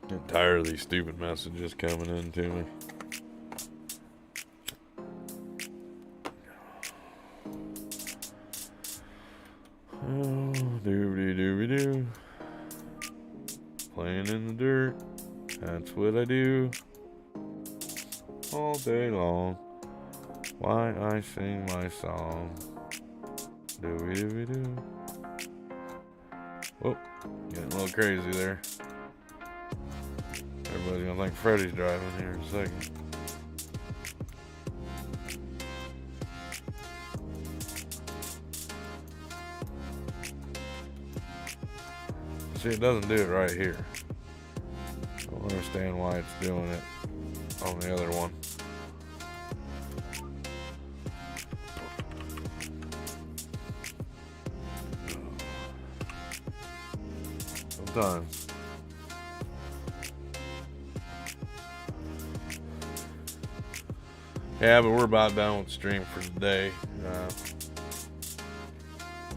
I'm tired of these stupid messages coming in to me. Oh, doobie-doobie-doo. Playing in the dirt. That's what I do. All day long. Why I sing my song. Doobie-doobie-doo. Oh, getting a little crazy there. Everybody's gonna think Freddy's driving here in a second. See, it doesn't do it right here. I don't understand why it's doing it on the other one. Sometimes. Yeah, but we're about done with the stream for today.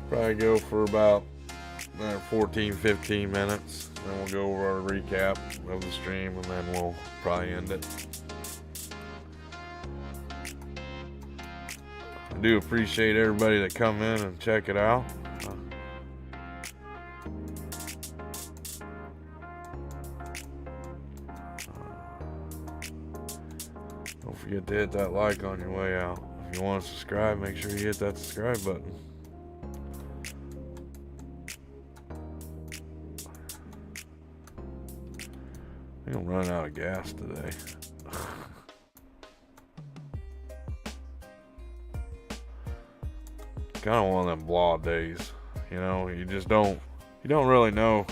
Probably go for about 14-15 minutes. Then we'll go over our recap of the stream, and then we'll probably end it. I do appreciate everybody that come in and check it out. Don't forget to hit that like on your way out. If you want to subscribe, make sure you hit that subscribe button. I think I'm running out of gas today. Kind of one of them blah days, you know. You don't really know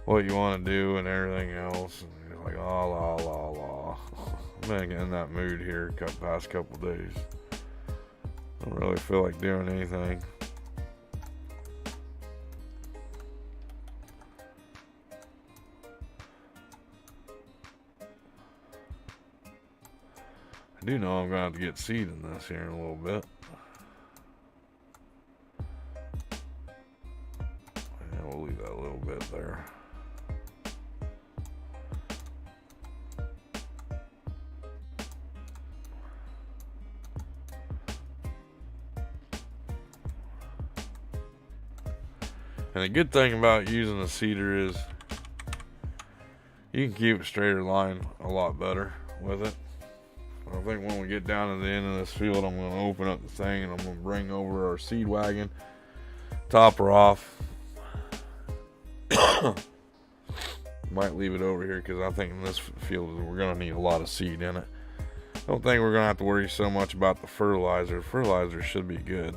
what you want to do and everything else, and you're like, oh, la la la. I've been in that mood here the past couple days. I don't really feel like doing anything. I do know I'm gonna have to get seed in this here in a little bit. And we'll leave that a little bit there. And the good thing about using a seeder is you can keep a straighter line a lot better with it. I think when we get down to the end of this field, I'm going to open up the thing and I'm going to bring over our seed wagon, top her off. Might leave it over here because I think in this field we're going to need a lot of seed in it. I don't think we're going to have to worry so much about the fertilizer. Fertilizer should be good.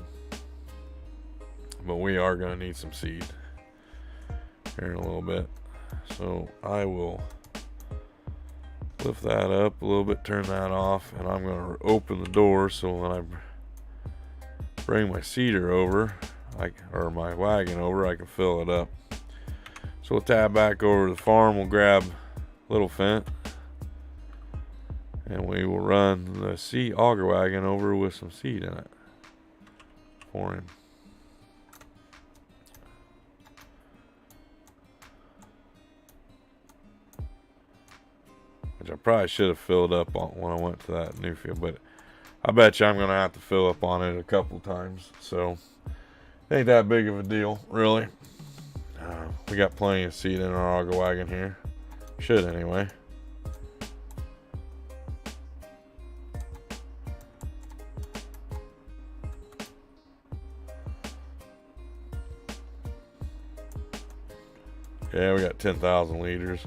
But we are going to need some seed here in a little bit. So I will lift that up a little bit, turn that off, and I'm going to open the door so when I bring my seeder over, or my wagon over, I can fill it up. So we'll tab back over to the farm, we'll grab Little Fent, and we will run the seed auger wagon over with some seed in it for him. Which I probably should have filled up on when I went to that new field, but I bet you I'm going to have to fill up on it a couple times. So it ain't that big of a deal, really. We got plenty of seed in our auger wagon here. Should anyway. Yeah, we got 10,000 liters.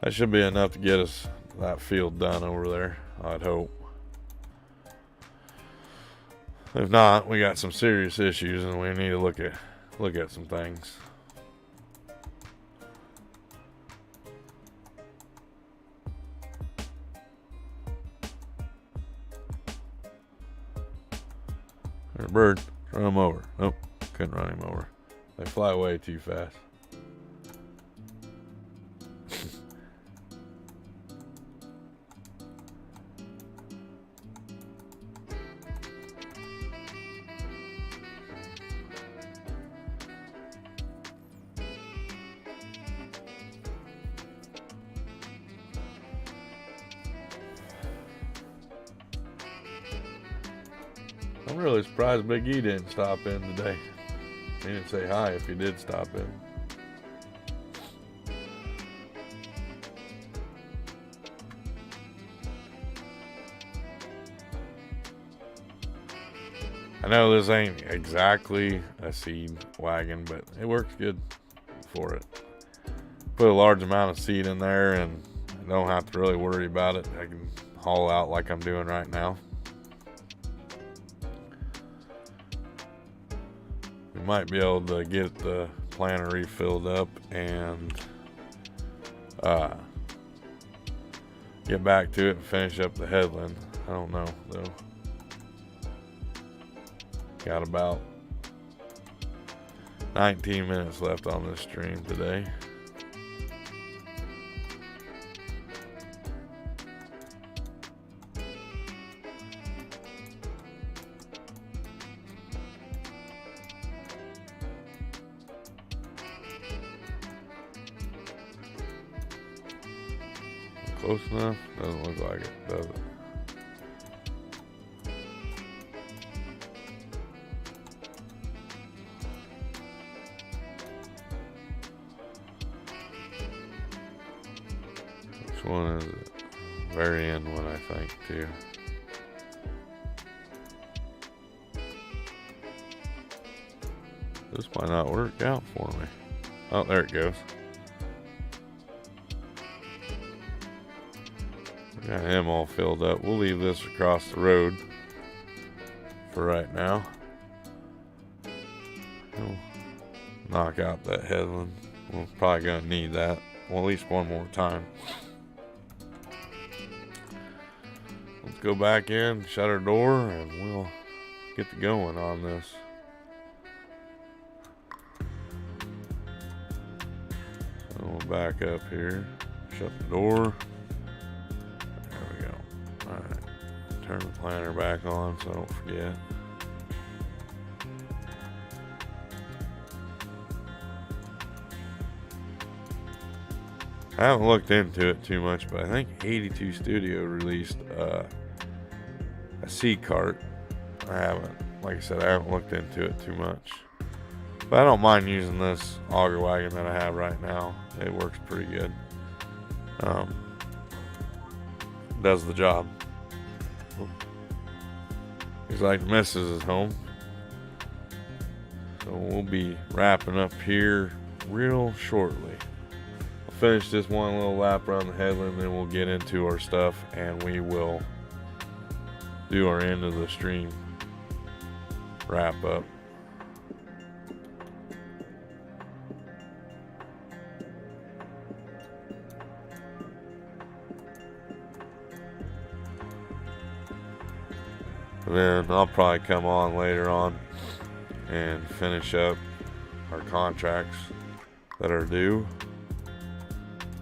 That should be enough to get us that field done over there, I'd hope. If not, we got some serious issues and we need to look at some things. There's a bird. Run him over. Nope, couldn't run him over. They fly way too fast. I'm really surprised Big E didn't stop in today. He didn't say hi if he did stop in. I know this ain't exactly a seed wagon, but it works good for it. Put a large amount of seed in there and don't have to really worry about it. I can haul out like I'm doing right now. We might be able to get the planter refilled up and get back to it and finish up the headland. I don't know though. Got about 19 minutes left on this stream today. Close enough? Doesn't look like it, does it? Which one is it? Very end one, I think, too. This might not work out for me. Oh, there it goes. Got him all filled up. We'll leave this across the road for right now. We'll knock out that headland. We're probably gonna need that, well, at least one more time. Let's go back in, shut our door, and we'll get to going on this. So we'll back up here, shut the door. Turn the planter back on so I don't forget. I haven't looked into it too much, but I think 82 Studio released a C cart. I haven't, like I said, I haven't looked into it too much. But I don't mind using this auger wagon that I have right now. It works pretty good. Does the job. Looks like the missus is home. So we'll be wrapping up here real shortly. I'll finish this one little lap around the headland, then we'll get into our stuff and we will do our end of the stream wrap up. And then I'll probably come on later on and finish up our contracts that are due,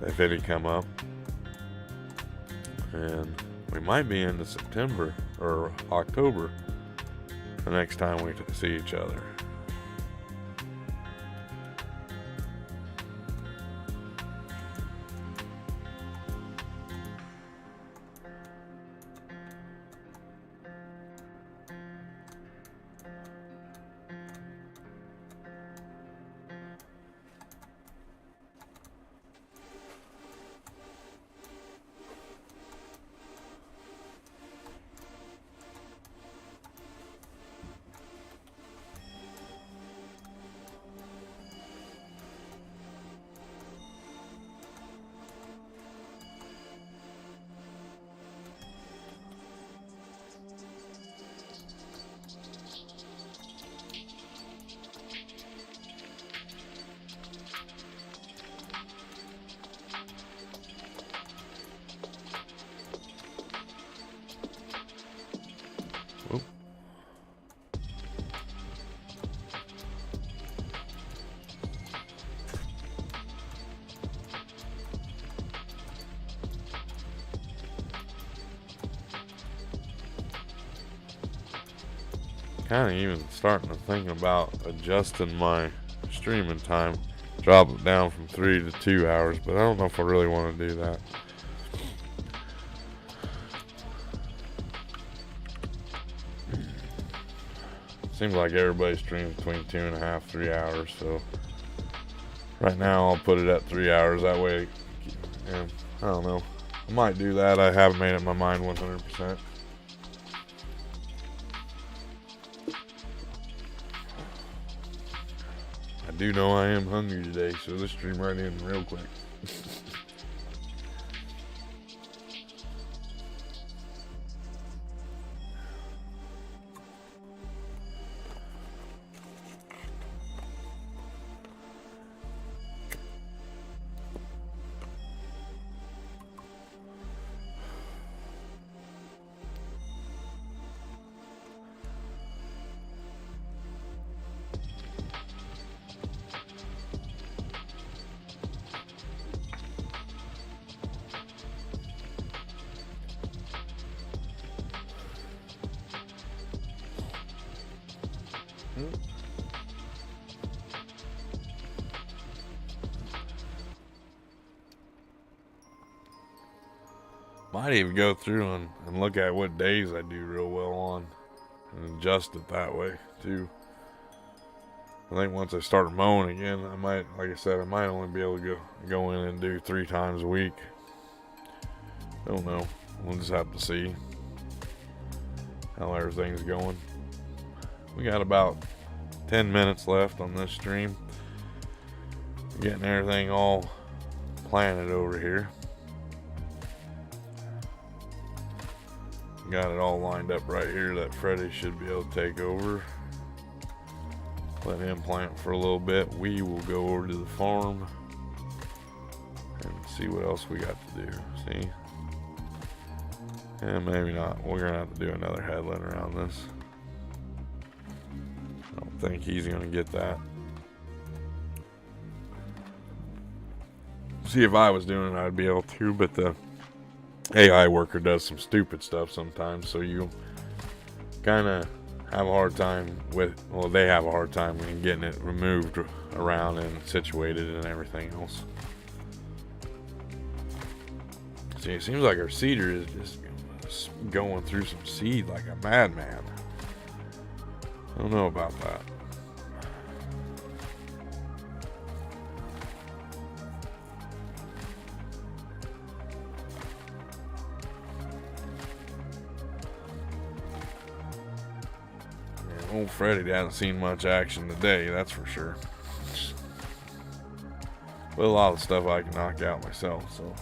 if any come up. And we might be into September or October the next time we see each other. Kind of even starting to think about adjusting my streaming time, drop it down from 3 to 2 hours, but I don't know if I really want to do that. Seems like everybody streams between 2.5, 3 hours, so right now I'll put it at 3 hours. That way, and I don't know. I might do that. I haven't made up my mind 100%. I do know I am hungry today, so let's stream right in real quick. Might even go through and look at what days I do real well on and adjust it that way too. I think once I start mowing again, I might, like I said, I might only be able to go in and do 3 times a week. I don't know. We'll just have to see how everything's going. We got about 10 minutes left on this stream. Getting everything all planted over here. Got it all lined up right here that Freddie should be able to take over. Let him plant for a little bit. We will go over to the farm and see what else we got to do. See? And maybe not. We're going to have to do another headland around this. I don't think he's going to get that. See, if I was doing it, I'd be able to, but the AI worker does some stupid stuff sometimes, so you kind of have a hard time with, well, they have a hard time in getting it removed around and situated and everything else. See, it seems like our seeder is just going through some seed like a madman. I don't know about that. Old Freddie hasn't seen much action today, that's for sure. But a lot of stuff I can knock out myself, so.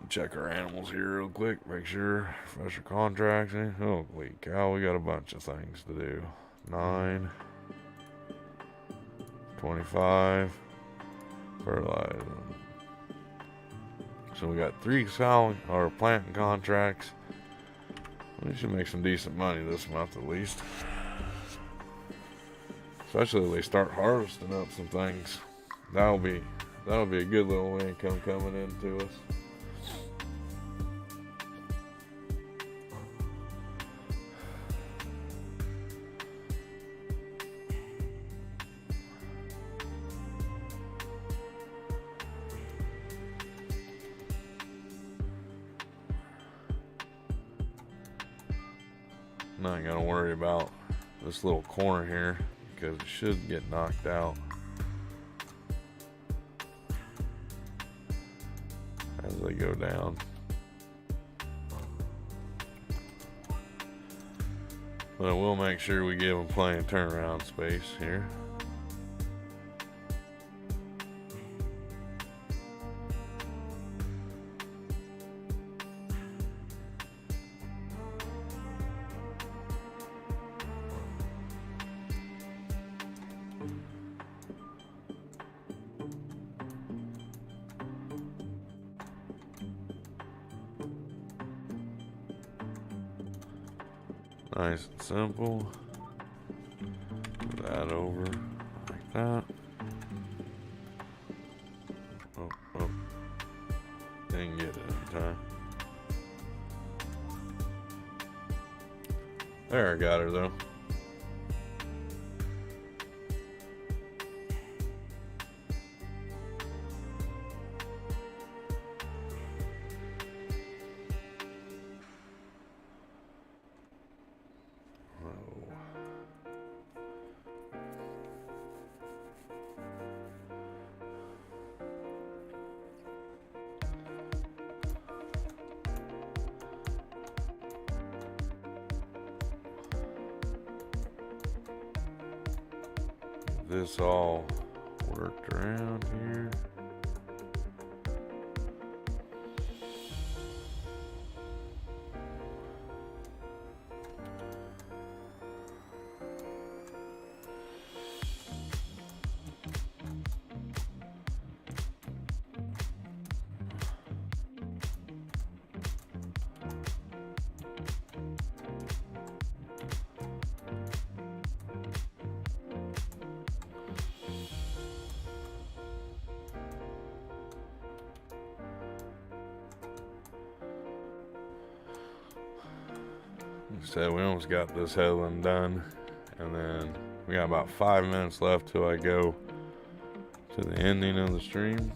Check our animals here real quick, make sure special contracts. Holy cow, we got a bunch of things to do. 9, 25, fertilizer. So we got 3 solid or planting contracts. We should make some decent money this month at least. Especially if they start harvesting up some things. That'll be a good little income coming into us. Not gonna worry about this little corner here because it should get knocked out as they go down. But I will make sure we give them plenty of turnaround space here. Nice and simple. Move that over like that. Oh. Didn't get it in time. There, I got her though. This all worked around here. So we almost got this headland done, and then we got about 5 minutes left till I go to the ending of the stream.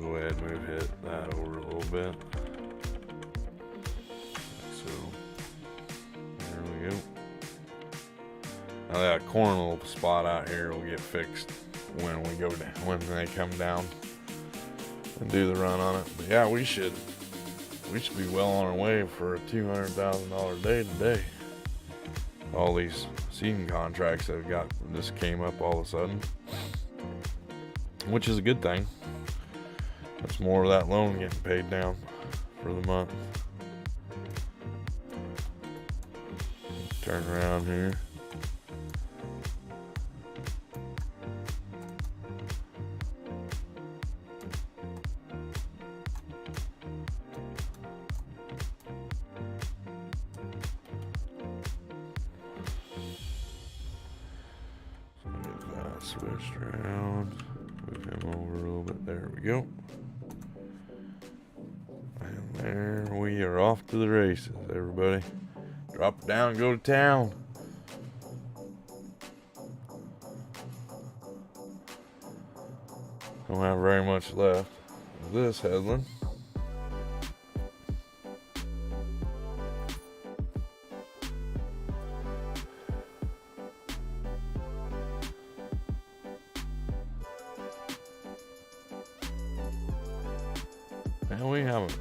Go ahead and hit that over a little bit. So there we go. Now that corner little spot out here will get fixed when we go down, when they come down and do the run on it. But yeah, we should be well on our way for a $200,000 day today. All these seeding contracts that got just came up all of a sudden, which is a good thing. That's more of that loan getting paid down for the month. Turn around here. Switched around, move him over a little bit. There we go. And there we are, off to the races, everybody. Drop it down, go to town. Don't have very much left of this headland. And we haven't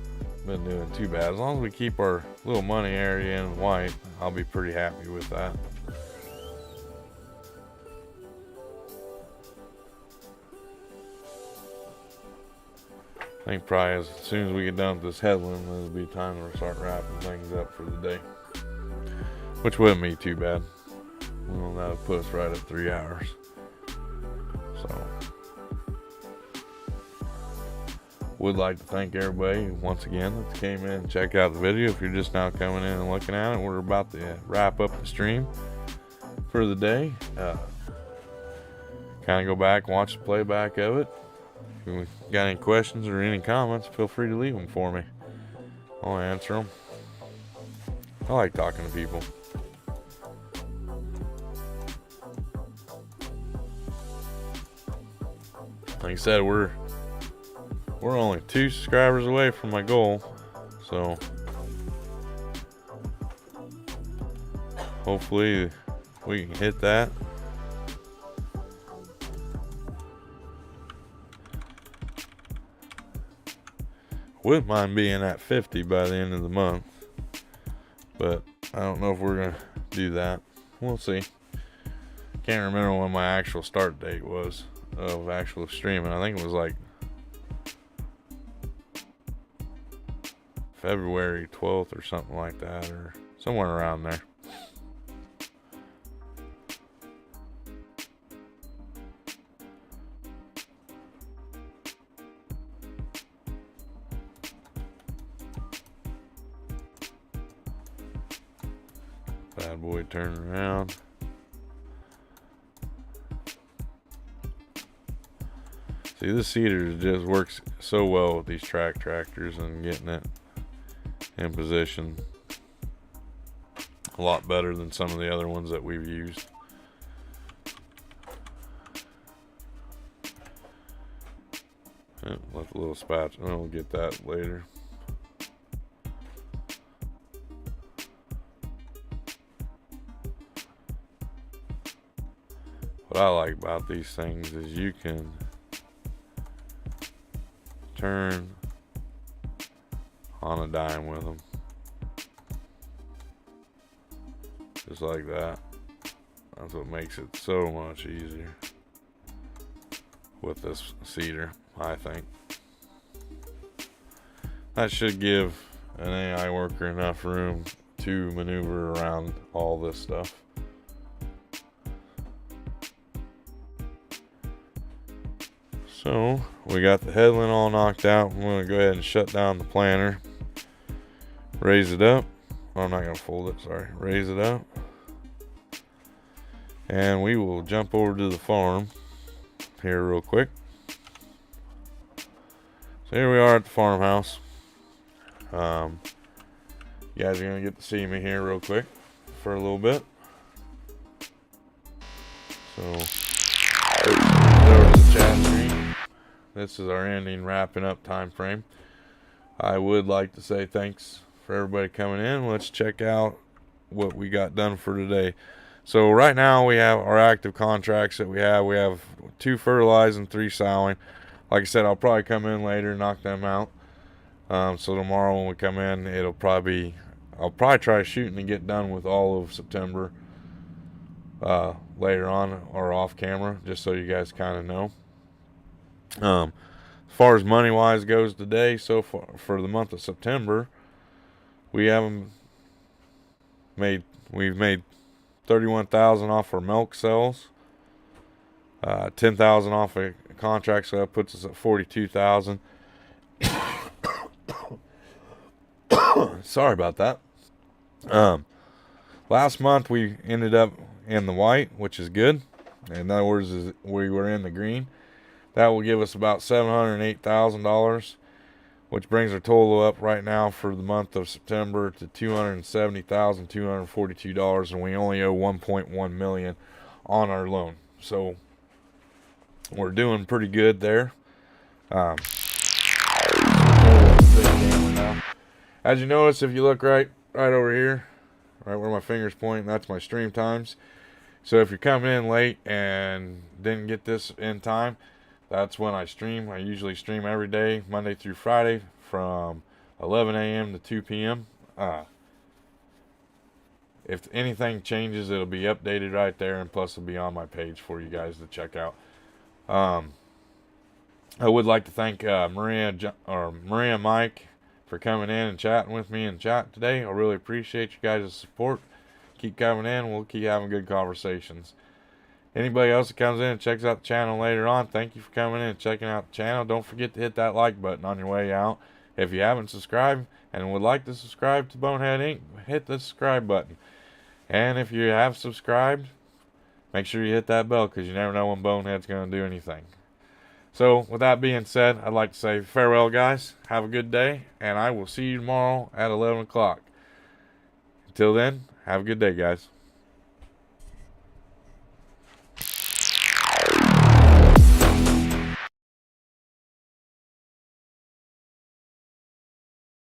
been doing too bad. As long as we keep our little money area in white, I'll be pretty happy with that. I think probably as soon as we get done with this headland, it'll be time to start wrapping things up for the day. Which wouldn't be too bad. Well, that'll put us right at 3 hours. So would like to thank everybody once again that came in and checked out the video. If you're just now coming in and looking at it, we're about to wrap up the stream for the day. Kind of go back and watch the playback of it. If you got any questions or any comments, feel free to leave them for me. I'll answer them. I like talking to people. Like I said, we're only 2 subscribers away from my goal, so hopefully we can hit that. Wouldn't mind being at 50 by the end of the month, but I don't know if we're gonna do that. We'll see. Can't remember when my actual start date was of actual streaming. I think it was like February 12th or something like that, or somewhere around there. Bad boy turn around. See, this seeder just works so well with these tractors and getting it in position. A lot better than some of the other ones that we've used. Left a little spatula. We'll get that later. What I like about these things is you can turn on a dime with them. Just like that. That's what makes it so much easier with this seeder, I think. That should give an AI worker enough room to maneuver around all this stuff. So we got the headland all knocked out. I'm going to go ahead and shut down the planter, raise it up. Oh, I'm not going to fold it, sorry. Raise it up. And we will jump over to the farm here real quick. So here we are at the farmhouse. You guys are going to get to see me here real quick for a little bit. So, over to the chat screen. This is our ending, wrapping up time frame. I would like to say thanks for everybody coming in. Let's check out what we got done for today. So right now we have our active contracts that we have. We have 2 fertilizing, 3 sowing. Like I said, I'll probably come in later and knock them out. So tomorrow when we come in, I'll probably try shooting to get done with all of September later on or off camera, just so you guys kind of know. As far as money wise goes today, so far for the month of September, we've made 31,000 off our milk sales, 10,000 off a contract, so that puts us at 42,000. Sorry about that. Last month we ended up in the white, which is good. In other words, we were in the green. That will give us about $708,000, which brings our total up right now for the month of September to $270,242, and we only owe $1.1 million on our loan. So we're doing pretty good there. As you notice, if you look right over here, right where my finger's pointing, that's my stream times. So if you're coming in late and didn't get this in time, that's when I stream. I usually stream every day, Monday through Friday, from 11 a.m. to 2 p.m. If anything changes, it'll be updated right there, and plus it'll be on my page for you guys to check out. I would like to thank Maria and Mike for coming in and chatting with me in chat today. I really appreciate you guys' support. Keep coming in. We'll keep having good conversations. Anybody else that comes in and checks out the channel later on, thank you for coming in and checking out the channel. Don't forget to hit that like button on your way out. If you haven't subscribed and would like to subscribe to Bonehead Inc., hit the subscribe button. And if you have subscribed, make sure you hit that bell, because you never know when Bonehead's going to do anything. So, with that being said, I'd like to say farewell, guys. Have a good day, and I will see you tomorrow at 11 o'clock. Until then, have a good day, guys.